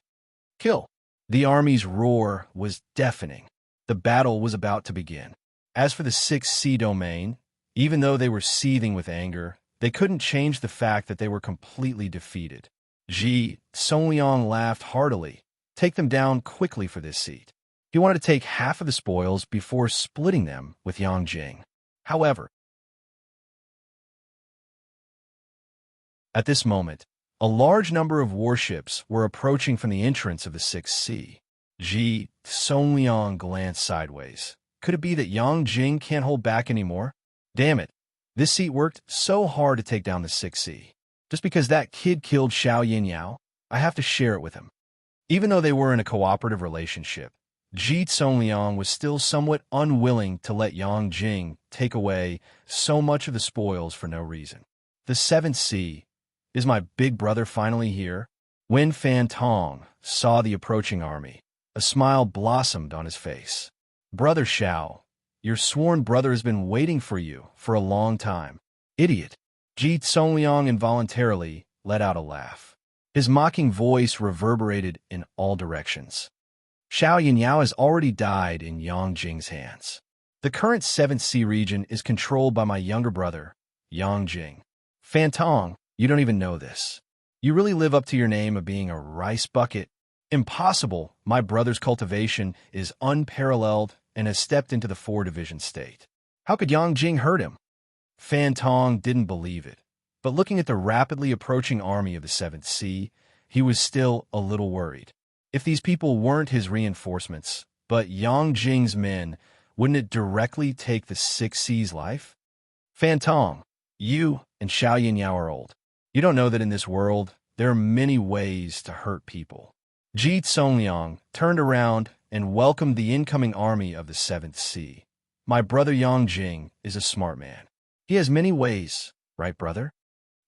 Kill. The army's roar was deafening. The battle was about to begin. As for the 6th Sea domain, even though they were seething with anger, they couldn't change the fact that they were completely defeated. Ji Songliang laughed heartily. Take them down quickly for this seat. He wanted to take half of the spoils before splitting them with Yang Jing. However, at this moment, a large number of warships were approaching from the entrance of the 6th Sea. Ji Songliang glanced sideways. Could it be that Yang Jing can't hold back anymore? Damn it. This seat worked so hard to take down the 6th Sea. Just because that kid killed Xiao Yinyao, I have to share it with him. Even though they were in a cooperative relationship, Ji Songliang was still somewhat unwilling to let Yang Jing take away so much of the spoils for no reason. The 7th Sea. Is my big brother finally here? When Fan Tong saw the approaching army, a smile blossomed on his face. Brother Xiao, your sworn brother has been waiting for you for a long time. Idiot. Ji Songliang involuntarily let out a laugh. His mocking voice reverberated in all directions. Xiao Yinyao has already died in Yang Jing's hands. The current 7th Sea region is controlled by my younger brother, Yang Jing. Fan Tong, you don't even know this. You really live up to your name of being a rice bucket. Impossible. My brother's cultivation is unparalleled and has stepped into the 4-division state. How could Yang Jing hurt him? Fan Tong didn't believe it, but looking at the rapidly approaching army of the 7th Sea, he was still a little worried. If these people weren't his reinforcements, but Yang Jing's men, wouldn't it directly take the 6th Sea's life? Fan Tong, you and Xiao Yinyao are old. You don't know that in this world, there are many ways to hurt people. Ji Songliang turned around and welcomed the incoming army of the 7th Sea. My brother Yang Jing is a smart man. He has many ways, right, brother?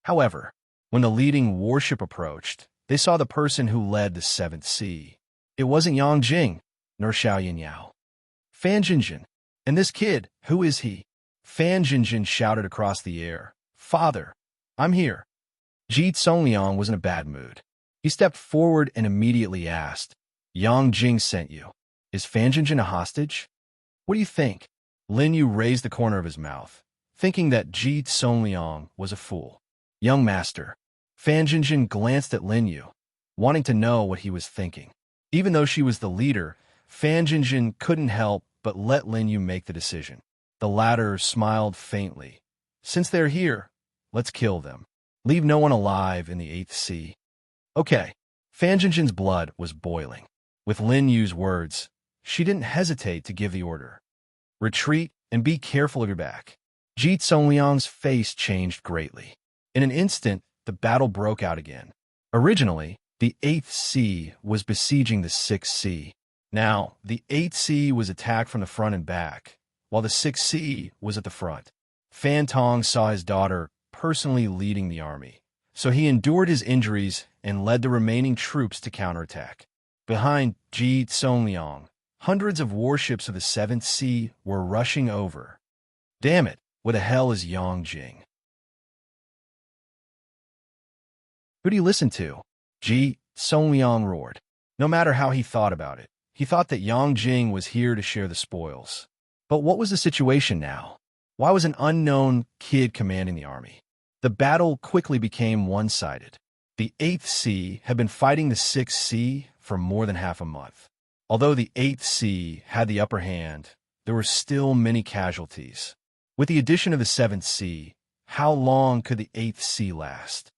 However, when the leading warship approached, they saw the person who led the 7th Sea. It wasn't Yang Jing, nor Xiao Yinyao. Fan Jinjin. And this kid, who is he? Fan Jinjin shouted across the air. Father, I'm here. Ji Songliang was in a bad mood. He stepped forward and immediately asked, Yang Jing sent you. Is Fan Jinjin a hostage? What do you think? Lin Yu raised the corner of his mouth, thinking that Ji Songliang was a fool. Young master. Fan Jinjin glanced at Lin Yu, wanting to know what he was thinking. Even though she was the leader, Fan Jinjin couldn't help but let Lin Yu make the decision. The latter smiled faintly. Since they're here, let's kill them. Leave no one alive in the 8th Sea. Okay. Fan Jinjin's blood was boiling. With Lin Yu's words, she didn't hesitate to give the order. Retreat and be careful of your back. Ji Songliang's face changed greatly. In an instant, the battle broke out again. Originally, the 8th Sea was besieging the 6th Sea. Now, the 8th Sea was attacked from the front and back, while the 6th Sea was at the front. Fan Tong saw his daughter personally leading the army, so he endured his injuries and led the remaining troops to counterattack. Behind Ji Songliang, hundreds of warships of the 7th Sea were rushing over. Damn it, what the hell is Yang Jing? Who do you listen to? Ji Songliang roared. No matter how he thought about it, he thought that Yang Jing was here to share the spoils. But what was the situation now? Why was an unknown kid commanding the army? The battle quickly became one-sided. The 8th Sea had been fighting the 6th Sea for more than half a month. Although the 8th Sea had the upper hand, there were still many casualties. With the addition of the 7th Sea, how long could the 8th Sea last?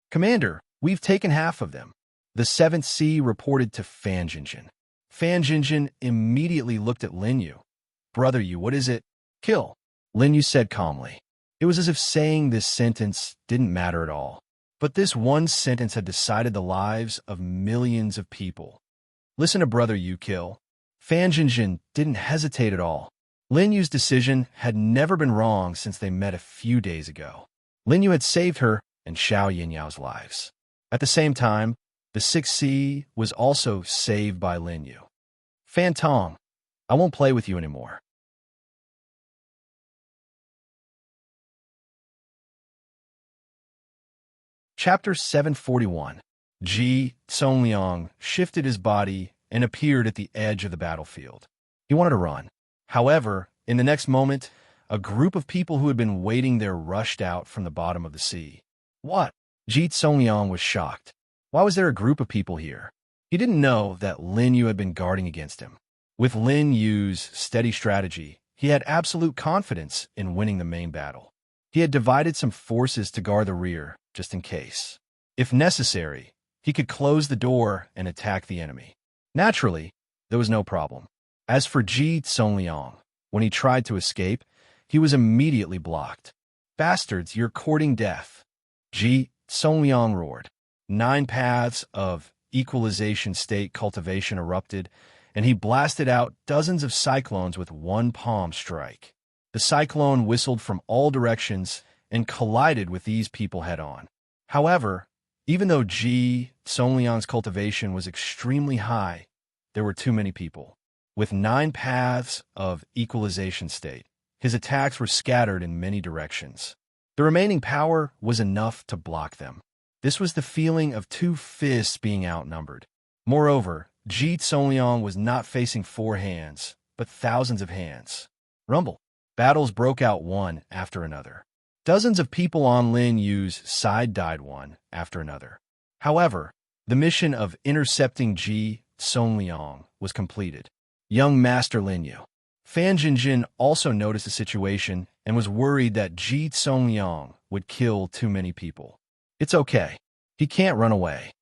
Commander, we've taken half of them. The 7th Sea reported to Fan Jinjin. Fan Jinjin immediately looked at Lin Yu. Brother Yu, what is it? Kill. Lin Yu said calmly. It was as if saying this sentence didn't matter at all. But this one sentence had decided the lives of millions of people. Listen to Brother Yu, kill. Fan Jinjin didn't hesitate at all. Lin Yu's decision had never been wrong since they met a few days ago. Lin Yu had saved her and Xiao Yinyao's lives. At the same time, the Sixth Sea was also saved by Lin Yu. Fan Tong, I won't play with you anymore. Chapter 741. Ji Songliang shifted his body and appeared at the edge of the battlefield. He wanted to run. However, in the next moment, a group of people who had been waiting there rushed out from the bottom of the sea. What? Ji Songliang was shocked. Why was there a group of people here? He didn't know that Lin Yu had been guarding against him. With Lin Yu's steady strategy, he had absolute confidence in winning the main battle. He had divided some forces to guard the rear, just in case. If necessary, he could close the door and attack the enemy. Naturally, there was no problem. As for Ji Songliang, when he tried to escape, he was immediately blocked. Bastards, you're courting death. Ji Songliang roared. 9 paths of equalization state cultivation erupted, and he blasted out dozens of cyclones with one palm strike. The cyclone whistled from all directions and collided with these people head-on. However, even though Ji Songliang's cultivation was extremely high, there were too many people. With 9 paths of equalization state, his attacks were scattered in many directions. The remaining power was enough to block them. This was the feeling of 2 fists being outnumbered. Moreover, Ji Songliang was not facing 4 hands, but thousands of hands. Rumble. Battles broke out one after another. Dozens of people on Lin Yu's side died one after another. However, the mission of intercepting Ji Songliang was completed. Young Master Lin Yu. Fan Jinjin also noticed the situation and was worried that Ji Songliang would kill too many people. It's okay. He can't run away.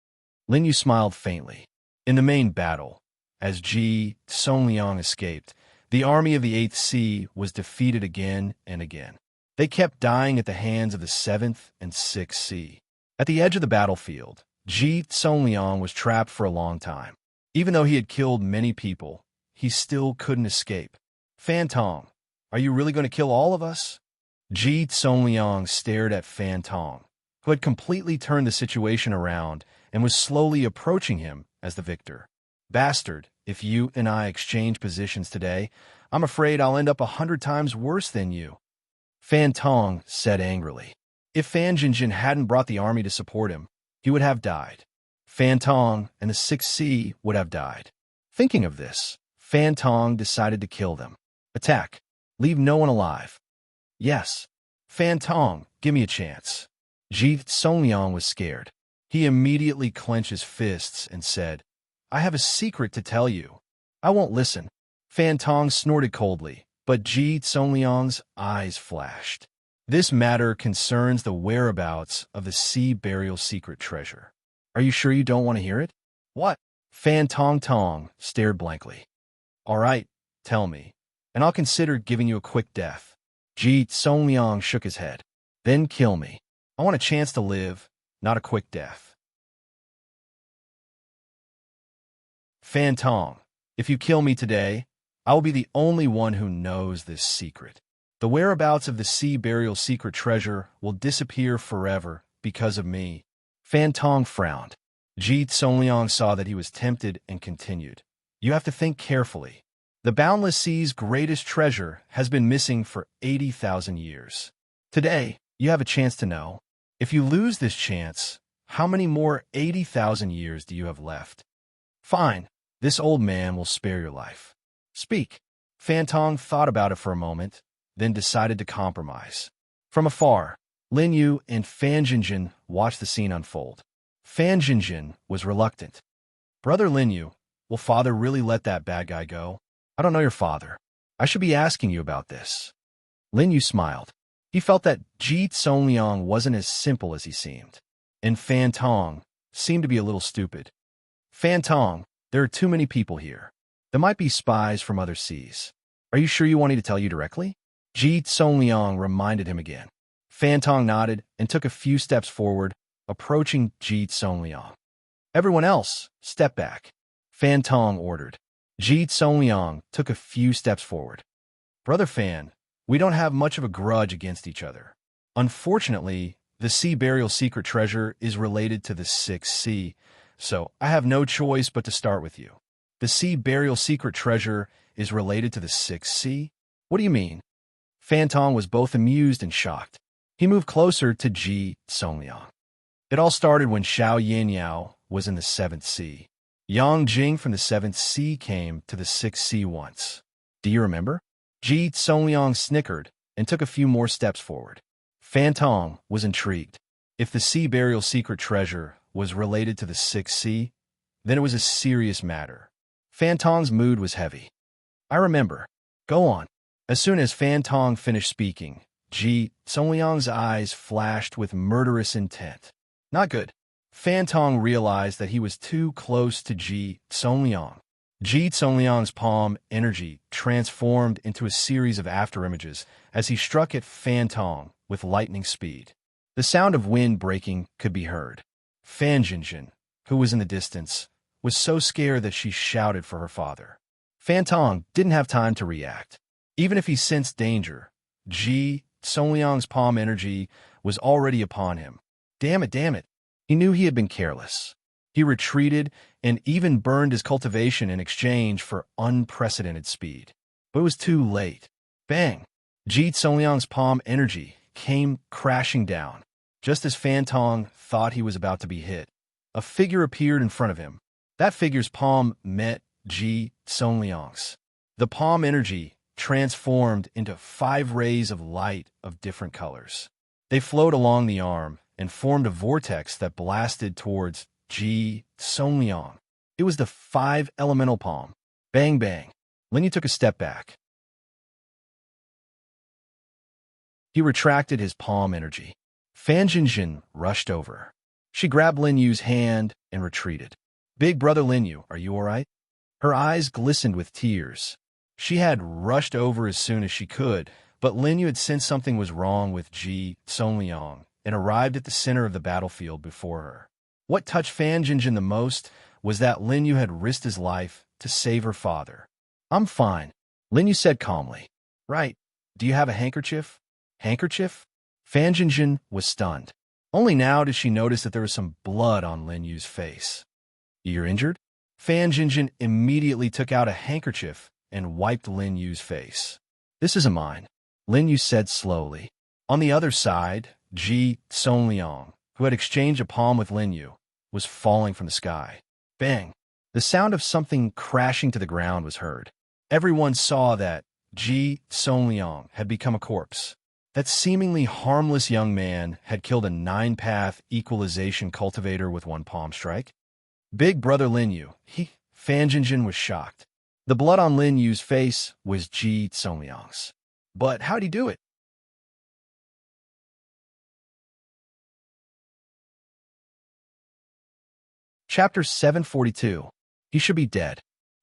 Lin Yu smiled faintly. In the main battle, as Ji Songliang escaped, the army of the Eighth Sea was defeated again and again. They kept dying at the hands of the Seventh and Sixth Sea. At the edge of the battlefield, Ji Songliang was trapped for a long time. Even though he had killed many people, he still couldn't escape. Fan Tong, are you really going to kill all of us? Ji Songliang stared at Fan Tong, who had completely turned the situation around and was slowly approaching him as the victor. Bastard, if you and I exchange positions today, I'm afraid I'll end up 100 times worse than you. Fan Tong said angrily. If Fan Jinjin hadn't brought the army to support him, he would have died. Fan Tong and the Sixth Sea would have died. Thinking of this, Fan Tong decided to kill them. Attack. Leave no one alive. Yes. Fan Tong, give me a chance. Ji Songliang was scared. He immediately clenched his fists and said, I have a secret to tell you. I won't listen. Fan Tong snorted coldly, but Ji Songliang's eyes flashed. This matter concerns the whereabouts of the sea burial secret treasure. Are you sure you don't want to hear it? What? Fan Tong stared blankly. All right, tell me, and I'll consider giving you a quick death. Ji Songliang shook his head. Then kill me. I want a chance to live, not a quick death. Fan Tong, if you kill me today, I will be the only one who knows this secret. The whereabouts of the sea burial secret treasure will disappear forever because of me. Fan Tong frowned. Ji Songliang saw that he was tempted and continued. You have to think carefully. The boundless sea's greatest treasure has been missing for 80,000 years. Today, you have a chance to know. If you lose this chance, how many more 80,000 years do you have left? Fine, this old man will spare your life. Speak. Fan Tong thought about it for a moment, then decided to compromise. From afar, Lin Yu and Fan Jinjin watched the scene unfold. Fan Jinjin was reluctant. Brother Lin Yu, will father really let that bad guy go? I don't know your father. I should be asking you about this. Lin Yu smiled. He felt that Ji Songliang wasn't as simple as he seemed, and Fan Tong seemed to be a little stupid. Fan Tong, there are too many people here. There might be spies from other seas. Are you sure you want me to tell you directly? Ji Songliang reminded him again. Fan Tong nodded and took a few steps forward, approaching Ji Songliang. Everyone else, step back. Fan Tong ordered. Ji Songliang took a few steps forward. Brother Fan, we don't have much of a grudge against each other. Unfortunately, The sea burial secret treasure is related to the sixth sea, so I have no choice but to start with you. The sea burial secret treasure is related to the sixth sea? What do you mean? Fantong was both amused and shocked. He moved closer to Ji Songliang. It all started when Xiao Yinyao was in the seventh sea. Yang Jing from the seventh sea came to the sixth sea once. Do you remember? Ji Songliang snickered and took a few more steps forward. Fantong was intrigued. If the sea burial secret treasure was related to the sixth sea, then it was a serious matter. Fantong's mood was heavy. I remember. Go on. As soon as Fantong finished speaking, Ji Songliang's eyes flashed with murderous intent. Not good. Fantong realized that he was too close to Ji Songliang. Ji Songliang's palm energy transformed into a series of afterimages as he struck at Fantong with lightning speed. The sound of wind breaking could be heard. Fan Jinjin, who was in the distance, was so scared that she shouted for her father. Fantong didn't have time to react. Even if he sensed danger, Ji Songliang's palm energy was already upon him. Damn it. He knew he had been careless. He retreated and even burned his cultivation in exchange for unprecedented speed. But it was too late. Bang! Ji Songliang's palm energy came crashing down. Just as Fantong thought he was about to be hit, a figure appeared in front of him. That figure's palm met Ji Songliang's. The palm energy transformed into 5 rays of light of different colors. They flowed along the arm and formed a vortex that blasted towards Ji Songliang. It was the 5 elemental palm. Bang, bang. Linyu took a step back. He retracted his palm energy. Fan Jinjin rushed over. She grabbed Linyu's hand and retreated. Big brother Linyu, are you all right? Her eyes glistened with tears. She had rushed over as soon as she could, but Linyu had sensed something was wrong with Ji Songliang and arrived at the center of the battlefield before her. What touched Fan Jinjin the most was that Linyu had risked his life to save her father. I'm fine, Linyu said calmly. Right. Do you have a handkerchief? Handkerchief? Fan Jinjin was stunned. Only now did she notice that there was some blood on Linyu's face. You're injured? Fan Jinjin immediately took out a handkerchief and wiped Linyu's face. This isn't mine, Linyu said slowly. On the other side, Ji Songliang, who had exchanged a palm with Linyu, was falling from the sky. Bang! The sound of something crashing to the ground was heard. Everyone saw that Ji Songliang had become a corpse. That seemingly harmless young man had killed a 9-path equalization cultivator with 1 palm strike. Big brother Linyu, Fan Jinjin was shocked. The blood on Linyu's face was Ji Songliang's. But how'd he do it? Chapter 742. He should be dead,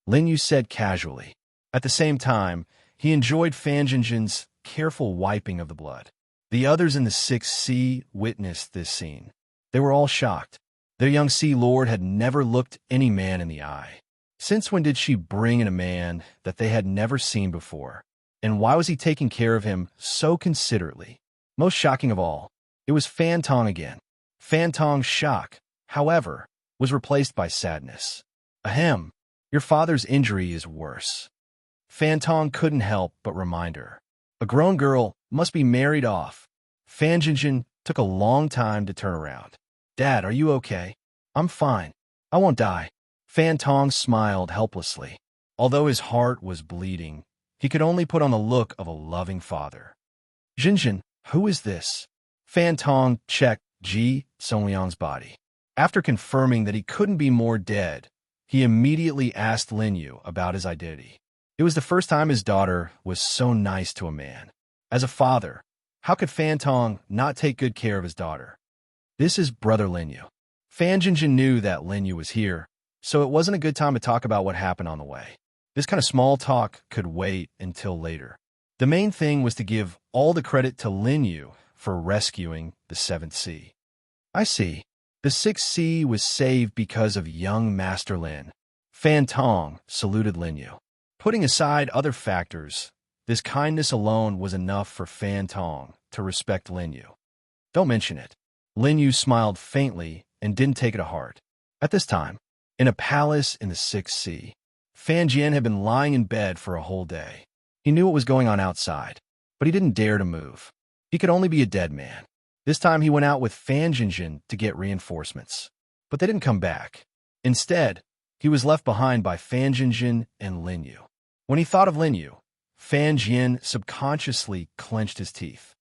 Linyu said casually. At the same time, he enjoyed Fan Jinjin's careful wiping of the blood. The others in the sixth sea witnessed this scene. They were all shocked. Their young sea lord had never looked any man in the eye. Since when did she bring in a man that they had never seen before? And why was he taking care of him so considerately? Most shocking of all, it was Fantong again. Fantong's shock, however, was replaced by sadness. Ahem, your father's injury is worse. Fantong couldn't help but remind her. A grown girl must be married off. Fan Jinjin took a long time to turn around. Dad, are you okay? I'm fine. I won't die. Fantong smiled helplessly. Although his heart was bleeding, he could only put on the look of a loving father. Jinjin, who is this? Fantong checked Ji Songliang's body. After confirming that he couldn't be more dead, he immediately asked Linyu about his identity. It was the first time his daughter was so nice to a man. As a father, how could Fantong not take good care of his daughter? This is brother Linyu. Fan Jinjin knew that Linyu was here, so it wasn't a good time to talk about what happened on the way. This kind of small talk could wait until later. The main thing was to give all the credit to Linyu for rescuing the seventh sea. I see. The sixth sea was saved because of young Master Lin. Fantong saluted Linyu. Putting aside other factors, this kindness alone was enough for Fantong to respect Linyu. Don't mention it. Lin Yu smiled faintly and didn't take it to heart. At this time, in a palace in the Sixth Sea, Fan Jian had been lying in bed for a whole day. He knew what was going on outside, but he didn't dare to move. He could only be a dead man. This time he went out with Fan Jinjin to get reinforcements. But they didn't come back. Instead, he was left behind by Fan Jinjin and Lin Yu. When he thought of Lin Yu, Fan Jian subconsciously clenched his teeth.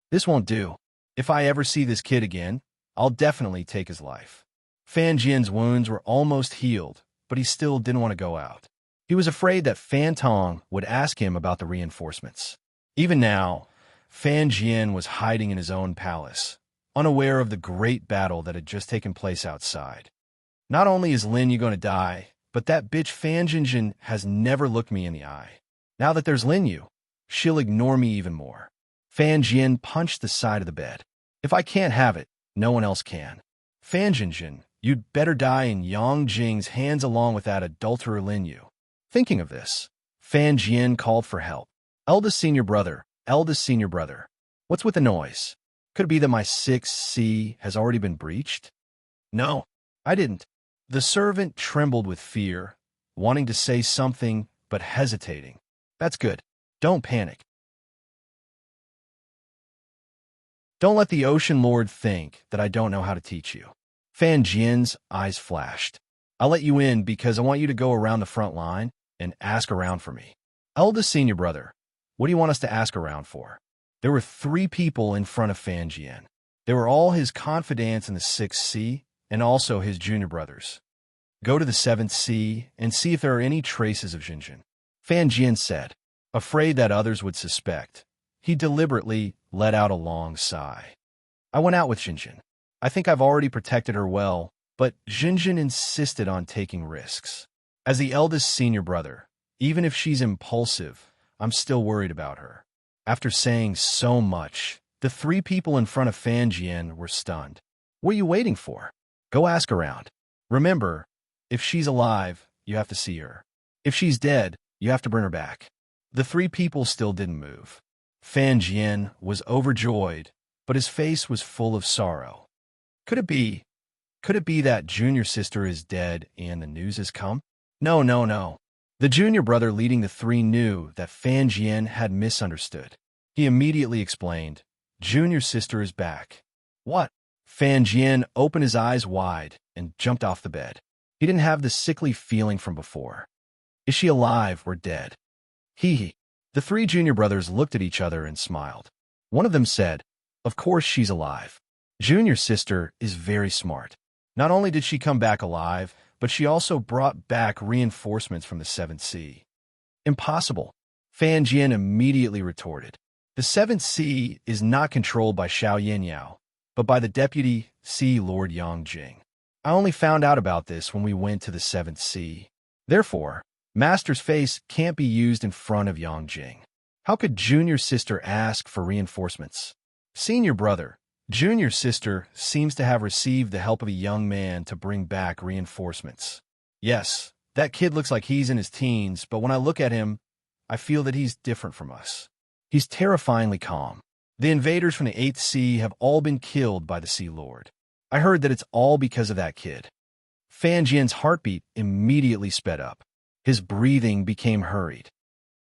This won't do. If I ever see this kid again, I'll definitely take his life. Fan Jian's wounds were almost healed, but he still didn't want to go out. He was afraid that Fan Tong would ask him about the reinforcements. Even now, Fan Jian was hiding in his own palace, unaware of the great battle that had just taken place outside. Not only is Lin Yu going to die, but that bitch Fan Jinjin has never looked me in the eye. Now that there's Lin Yu, she'll ignore me even more. Fan Jian punched the side of the bed. If I can't have it, no one else can. Fan Jinjin, you'd better die in Yang Jing's hands along with that adulterer Lin Yu. Thinking of this, Fan Jian called for help. Eldest senior brother, what's with the noise? Could it be that my 6C has already been breached? No, I didn't. The servant trembled with fear, wanting to say something, but hesitating. That's good. Don't panic. Don't let the Ocean Lord think that I don't know how to teach you. Fan Jian's eyes flashed. I'll let you in because I want you to go around the front line and ask around for me. Eldest senior brother, what do you want us to ask around for? There were 3 people in front of Fan Jian. They were all his confidants in the 6th C and also his junior brothers. Go to the 7th C and see if there are any traces of Jinjin. Fan Jian said, afraid that others would suspect. He deliberately let out a long sigh. I went out with Jinjin. I think I've already protected her well, but Jinjin insisted on taking risks. As the eldest senior brother, even if she's impulsive, I'm still worried about her. After saying so much, the 3 people in front of Fan Jian were stunned. What are you waiting for? Go ask around. Remember, if she's alive, you have to see her. If she's dead, you have to bring her back. The 3 people still didn't move. Fan Jian was overjoyed, but his face was full of sorrow. Could it be that junior sister is dead and the news has come? No. The junior brother leading the 3 knew that Fan Jian had misunderstood. He immediately explained, junior sister is back. What? Fan Jian opened his eyes wide and jumped off the bed. He didn't have the sickly feeling from before. Is she alive or dead? Hee. The 3 junior brothers looked at each other and smiled. One of them said, of course she's alive. Junior sister is very smart. Not only did she come back alive, but she also brought back reinforcements from the 7th C. Impossible. Fan Jian immediately retorted. The 7th C is not controlled by Xiao Yinyao, but by the deputy C Lord Yang Jing. I only found out about this when we went to the 7th C. Therefore, Master's face can't be used in front of Yang Jing. How could junior sister ask for reinforcements? Senior brother, junior sister seems to have received the help of a young man to bring back reinforcements. Yes, that kid looks like he's in his teens, but when I look at him, I feel that he's different from us. He's terrifyingly calm. The invaders from the 8th Sea have all been killed by the Sea Lord. I heard that it's all because of that kid. Fan Jian's heartbeat immediately sped up. His breathing became hurried.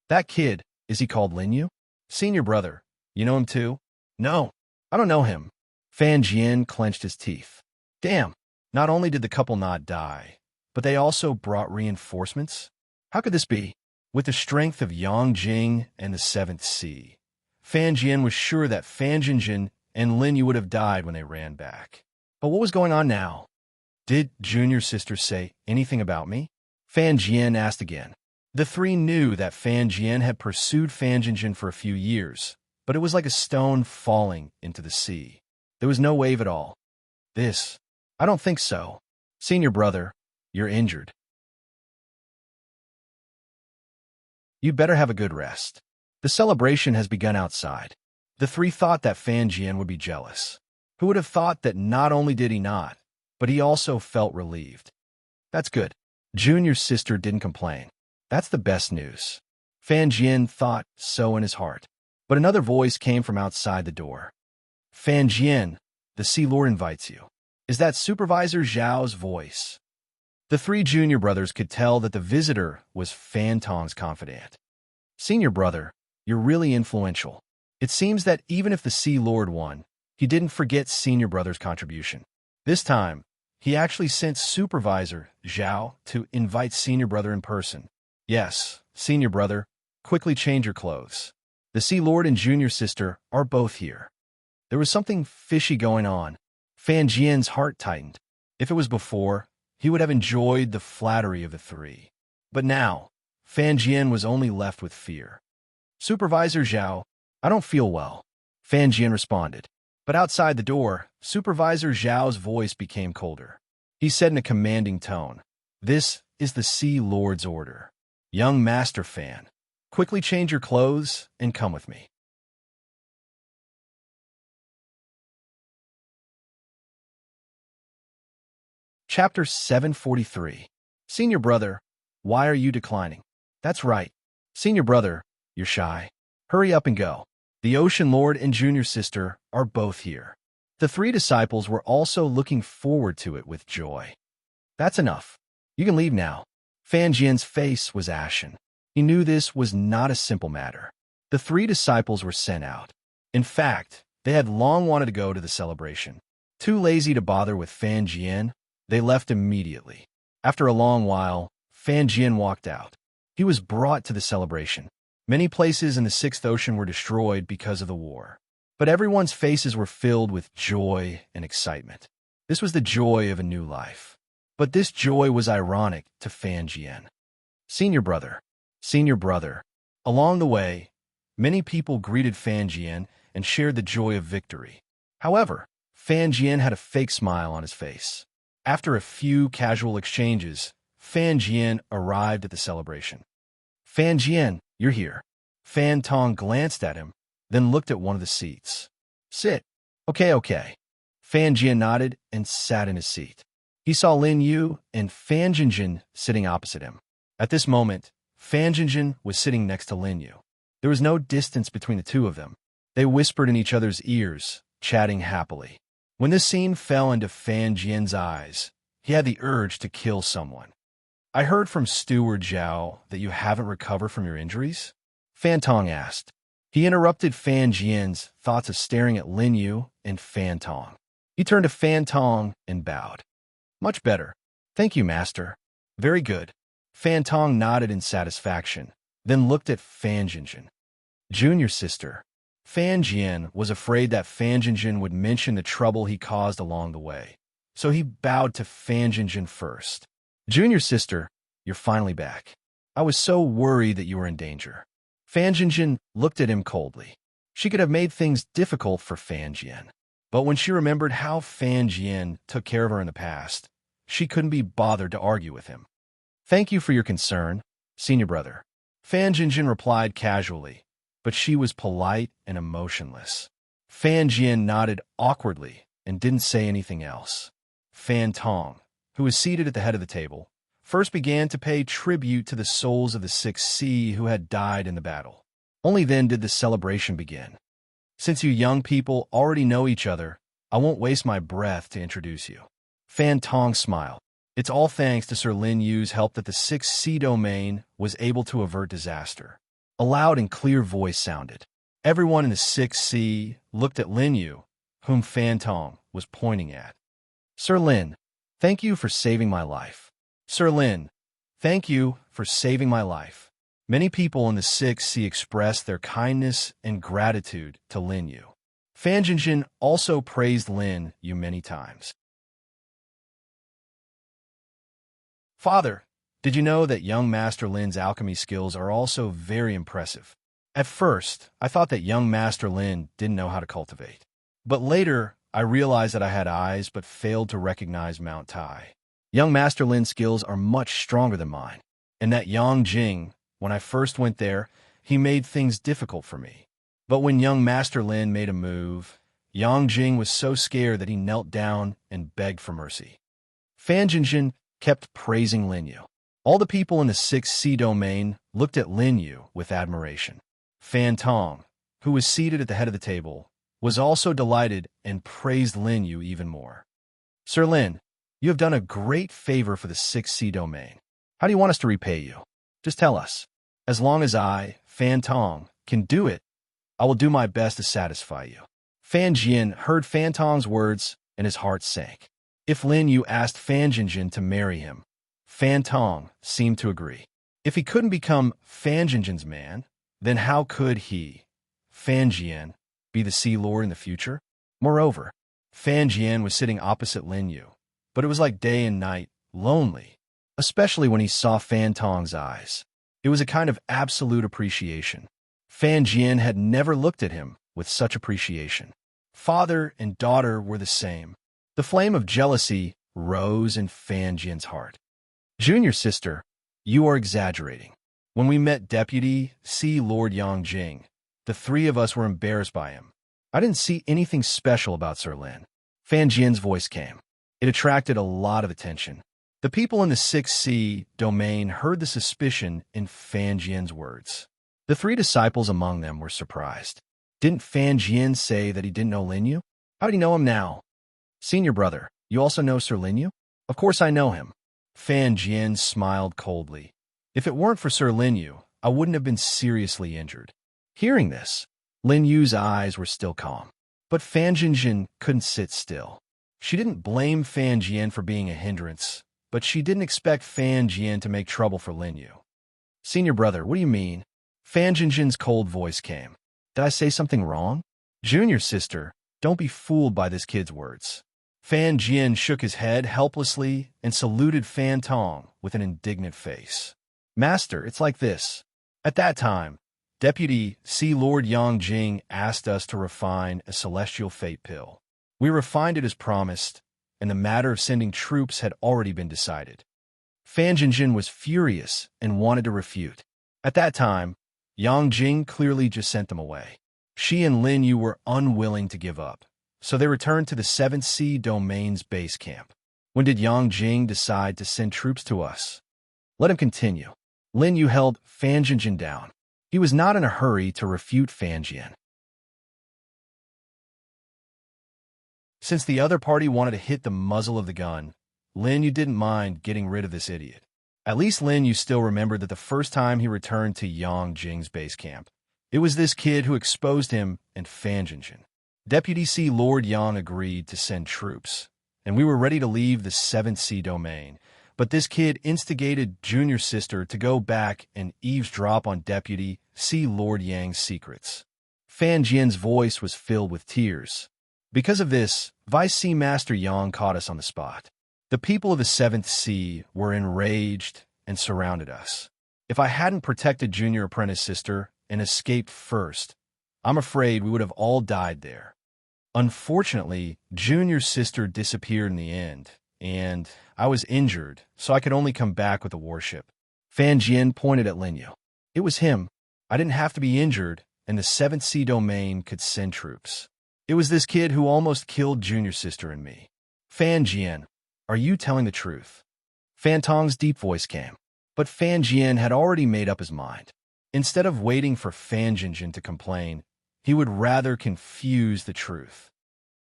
That kid, is he called Lin Yu? Senior brother, you know him too? No, I don't know him. Fan Jian clenched his teeth. Damn, not only did the couple not die, but they also brought reinforcements? How could this be? With the strength of Yang Jing and the 7th Sea, Fan Jian was sure that Fan Jinjin and Lin Yu would have died when they ran back. But what was going on now? Did junior sister say anything about me? Fan Jian asked again. The 3 knew that Fan Jian had pursued Fan Jinjin for a few years, but it was like a stone falling into the sea. There was no wave at all. I don't think so. Senior brother, you're injured. You better have a good rest. The celebration has begun outside. The 3 thought that Fan Jian would be jealous. Who would have thought that not only did he not, but he also felt relieved. That's good. Junior sister didn't complain. That's the best news. Fan Jian thought so in his heart. But another voice came from outside the door. Fan Jian, the Sea Lord invites you. Is that Supervisor Zhao's voice? The three junior brothers could tell that the visitor was Fan Tong's confidant. Senior brother, you're really influential. It seems that even if the Sea Lord won, he didn't forget senior brother's contribution. This time, he actually sent Supervisor Zhao to invite senior brother in person. Yes, senior brother, quickly change your clothes. The Sea Lord and junior sister are both here. There was something fishy going on. Fan Jian's heart tightened. If it was before, he would have enjoyed the flattery of the three. But now, Fan Jian was only left with fear. Supervisor Zhao, I don't feel well, Fan Jian responded. But outside the door, Supervisor Zhao's voice became colder. He said in a commanding tone, "This is the Sea Lord's order. Young Master Fan, quickly change your clothes and come with me." Chapter 743. Senior brother, why are you declining? That's right. Senior brother, you're shy. Hurry up and go. The Ocean Lord and junior sister are both here. The three disciples were also looking forward to it with joy. That's enough. You can leave now. Fan Jian's face was ashen. He knew this was not a simple matter. The three disciples were sent out. In fact, they had long wanted to go to the celebration. Too lazy to bother with Fan Jian, they left immediately. After a long while, Fan Jian walked out. He was brought to the celebration. Many places in the Sixth Ocean were destroyed because of the war. But everyone's faces were filled with joy and excitement. This was the joy of a new life. But this joy was ironic to Fan Jian. Senior brother. Senior brother. Along the way, many people greeted Fan Jian and shared the joy of victory. However, Fan Jian had a fake smile on his face. After a few casual exchanges, Fan Jian arrived at the celebration. Fan Jian, you're here. Fan Tong glanced at him, then looked at one of the seats. Sit. Okay. Fan Jian nodded and sat in his seat. He saw Lin Yu and Fan Jinjin sitting opposite him. At this moment, Fan Jinjin was sitting next to Lin Yu. There was no distance between the two of them. They whispered in each other's ears, chatting happily. When this scene fell into Fan Jian's eyes, he had the urge to kill someone. I heard from Steward Zhao that you haven't recovered from your injuries? Fan Tong asked. He interrupted Fan Jian's thoughts of staring at Lin Yu and Fan Tong. He turned to Fan Tong and bowed. Much better. Thank you, Master. Very good. Fan Tong nodded in satisfaction, then looked at Fan Jinjin. Junior sister. Fan Jian was afraid that Fan Jinjin would mention the trouble he caused along the way, so he bowed to Fan Jinjin first. Junior sister, you're finally back. I was so worried that you were in danger. Fan Jinjin looked at him coldly. She could have made things difficult for Fan Jian, but when she remembered how Fan Jian took care of her in the past, she couldn't be bothered to argue with him. Thank you for your concern, senior brother. Fan Jinjin replied casually, but she was polite and emotionless. Fan Jian nodded awkwardly and didn't say anything else. Fan Tong, who was seated at the head of the table, first began to pay tribute to the souls of the 6th Sea who had died in the battle. Only then did the celebration begin. Since you young people already know each other, I won't waste my breath to introduce you. Fan Tong smiled. It's all thanks to Sir Lin Yu's help that the 6th Sea domain was able to avert disaster. A loud and clear voice sounded. Everyone in the 6th Sea looked at Lin Yu, whom Fan Tong was pointing at. Sir Lin, thank you for saving my life. Sir Lin, thank you for saving my life. Many people in the 6th Sea expressed their kindness and gratitude to Lin Yu. Fan Jinjin also praised Lin Yu many times. Father, did you know that young Master Lin's alchemy skills are also very impressive? At first, I thought that young Master Lin didn't know how to cultivate. But later, I realized that I had eyes but failed to recognize Mount Tai. Young Master Lin's skills are much stronger than mine. And that Yang Jing, when I first went there, he made things difficult for me. But when young Master Lin made a move, Yang Jing was so scared that he knelt down and begged for mercy. Fan Jinjin kept praising Lin Yu. All the people in the 6th Sea domain looked at Lin Yu with admiration. Fan Tong, who was seated at the head of the table, was also delighted and praised Lin Yu even more. Sir Lin, you have done a great favor for the 6th Sea domain. How do you want us to repay you? Just tell us. As long as I, Fan Tong, can do it, I will do my best to satisfy you. Fan Jian heard Fan Tong's words, and his heart sank. If Lin Yu asked Fan Jinjin to marry him, Fan Tong seemed to agree. If he couldn't become Fan Jinjin's man, then how could he, Fan Jian, be the Sea Lord in the future? Moreover, Fan Jian was sitting opposite Lin Yu, but it was like day and night, lonely, especially when he saw Fan Tong's eyes. It was a kind of absolute appreciation. Fan Jian had never looked at him with such appreciation. Father and daughter were the same. The flame of jealousy rose in Fan Jian's heart. Junior sister, you are exaggerating. When we met Deputy Sea Lord Yang Jing, the three of us were embarrassed by him. I didn't see anything special about Sir Lin. Fan Jian's voice came. It attracted a lot of attention. The people in the 6th Sea domain heard the suspicion in Fan Jian's words. The 3 disciples among them were surprised. Didn't Fan Jian say that he didn't know Lin Yu? How did he know him now? Senior brother, you also know Sir Lin Yu? Of course I know him. Fan Jian smiled coldly. If it weren't for Sir Lin Yu, I wouldn't have been seriously injured. Hearing this, Lin Yu's eyes were still calm. But Fan Jinjin couldn't sit still. She didn't blame Fan Jian for being a hindrance, but she didn't expect Fan Jian to make trouble for Lin Yu. Senior brother, what do you mean? Fan Jinjin's cold voice came. Did I say something wrong? Junior sister, don't be fooled by this kid's words. Fan Jian shook his head helplessly and saluted Fan Tong with an indignant face. Master, it's like this. At that time, Deputy Sea Lord Yang Jing asked us to refine a celestial fate pill. We refined it as promised, and the matter of sending troops had already been decided. Fan Jinjin was furious and wanted to refute. At that time, Yang Jing clearly just sent them away. She and Lin Yu were unwilling to give up, so they returned to the 7th Sea domain's base camp. When did Yang Jing decide to send troops to us? Let him continue. Lin Yu held Fan Jinjin down. He was not in a hurry to refute Fan Jian. Since the other party wanted to hit the muzzle of the gun, Lin Yu didn't mind getting rid of this idiot. At least Lin Yu still remembered that the first time he returned to Yang Jing's base camp, it was this kid who exposed him and Fan Jinjin. Deputy Sea Lord Yang agreed to send troops, and we were ready to leave the 7th Sea domain, but this kid instigated Junior Sister to go back and eavesdrop on Deputy Sea Lord Yang's secrets. Fan Jian's voice was filled with tears. Because of this, Vice Sea Master Yang caught us on the spot. The people of the 7th Sea were enraged and surrounded us. If I hadn't protected Junior Apprentice Sister and escaped first, I'm afraid we would have all died there. Unfortunately, Junior Sister disappeared in the end, and I was injured, so I could only come back with a warship. Fan Jian pointed at Lin Yu. It was him. I didn't have to be injured, and the 7th Sea domain could send troops. It was this kid who almost killed Junior Sister and me. Fan Jian, are you telling the truth? Fan Tong's deep voice came, but Fan Jian had already made up his mind. Instead of waiting for Fan Jinjin to complain, he would rather confuse the truth.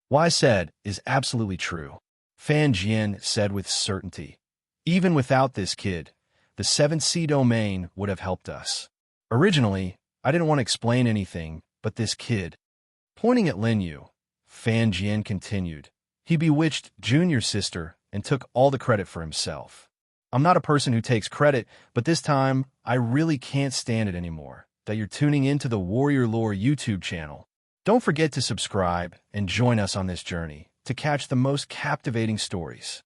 What I said is absolutely true, Fan Jian said with certainty. Even without this kid, the 7th Sea domain would have helped us. Originally, I didn't want to explain anything, but this kid. Pointing at Lin Yu, Fan Jian continued. He bewitched Junior Sister and took all the credit for himself. I'm not a person who takes credit, but this time, I really can't stand it anymore that you're tuning into the Warrior Lore YouTube channel. Don't forget to subscribe and join us on this journey to catch the most captivating stories.